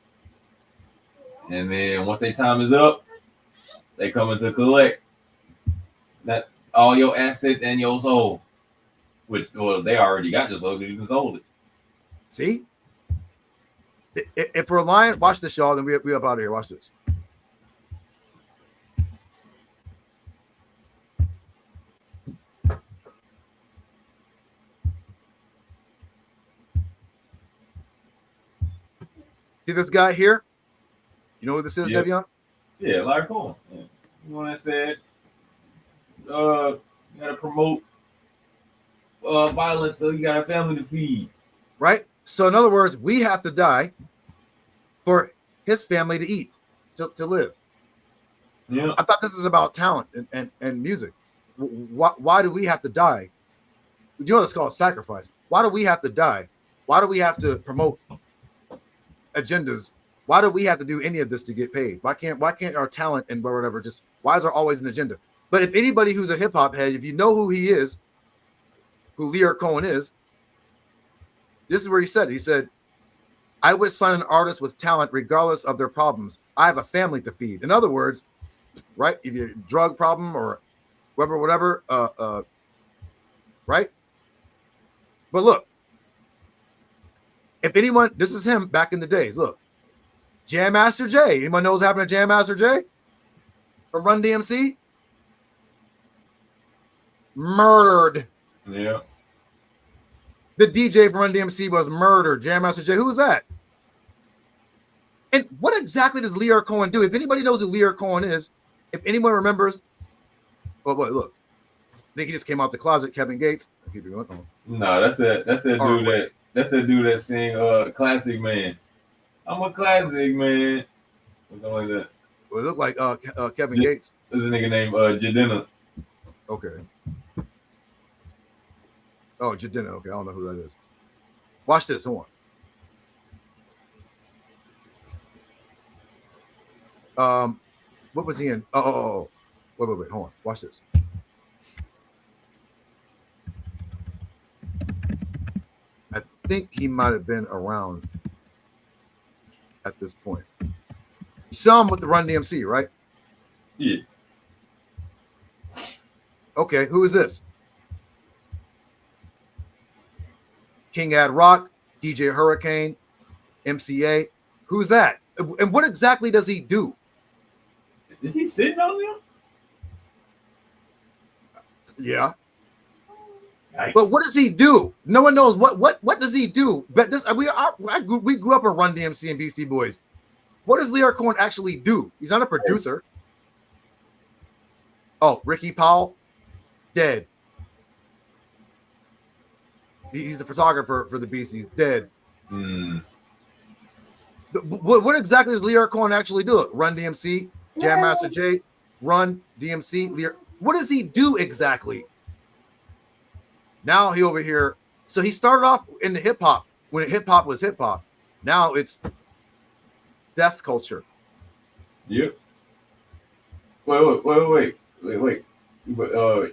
[SPEAKER 2] And then once their time is up, they coming to collect that all your assets and your soul. Which, well, they already got your soul because you can sold it.
[SPEAKER 1] See? if we're lying, watch this, y'all. Then we up out of here. Watch this. See this guy here? You know what this is,
[SPEAKER 2] Yep.
[SPEAKER 1] Devion?
[SPEAKER 2] Yeah, Larry Cohen. Yeah. You know what I said? Gotta promote violence, so you got a family to feed.
[SPEAKER 1] Right? So in other words, we have to die for his family to eat, to live.
[SPEAKER 2] Yeah.
[SPEAKER 1] I thought this is about talent and music. Why do we have to die? You know, it's called sacrifice. Why do we have to die? Why do we have to promote agendas? Why do we have to do any of this to get paid? Why can't our talent and whatever just, why is there always an agenda? But if anybody who's a hip hop head, if you know who he is, who Lear Cohen is, this is where he said it. He said, I would sign an artist with talent regardless of their problems. I have a family to feed. In other words, right? If you drug problem or whatever, right? But look, if anyone, this is him back in the days. Look, Jam Master Jay. Anyone knows what happened to Jam Master Jay from Run DMC? Murdered.
[SPEAKER 2] Yeah.
[SPEAKER 1] The DJ from Run DMC was murdered. Jam Master Jay. Who was that? And what exactly does Lear Cohen do? If anybody knows who Lear Cohen is, if anyone remembers, well, look, I think he just came out the closet. Kevin Gates. I'll keep it going.
[SPEAKER 2] No, that's that dude that's that dude that sing Classic Man. I'm a classic man. Something like that.
[SPEAKER 1] Well, it looked like Kevin Gates.
[SPEAKER 2] There's a nigga named Jadena.
[SPEAKER 1] Okay. Oh, Jadena. Okay, I don't know who that is. Watch this. Hold on. What was he in? Oh. Wait. Hold on. Watch this. I think he might have been around at this point. You saw him with the Run DMC, right?
[SPEAKER 2] Yeah.
[SPEAKER 1] Okay, who is this? King Ad Rock, DJ Hurricane, MCA. Who's that? And what exactly does he do?
[SPEAKER 2] Is he sitting on there?
[SPEAKER 1] Yeah.
[SPEAKER 2] Yikes.
[SPEAKER 1] But what does he do? No one knows what does he do. But this we grew up in Run DMC and BC Boys. What does Lear Cohen actually do? He's not a producer. Oh, Ricky Powell, dead. He's the photographer for the Beast. He's dead. What exactly does Lear Cohen actually do? Run DMC, Jam Master Jay, Run DMC, Lear. What does he do exactly? Now he over here. So he started off in the hip hop when hip hop was hip hop. Now it's death culture.
[SPEAKER 2] Yep. Wait.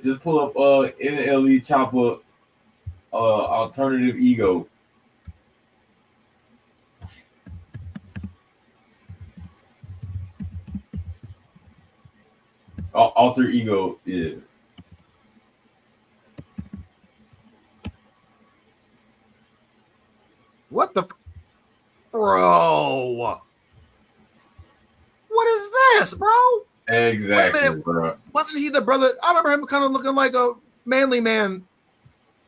[SPEAKER 2] Just pull up NLE Chopper Alternative Ego. Alter Ego, yeah.
[SPEAKER 1] What the bro? What is this, bro?
[SPEAKER 2] Exactly,
[SPEAKER 1] Wait a minute.
[SPEAKER 2] bro.
[SPEAKER 1] Wasn't he the brother? I remember him kind of looking like a manly man.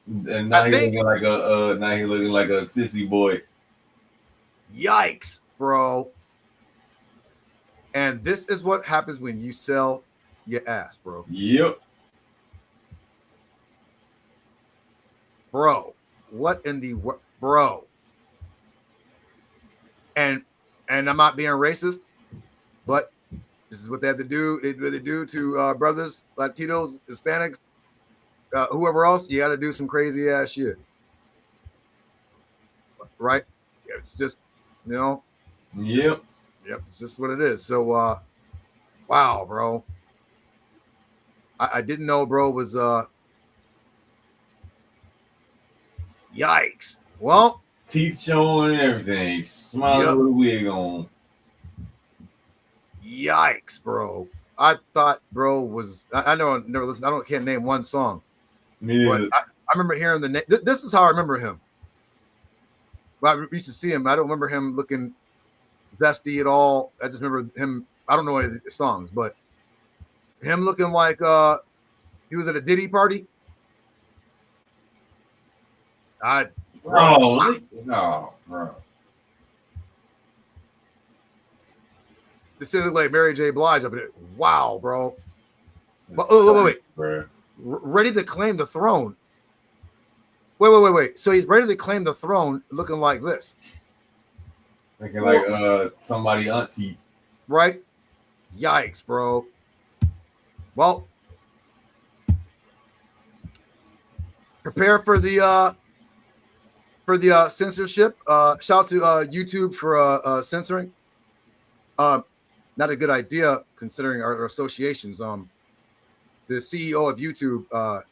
[SPEAKER 2] And now he's looking like a sissy boy.
[SPEAKER 1] Yikes, bro. And this is what happens when you sell your ass, bro.
[SPEAKER 2] Yep.
[SPEAKER 1] Bro, what in the bro? And I'm not being racist, but this is what they have to do. They do to brothers, Latinos, Hispanics, whoever else. You got to do some crazy ass shit, right? It's just,
[SPEAKER 2] Yep.
[SPEAKER 1] Yep. It's just what it is. So, wow, bro. I didn't know, bro, was yikes. Well,
[SPEAKER 2] Teeth showing and everything. Smiling with a wig on.
[SPEAKER 1] Yikes, bro. I thought bro was I know I never listened. Can't name one song.
[SPEAKER 2] Me
[SPEAKER 1] But I remember hearing the name. This is how I remember him. I used to see him. I don't remember him looking zesty at all. I just remember him. I don't know any of the songs, but him looking like he was at a Diddy party.
[SPEAKER 2] Bro, no, bro.
[SPEAKER 1] This is like Mary J. Blige up in it. Wow, bro. But, oh, wait.
[SPEAKER 2] Bro.
[SPEAKER 1] Ready to claim the throne. Wait. So he's ready to claim the throne looking like this.
[SPEAKER 2] Looking like somebody auntie.
[SPEAKER 1] Right? Yikes, bro. Well, prepare for the censorship. Shout out to YouTube for censoring. Not a good idea considering our associations. The CEO of YouTube,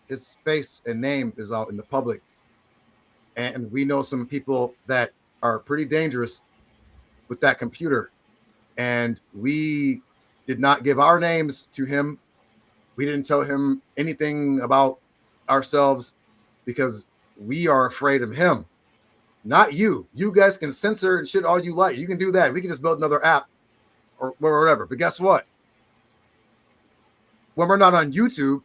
[SPEAKER 1] his face and name is out in the public, and we know some people that are pretty dangerous with that computer, and we did not give our names to him. We didn't tell him anything about ourselves because we are afraid of him, not you. You guys can censor and shit all you like. You can do that. We can just build another app or whatever. But guess what? When we're not on YouTube,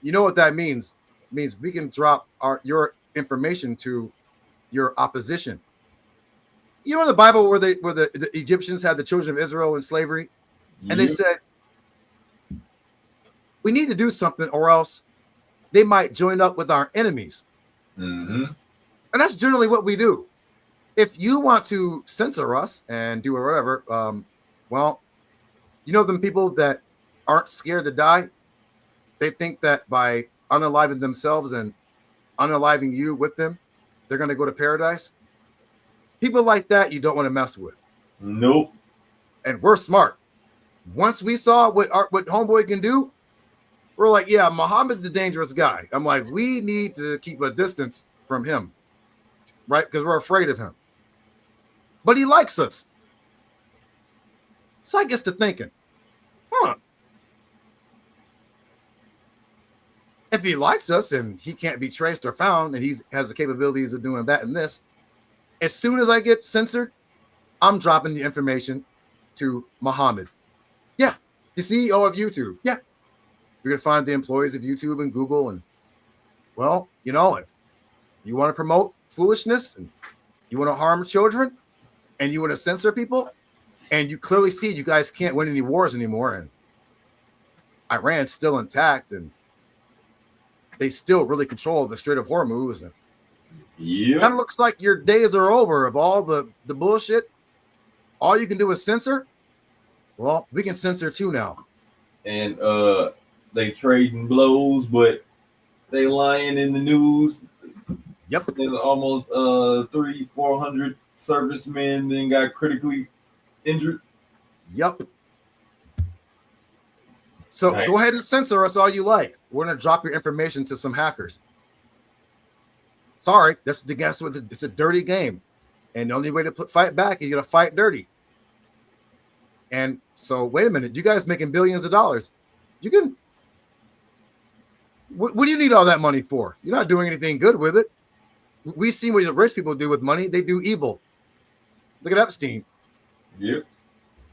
[SPEAKER 1] you know what that means? It means we can drop your information to your opposition. You know in the Bible where the Egyptians had the children of Israel in slavery, and they said, we need to do something or else they might join up with our enemies.
[SPEAKER 2] Mm-hmm.
[SPEAKER 1] And that's generally what we do. If you want to censor us and do whatever, well, you know them people that aren't scared to die? They think that by unaliving themselves and unaliving you with them, they're going to go to paradise. People like that you don't want to mess with.
[SPEAKER 2] Nope.
[SPEAKER 1] And we're smart. Once we saw what Homeboy can do, we're like, yeah, Muhammad's a dangerous guy. I'm like, we need to keep a distance from him, right? Because we're afraid of him. But he likes us. So I gets to thinking, if he likes us and he can't be traced or found and he has the capabilities of doing that and this, as soon as I get censored, I'm dropping the information to Muhammad. Yeah, the CEO of YouTube. Yeah. You're going to find the employees of YouTube and Google. And, well, you know, if you want to promote foolishness and you want to harm children and you want to censor people and you clearly see you guys can't win any wars anymore and Iran's still intact and they still really control the Strait of Hormuz. And
[SPEAKER 2] yeah,
[SPEAKER 1] kind of looks like your days are over of all the bullshit. All you can do is censor. Well, we can censor too now.
[SPEAKER 2] And they trading blows, but they lying in the news.
[SPEAKER 1] Yep.
[SPEAKER 2] There's almost 300-400 servicemen then got critically injured.
[SPEAKER 1] Yep. So
[SPEAKER 2] Right.
[SPEAKER 1] Go ahead and censor us all you like. We're gonna drop your information to some hackers. Sorry, that's the guess with it. It's a dirty game, and the only way to fight back is you gotta fight dirty. And so, wait a minute, you guys making billions of dollars? You can. What do you need all that money for? You're not doing anything good with it. We've seen what the rich people do with money. They do evil. Look at Epstein.
[SPEAKER 2] Yep.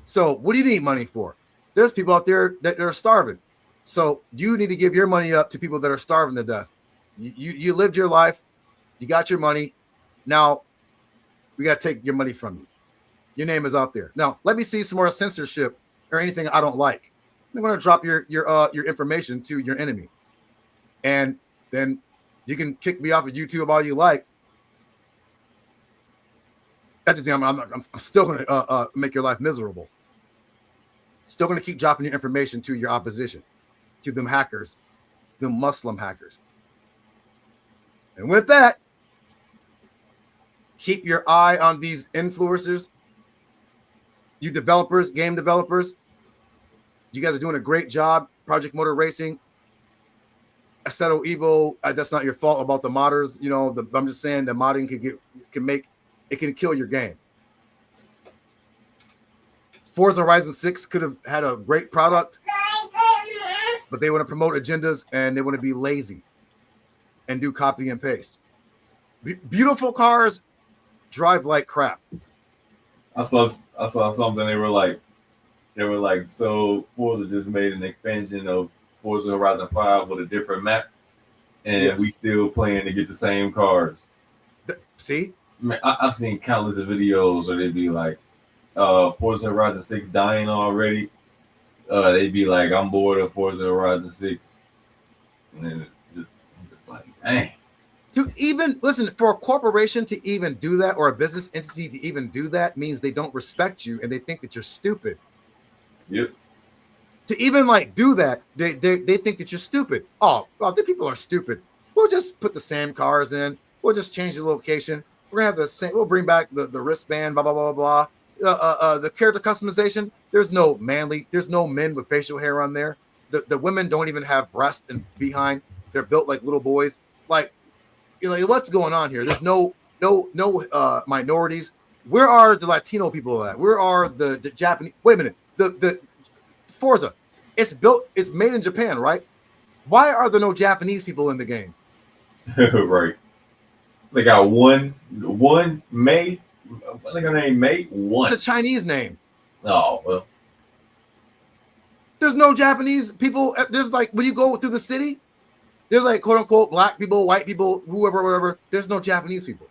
[SPEAKER 1] So what do you need money for? There's people out there that are starving. So you need to give your money up to people that are starving to death. You lived your life. You got your money. Now we got to take your money from you. Your name is out there. Now let me see some more censorship or anything I don't like. I'm going to drop your information to your enemy. And then you can kick me off of YouTube all you like. That's the thing. I'm still going to make your life miserable. Still going to keep dropping your information to your opposition, to them hackers, them Muslim hackers. And with that, keep your eye on these influencers, you developers, game developers. You guys are doing a great job. Project Motor Racing, Assetto Evo. That's not your fault about the modders. You know, I'm just saying the modding can kill your game. Forza Horizon 6 could have had a great product, but they want to promote agendas and they want to be lazy and do copy and paste. Beautiful cars drive like crap.
[SPEAKER 2] I saw something. They were like, so Forza just made an expansion of Forza Horizon 5 with a different map, and
[SPEAKER 1] Yes.
[SPEAKER 2] we still playing to get the same cars.
[SPEAKER 1] See,
[SPEAKER 2] Man, I've seen countless of videos where they'd be like, Forza Horizon 6 dying already. They'd be like, I'm bored of Forza Horizon 6. And then I'm just like, dang.
[SPEAKER 1] to even listen, for a corporation to even do that, or a business entity to even do that, means they don't respect you and they think that you're stupid.
[SPEAKER 2] Yep.
[SPEAKER 1] To even like do that, they think that you're stupid. Oh, well, the people are stupid. We'll just put the same cars in. We'll just change the location. We're gonna have the same. We'll bring back the wristband. Blah blah blah blah blah. The character customization. There's no men with facial hair on there. The women don't even have breast and behind. They're built like little boys. Like, you know, what's going on here? There's no minorities. Where are the Latino people at? Where are the Japanese? Wait a minute. The Forza, it's made in Japan, right? Why are there no Japanese people in the game?
[SPEAKER 2] Right. They got one May. I think her name May. One.
[SPEAKER 1] It's a Chinese name.
[SPEAKER 2] Oh well.
[SPEAKER 1] There's no Japanese people. There's like, when you go through the city, there's like quote unquote black people, white people, whoever, whatever. There's no Japanese people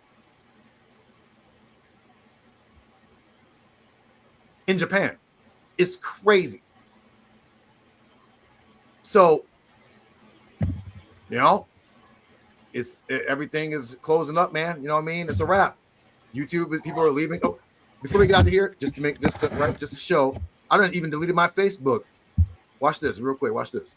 [SPEAKER 1] in Japan. It's crazy. So, you know, everything is closing up, man. You know what I mean? It's a wrap. YouTube, people are leaving. Oh, before we get out of here, just to make this right, just to show, I didn't even deleted my Facebook. Watch this real quick. Watch this.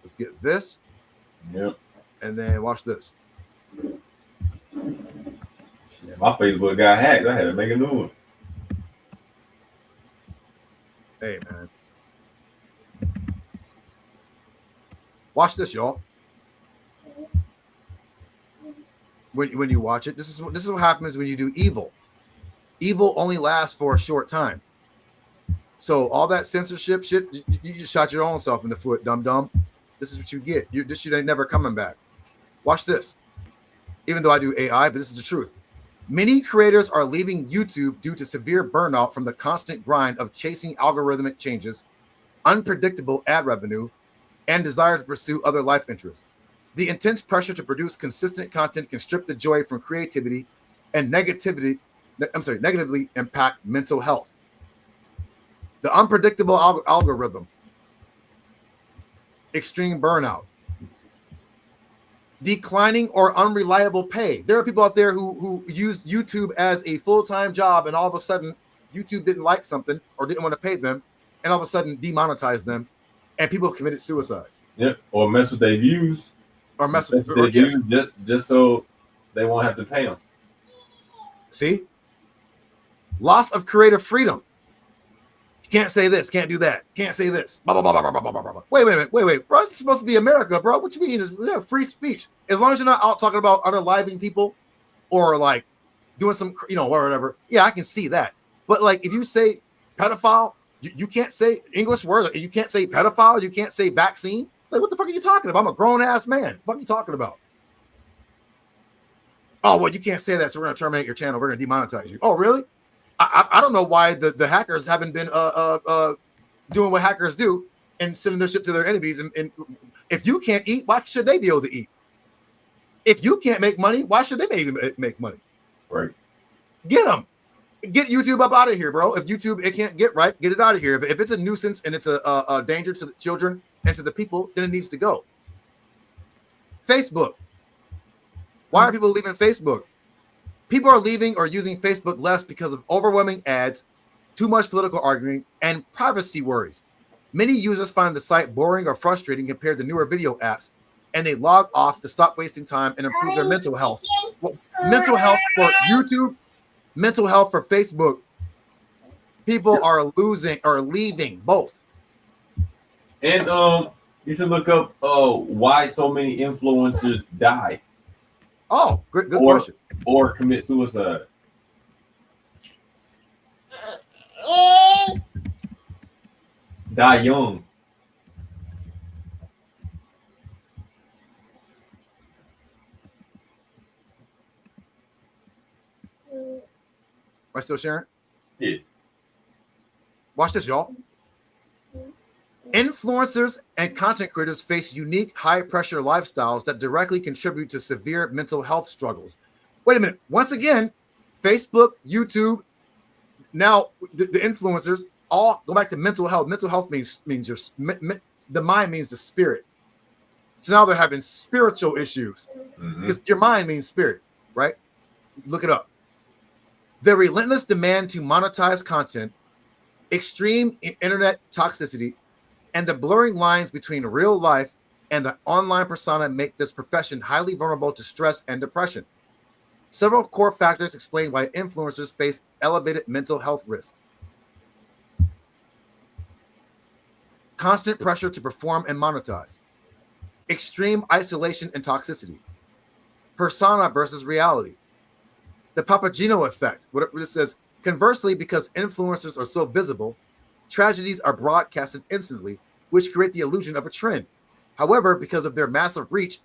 [SPEAKER 1] Let's get this.
[SPEAKER 2] Yep.
[SPEAKER 1] And then watch this.
[SPEAKER 2] Shit, my Facebook got hacked. I had to make a new one.
[SPEAKER 1] Hey, man. Watch this, y'all. When you watch it, this is what happens when you do evil. Evil only lasts for a short time. So all that censorship shit, you just shot your own self in the foot, dum-dum. This is what you get. This shit ain't never coming back. Watch this. Even though I do AI, but this is the truth. Many creators are leaving YouTube due to severe burnout from the constant grind of chasing algorithmic changes, unpredictable ad revenue, and desire to pursue other life interests. The intense pressure to produce consistent content can strip the joy from creativity and negatively impact mental health. The unpredictable algorithm, extreme burnout, declining or unreliable pay. There are people out there who use YouTube as a full-time job, and all of a sudden YouTube didn't like something or didn't want to pay them, and all of a sudden demonetized them, and people have committed suicide.
[SPEAKER 2] Yep. Or mess with their views.
[SPEAKER 1] Or mess with
[SPEAKER 2] their views just so they won't have to pay them.
[SPEAKER 1] See? Loss of creative freedom. You can't say this, can't do that, can't say this. Blah, blah, blah, blah, blah, blah, blah, blah. Wait, bro. It's supposed to be America, bro. What you mean? Is free speech. As long as you're not out talking about unaliving people or like doing some, whatever. Yeah, I can see that. But like, if you say pedophile, you can't say English words. You can't say pedophile. You can't say vaccine. Like, what the fuck are you talking about? I'm a grown ass man. What are you talking about? Oh, well, you can't say that, so we're going to terminate your channel. We're going to demonetize you. Oh, really? I don't know why the hackers haven't been doing what hackers do and sending their shit to their enemies. And if you can't eat, why should they be able to eat? If you can't make money, why should they make money?
[SPEAKER 2] Right.
[SPEAKER 1] Get them. Get YouTube up out of here, bro. If YouTube it can't get right, get it out of here. If it's a nuisance and it's a danger to the children and to the people, then it needs to go. Facebook. Why are people leaving Facebook? People are leaving or using Facebook less because of overwhelming ads, too much political arguing, and privacy worries. Many users find the site boring or frustrating compared to newer video apps, and they log off to stop wasting time and improve their mental health. Well, mental health for YouTube, mental health for Facebook. People are leaving both.
[SPEAKER 2] And you should look up why so many influencers die.
[SPEAKER 1] Oh, good
[SPEAKER 2] Or-
[SPEAKER 1] question.
[SPEAKER 2] or commit suicide. Die young.
[SPEAKER 1] Am I still sharing?
[SPEAKER 2] Yeah.
[SPEAKER 1] Watch this, y'all. Influencers and content creators face unique high-pressure lifestyles that directly contribute to severe mental health struggles. Wait a minute. Once again, Facebook, YouTube, now the influencers all go back to mental health. Mental health means your the mind means the spirit. So now they're having spiritual issues because your mind means spirit, right? Look it up. The relentless demand to monetize content, extreme internet toxicity, and the blurring lines between real life and the online persona make this profession highly vulnerable to stress and depression. Several core factors explain why influencers face elevated mental health risks. Constant pressure to perform and monetize. Extreme isolation and toxicity. Persona versus reality. The Papageno effect. What it says, conversely, because influencers are so visible, tragedies are broadcasted instantly, which create the illusion of a trend. However, because of their massive reach,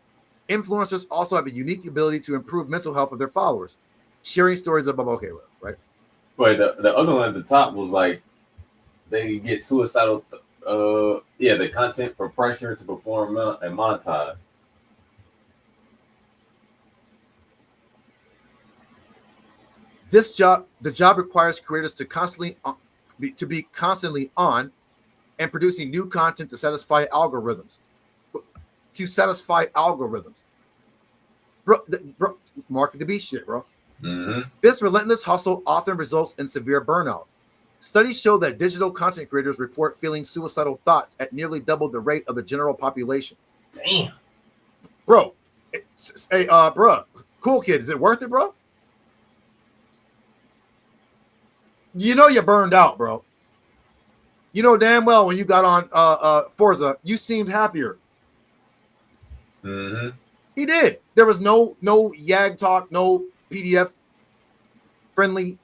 [SPEAKER 1] influencers also have a unique ability to improve mental health of their followers, sharing stories about right?
[SPEAKER 2] But the other one at the top was like they get suicidal. The content for pressure to perform and monetize.
[SPEAKER 1] The job requires creators to be constantly on and producing new content to satisfy algorithms. Bro, market the beast shit, bro. This relentless hustle often results in severe burnout. Studies show that digital content creators report feeling suicidal thoughts at nearly double the rate of the general population.
[SPEAKER 2] Damn.
[SPEAKER 1] Bro, hey, bro, Coolkid, is it worth it, bro? You know you're burned out, bro. You know damn well when you got on Forza, you seemed happier. He did. There was no YAG talk, no PDF friendly.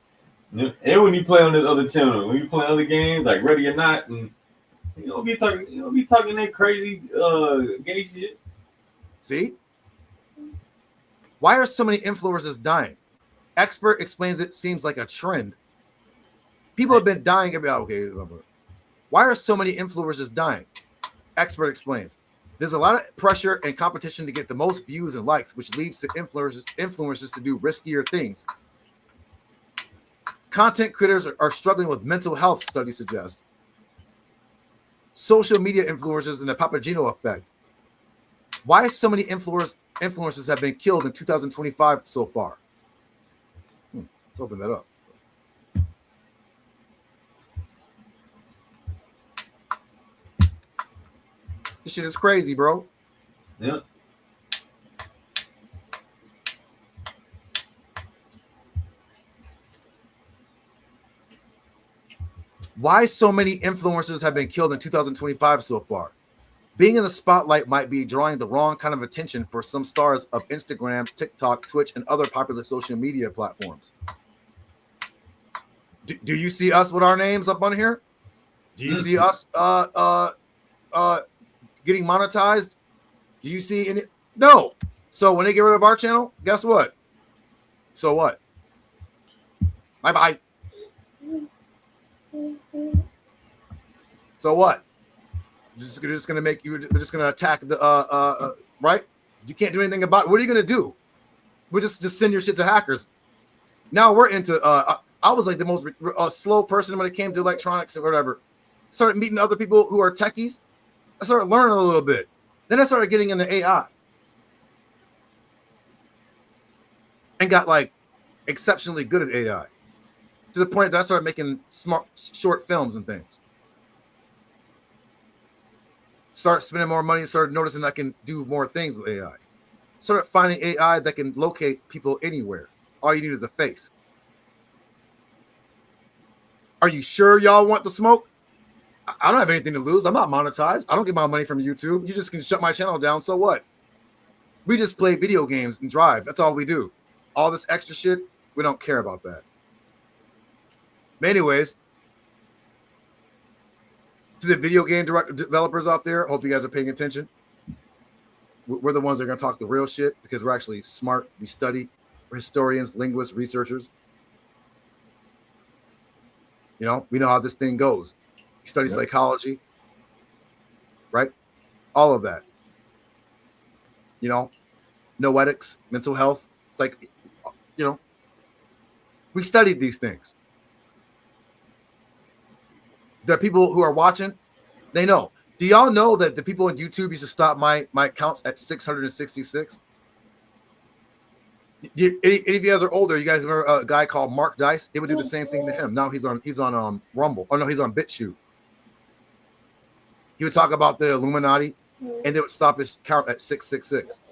[SPEAKER 2] And when you play on this other channel, when you play other games like Ready or Not, and you don't be talking that crazy gay shit.
[SPEAKER 1] See? Why are so many influencers dying? Expert explains it seems like a trend. People have been dying about why are so many influencers dying? Expert explains. There's a lot of pressure and competition to get the most views and likes, which leads to influencers to do riskier things. Content creators are struggling with mental health, studies suggest. Social media influencers and the Papageno effect. Why so many influencers have been killed in 2025 so far? Let's open that up. This shit is crazy, bro.
[SPEAKER 2] Yeah.
[SPEAKER 1] Why so many influencers have been killed in 2025 so far? Being in the spotlight might be drawing the wrong kind of attention for some stars of Instagram, TikTok, Twitch, and other popular social media platforms. Do you see us with our names up on here? Do you see us getting monetized? Do you see any? No. So when they get rid of our channel, guess what? So what? Bye-bye. So what? We're just gonna attack the right? You can't do anything about it. What are you gonna do? We'll just send your shit to hackers. Now we're into I was like the most slow person when it came to electronics or whatever. Started meeting other people who are techies. I started learning a little bit. Then I started getting into AI. And got like exceptionally good at AI. To the point that I started making smart short films and things. Started spending more money, started noticing I can do more things with AI. Started finding AI that can locate people anywhere. All you need is a face. Are you sure y'all want the smoke? I don't have anything to lose. I'm not monetized. I don't get my money from YouTube. You just can shut my channel down. So what? We just play video games and drive. That's all we do. All this extra shit, we don't care about that. But anyways, to the video game developers out there, hope you guys are paying attention. We're the ones that are going to talk the real shit because we're actually smart. We study. We're historians, linguists, researchers. You know, we know how this thing goes. You study psychology, right? All of that. You know, noetics, mental health. It's like, you know, we studied these things. The people who are watching, they know. Do y'all know that the people on YouTube used to stop my counts at 666? Any of you guys are older, you guys remember a guy called Mark Dice? It would do the same thing to him. Now he's on Rumble. Oh no, he's on BitChute. He would talk about the Illuminati, and they would stop his count at 666.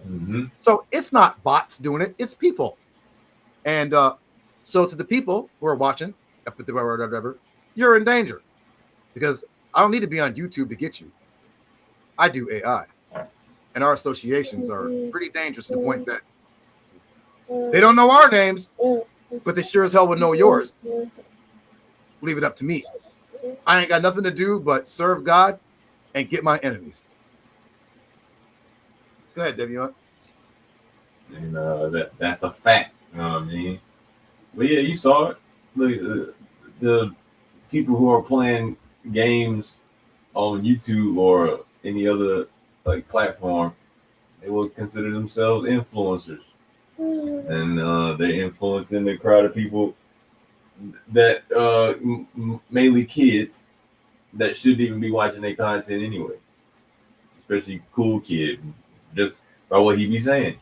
[SPEAKER 2] Mm-hmm.
[SPEAKER 1] So it's not bots doing it; it's people. And so to the people who are watching, whatever, you're in danger because I don't need to be on YouTube to get you. I do AI, and our associations are pretty dangerous to the point that they don't know our names, but they sure as hell would know yours. Leave it up to me. I ain't got nothing to do but serve God and get my enemies. Go ahead, Devion.
[SPEAKER 2] And that's a fact. You know what I mean? But yeah, you saw it. Look, the people who are playing games on YouTube or any other like platform, they will consider themselves influencers. And they're influencing the crowd of people that mainly kids that shouldn't even be watching their content anyway, especially Coolkid, just by what he be saying.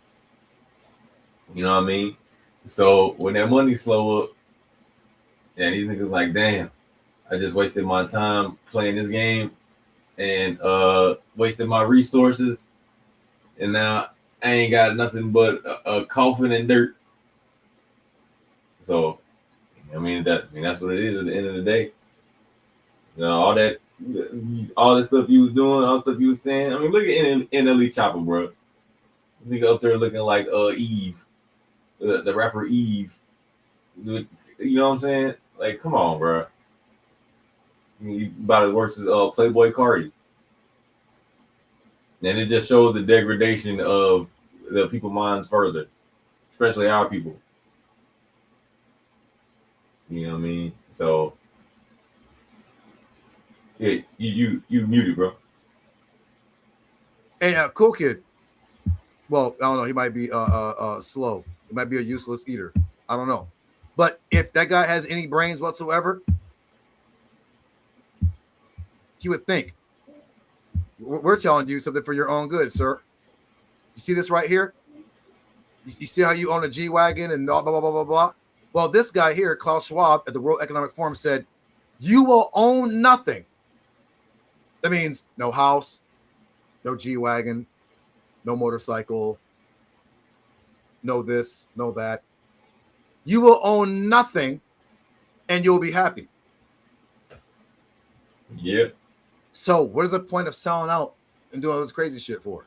[SPEAKER 2] You know what I mean? So when that money slow up, and these niggas like, damn, I just wasted my time playing this game and wasted my resources, and now I ain't got nothing but a coffin and dirt. So, I mean that's what it is at the end of the day. You know, all that stuff you was doing, all the stuff you was saying. I mean, look at NLE Chopper, bro. This nigga up there looking like Eve, the rapper Eve. You know what I'm saying? Like, come on, bro. You about as worse as Playboy Cardi. And it just shows the degradation of the people's minds further, especially our people. You know what I mean? So, yeah, you muted, bro.
[SPEAKER 1] Hey, Coolkid. Well, I don't know. He might be slow. He might be a useless eater. I don't know. But if that guy has any brains whatsoever, he would think. We're telling you something for your own good, sir. You see this right here? You see how you own a G-Wagon and blah, blah, blah, blah, blah? Well, this guy here, Klaus Schwab, at the World Economic Forum said, you will own nothing. That means no house, no G-Wagon, no motorcycle, no this, no that. You will own nothing, and you'll be happy.
[SPEAKER 2] Yep.
[SPEAKER 1] So what is the point of selling out and doing all this crazy shit for?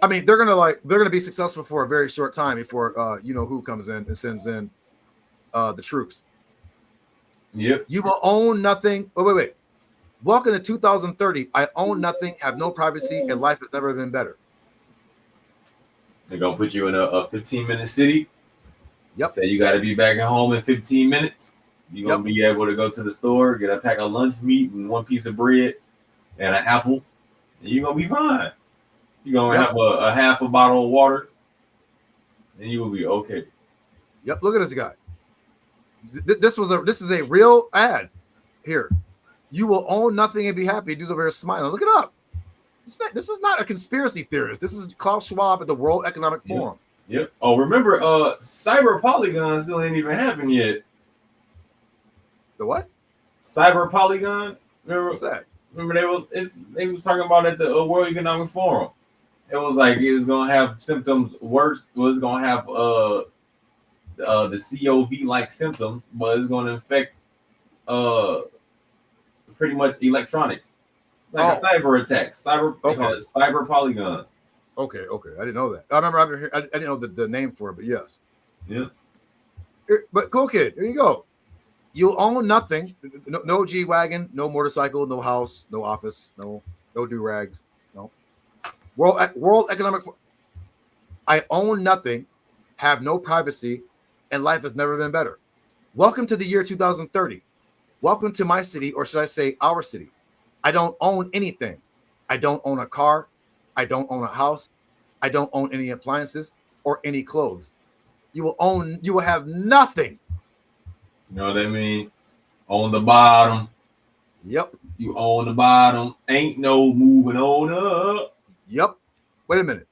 [SPEAKER 1] I mean, they're gonna be successful for a very short time before you know who comes in and sends in the troops.
[SPEAKER 2] Yep.
[SPEAKER 1] You will own nothing. Wait. Welcome to 2030. I own nothing, have no privacy, and life has never been better.
[SPEAKER 2] They're gonna put you in a 15-minute city.
[SPEAKER 1] Yep.
[SPEAKER 2] Say you got to be back at home in 15 minutes. You're gonna be able to go to the store, get a pack of lunch meat and one piece of bread and an apple, and you're gonna be fine. You're gonna have a half a bottle of water, and you will be okay.
[SPEAKER 1] Yep. Look at this guy. This is a real ad here. You will own nothing and be happy. Dude's over here smiling. Look it up. This is not a conspiracy theorist. This is Klaus Schwab at the World Economic Forum.
[SPEAKER 2] Yep. Oh, remember, Cyber Polygon still ain't even happened yet.
[SPEAKER 1] The what?
[SPEAKER 2] Cyber Polygon. Remember
[SPEAKER 1] What's that?
[SPEAKER 2] Remember they was talking about at the World Economic Forum. It was like it was gonna have symptoms worse. It was gonna have the COVID like symptoms, but it's gonna infect pretty much electronics. It's like a cyber attack. They call it cyber polygon.
[SPEAKER 1] Okay. I didn't know that. I remember I didn't know the name for it, but yes.
[SPEAKER 2] Yeah.
[SPEAKER 1] But Coolkid, there you go. You own nothing. No G-Wagon, no motorcycle, no house, no office, no do-rags. No. World Economic. I own nothing, have no privacy, and life has never been better. Welcome to the year 2030. Welcome to my city, or should I say our city. I don't own anything. I don't own a car. I don't own a house. I don't own any appliances or any clothes. You will have nothing.
[SPEAKER 2] You know what I mean? On the bottom.
[SPEAKER 1] Yep.
[SPEAKER 2] You on the bottom. Ain't no moving on up.
[SPEAKER 1] Yep. Wait a minute.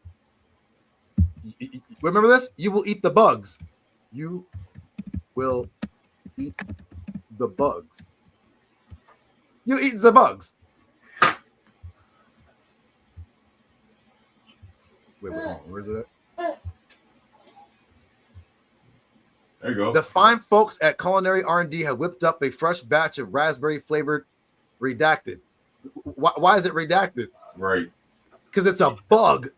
[SPEAKER 1] Remember this? You will eat the bugs. You will eat the bugs. You eat the bugs. Wait, hold on. Where is it at?
[SPEAKER 2] There you go.
[SPEAKER 1] The fine folks at Culinary R&D have whipped up a fresh batch of raspberry flavored redacted. Why is it redacted?
[SPEAKER 2] Right.
[SPEAKER 1] Because it's a bug.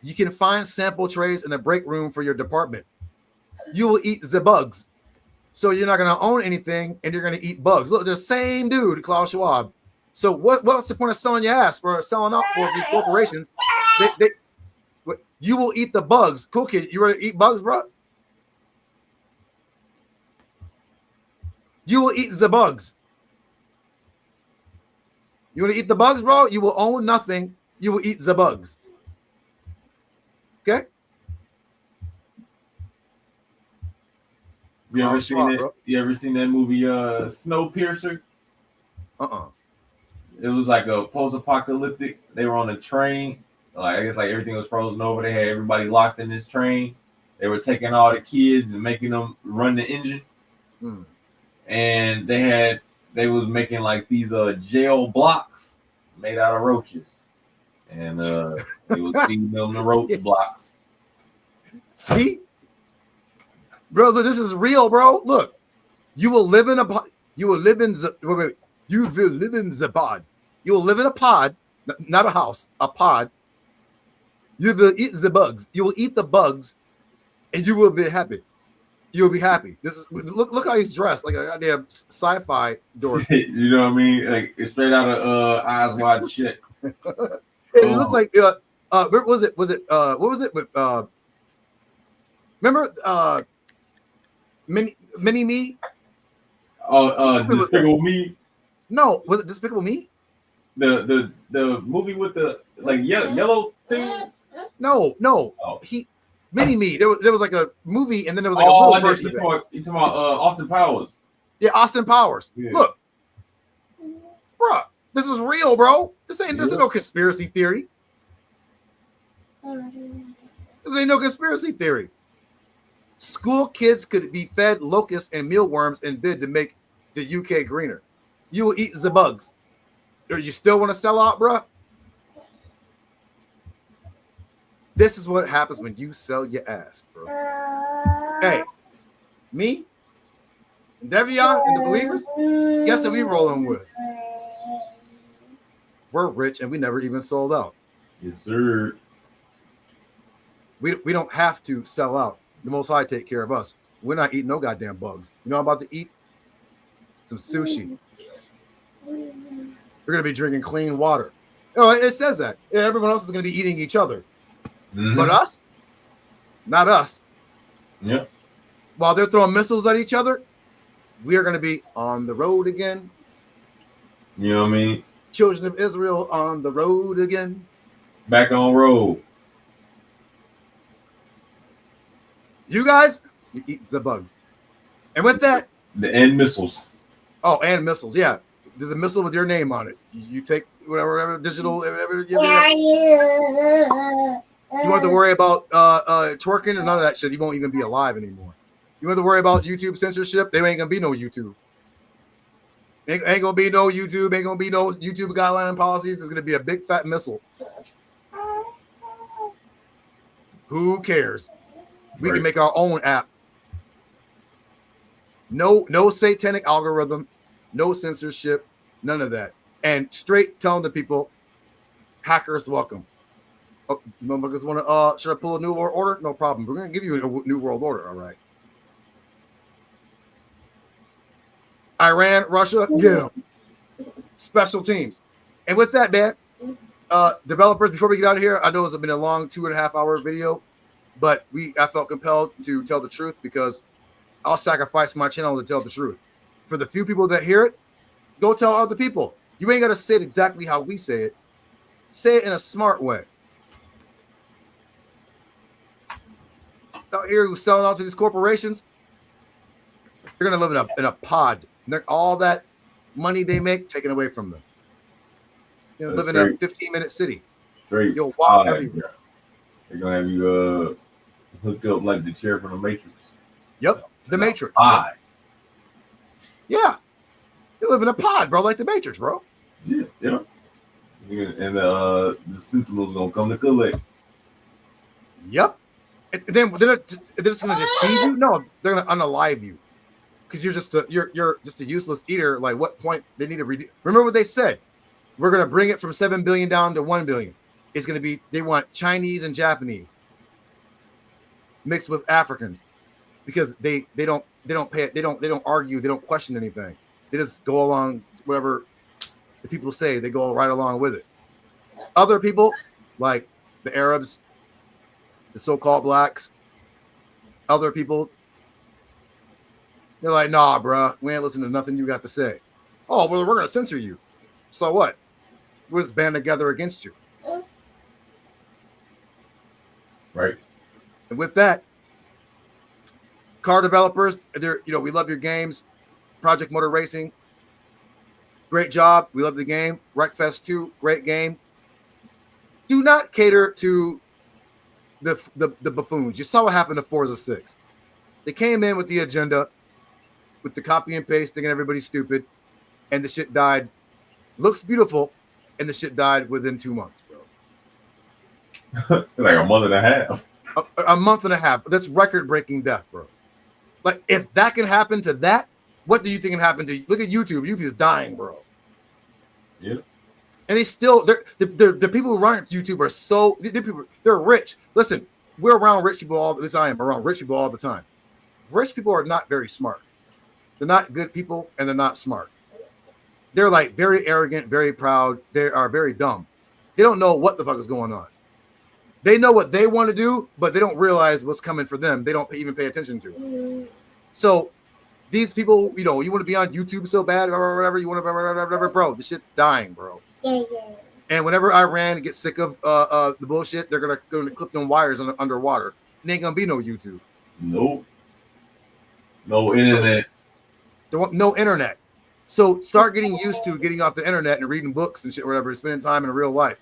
[SPEAKER 1] You can find sample trays in the break room for your department. You will eat the bugs. So you're not going to own anything and you're going to eat bugs. Look, the same dude, Klaus Schwab. So what's the point of selling your ass for selling out for these corporations? You will eat the bugs. Coolkid, you ready to eat bugs, bro? You will eat the bugs. You want to eat the bugs, bro? You will own nothing. You will eat the bugs. Okay?
[SPEAKER 2] You ever seen that movie Snowpiercer? It was like a post-apocalyptic. They were on a train. Like I guess like everything was frozen over. They had everybody locked in this train. They were taking all the kids and making them run the engine. And they was making like these jail blocks made out of roaches. And they was feeding them the roach blocks.
[SPEAKER 1] See? Brother, this is real, bro. Look, you will live in a pod. You will live in the pod. You will live in a pod, not a house, a pod. You will eat the bugs. You will eat the bugs, and you will be happy. You will be happy. This is look how he's dressed like a goddamn sci-fi dork.
[SPEAKER 2] You know what I mean? Like it's straight out of Eyes Wide Shut.
[SPEAKER 1] It looked like what was it with remember Mini Me?
[SPEAKER 2] Despicable Me.
[SPEAKER 1] No, was it Despicable Me?
[SPEAKER 2] The movie with the like yellow things?
[SPEAKER 1] No.
[SPEAKER 2] Oh.
[SPEAKER 1] Mini Me. There was like a movie, and then there was like a little version.
[SPEAKER 2] You talking about Austin Powers?
[SPEAKER 1] Yeah, Austin Powers. Yeah. Look, bro, this is real, bro. This ain't no conspiracy theory. This ain't no conspiracy theory. School kids could be fed locusts and mealworms in bid to make the UK greener. You will eat the bugs. You still want to sell out, bro? This is what happens when you sell your ass, bro. Hey, me, Devion, and the Believers, guess what we rolling with? We're rich and we never even sold out.
[SPEAKER 2] Yes, sir.
[SPEAKER 1] We don't have to sell out. The Most High take care of us. We're not eating no goddamn bugs. You know I'm about to eat? Some sushi. We're going to be drinking clean water. Oh, it says that. Everyone else is going to be eating each other. But us? Not us.
[SPEAKER 2] Yep.
[SPEAKER 1] While they're throwing missiles at each other, we are going to be on the road again.
[SPEAKER 2] You know what I mean?
[SPEAKER 1] Children of Israel on the road again.
[SPEAKER 2] Back on road.
[SPEAKER 1] You guys, you eat the bugs. And with that,
[SPEAKER 2] and missiles.
[SPEAKER 1] Oh, and missiles. Yeah. There's a missile with your name on it. You take whatever digital, whatever. You don't have to worry about twerking or none of that shit. You won't even be alive anymore. You don't have to worry about YouTube censorship. There ain't gonna be no YouTube. Ain't gonna be no YouTube. Ain't gonna be no YouTube guideline policies. It's gonna be a big fat missile. Who cares? We can make our own app. No satanic algorithm, no censorship, none of that. and straight telling the people, hackers welcome. Oh, motherfuckers want to, should I pull a new world order? No problem. We're going to give you a new world order. All right. Iran, Russia, get them. Special teams. And with that, man, developers, before we get out of here, I know it's been a long 2.5 hour video, but I felt compelled to tell the truth because I'll sacrifice my channel to tell the truth. For the few people that hear it, go tell other people. You ain't got to say it exactly how we say it. Say it in a smart way. Out here who's selling out to these corporations, they're going to live in a pod. All that money they make taken away from them. You know, live in a 15-minute city.
[SPEAKER 2] Straight.
[SPEAKER 1] You'll walk everywhere.
[SPEAKER 2] They're going to have you hooked up like the chair from the Matrix.
[SPEAKER 1] Yep, the Matrix.
[SPEAKER 2] Pod.
[SPEAKER 1] Yeah. You live in a pod, bro, like the Matrix, bro.
[SPEAKER 2] Yeah. And the Sentinels going to come to collect.
[SPEAKER 1] Yep. And then they're just going to deceive you? No, they're going to unalive you. Because you're just a useless eater. Like, what point they need to remember what they said? We're going to bring it from 7 billion down to 1 billion. It's going to be, they want Chinese and Japanese mixed with Africans because they don't argue, they don't question anything. They just go along whatever the people say. They go right along with it. Other people like the Arabs, the so-called blacks, other people, they're like, nah, bro, we ain't listening to nothing you got to say. Oh, well, we're going to censor you. So what? We're just band together against you.
[SPEAKER 2] Right.
[SPEAKER 1] And with that, car developers, we love your games. Project Motor Racing, great job. We love the game. Wreckfest 2, great game. Do not cater to the buffoons. You saw what happened to Forza 6. They came in with the agenda, with the copy and paste, thinking everybody's stupid, and the shit died. Looks beautiful, and the shit died within 2 months, bro.
[SPEAKER 2] Like a month and a half.
[SPEAKER 1] A month and a half. That's record-breaking death, bro. Like, if that can happen to that, what do you think can happen to you? Look at YouTube. YouTube is dying, bro.
[SPEAKER 2] Yeah.
[SPEAKER 1] And the people who run YouTube are they're rich. Listen, we're around rich people all the time. Rich people are not very smart. They're not good people, and they're not smart. They're like very arrogant, very proud. They are very dumb. They don't know what the fuck is going on. They know what they want to do, but they don't realize what's coming for them. They don't even pay attention to. So these people, you want to be on YouTube so bad or whatever, you want to, whatever, bro, the shit's dying, bro. And whenever Iran gets sick of the bullshit, they're gonna clip them wires underwater. And ain't gonna be no YouTube.
[SPEAKER 2] Nope. No internet.
[SPEAKER 1] No internet. So start getting used to getting off the internet and reading books and shit, whatever, spending time in real life.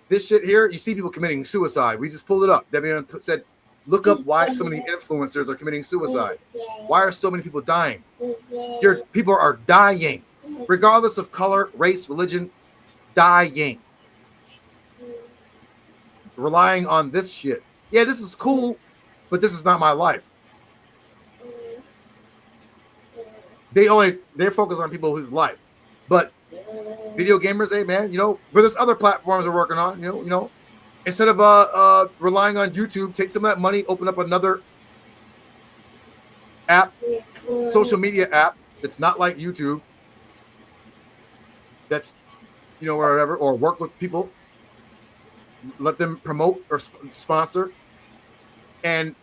[SPEAKER 1] This shit here, you see people committing suicide. We just pulled it up. Debbie said, look up why so many influencers are committing suicide. Why are so many people dying? People are dying, regardless of color, race, religion, dying. Relying on this shit. Yeah, this is cool, but this is not my life. They're focused on people whose life. But video gamers, hey man, but there's other platforms we're working on, instead of relying on YouTube, take some of that money, open up another app, social media app that's not like YouTube. That's, or whatever, or work with people, let them promote or sponsor, and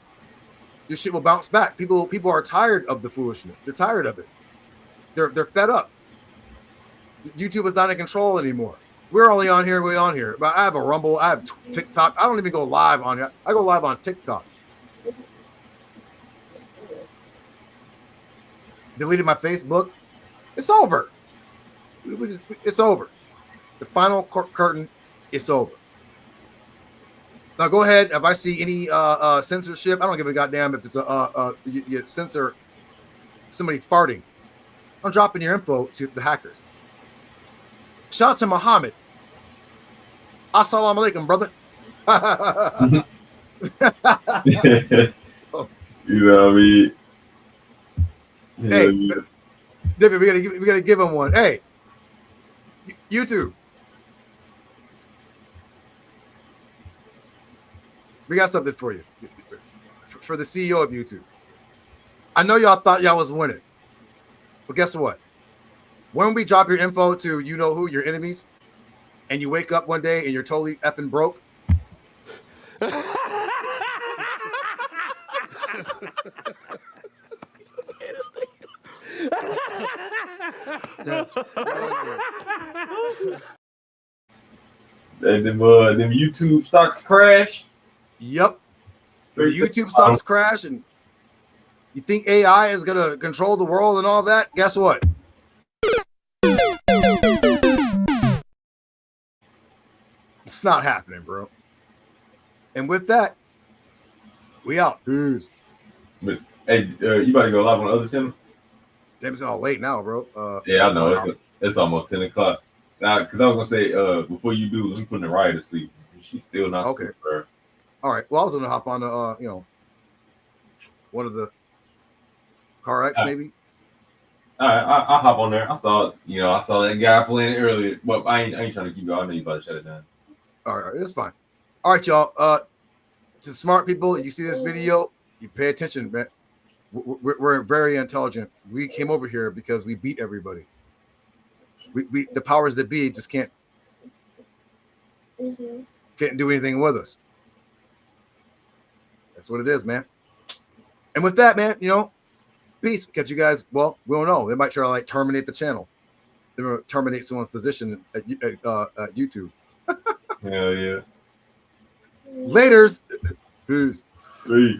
[SPEAKER 1] your shit will bounce back. People are tired of the foolishness. They're tired of it. They're fed up. YouTube is not in control anymore. We're only on here. But I have a Rumble. I have TikTok. I don't even go live on here. I go live on TikTok. Deleted my Facebook. It's over. It's over. The final curtain is over. Now go ahead. If I see any censorship, I don't give a goddamn if it's you censor somebody farting. I'm dropping your info to the hackers. Shout out to Muhammad. Assalamu alaikum, brother.
[SPEAKER 2] You know what I mean?
[SPEAKER 1] Hey, David, we gotta give him one. Hey, YouTube. We got something for you. For the CEO of YouTube. I know y'all thought y'all was winning. But guess what? When we drop your info to you know who, your enemies, and you wake up one day and you're totally effing broke.
[SPEAKER 2] And them YouTube stocks crash.
[SPEAKER 1] Yep. The YouTube stocks crash, and you think AI is gonna control the world and all that? Guess what? It's not happening, bro. And with that, we out. Peace.
[SPEAKER 2] But hey, you about to go live on the other channel?
[SPEAKER 1] Damn, it's all late now, bro.
[SPEAKER 2] Yeah, I know. It's almost 10 o'clock. Now, because I was gonna say, before you do, let me put Raya to sleep. She's still not
[SPEAKER 1] okay.
[SPEAKER 2] asleep, bro.
[SPEAKER 1] All right. Well, I was gonna hop on the, one of the car X maybe.
[SPEAKER 2] All right, I'll hop on there. I saw that guy playing earlier, but I ain't trying to keep you. I know you about to shut it down.
[SPEAKER 1] All right, it's fine. All right, y'all. To smart people, you see this video, you pay attention, man. We're very intelligent. We came over here because we beat everybody. We the powers that be just can't do anything with us. That's what it is, man. And with that, man, peace. Catch you guys. Well, we don't know. They might try to like terminate the channel. They're gonna terminate someone's position at YouTube.
[SPEAKER 2] Hell yeah.
[SPEAKER 1] Laters. Peace.
[SPEAKER 2] Peace.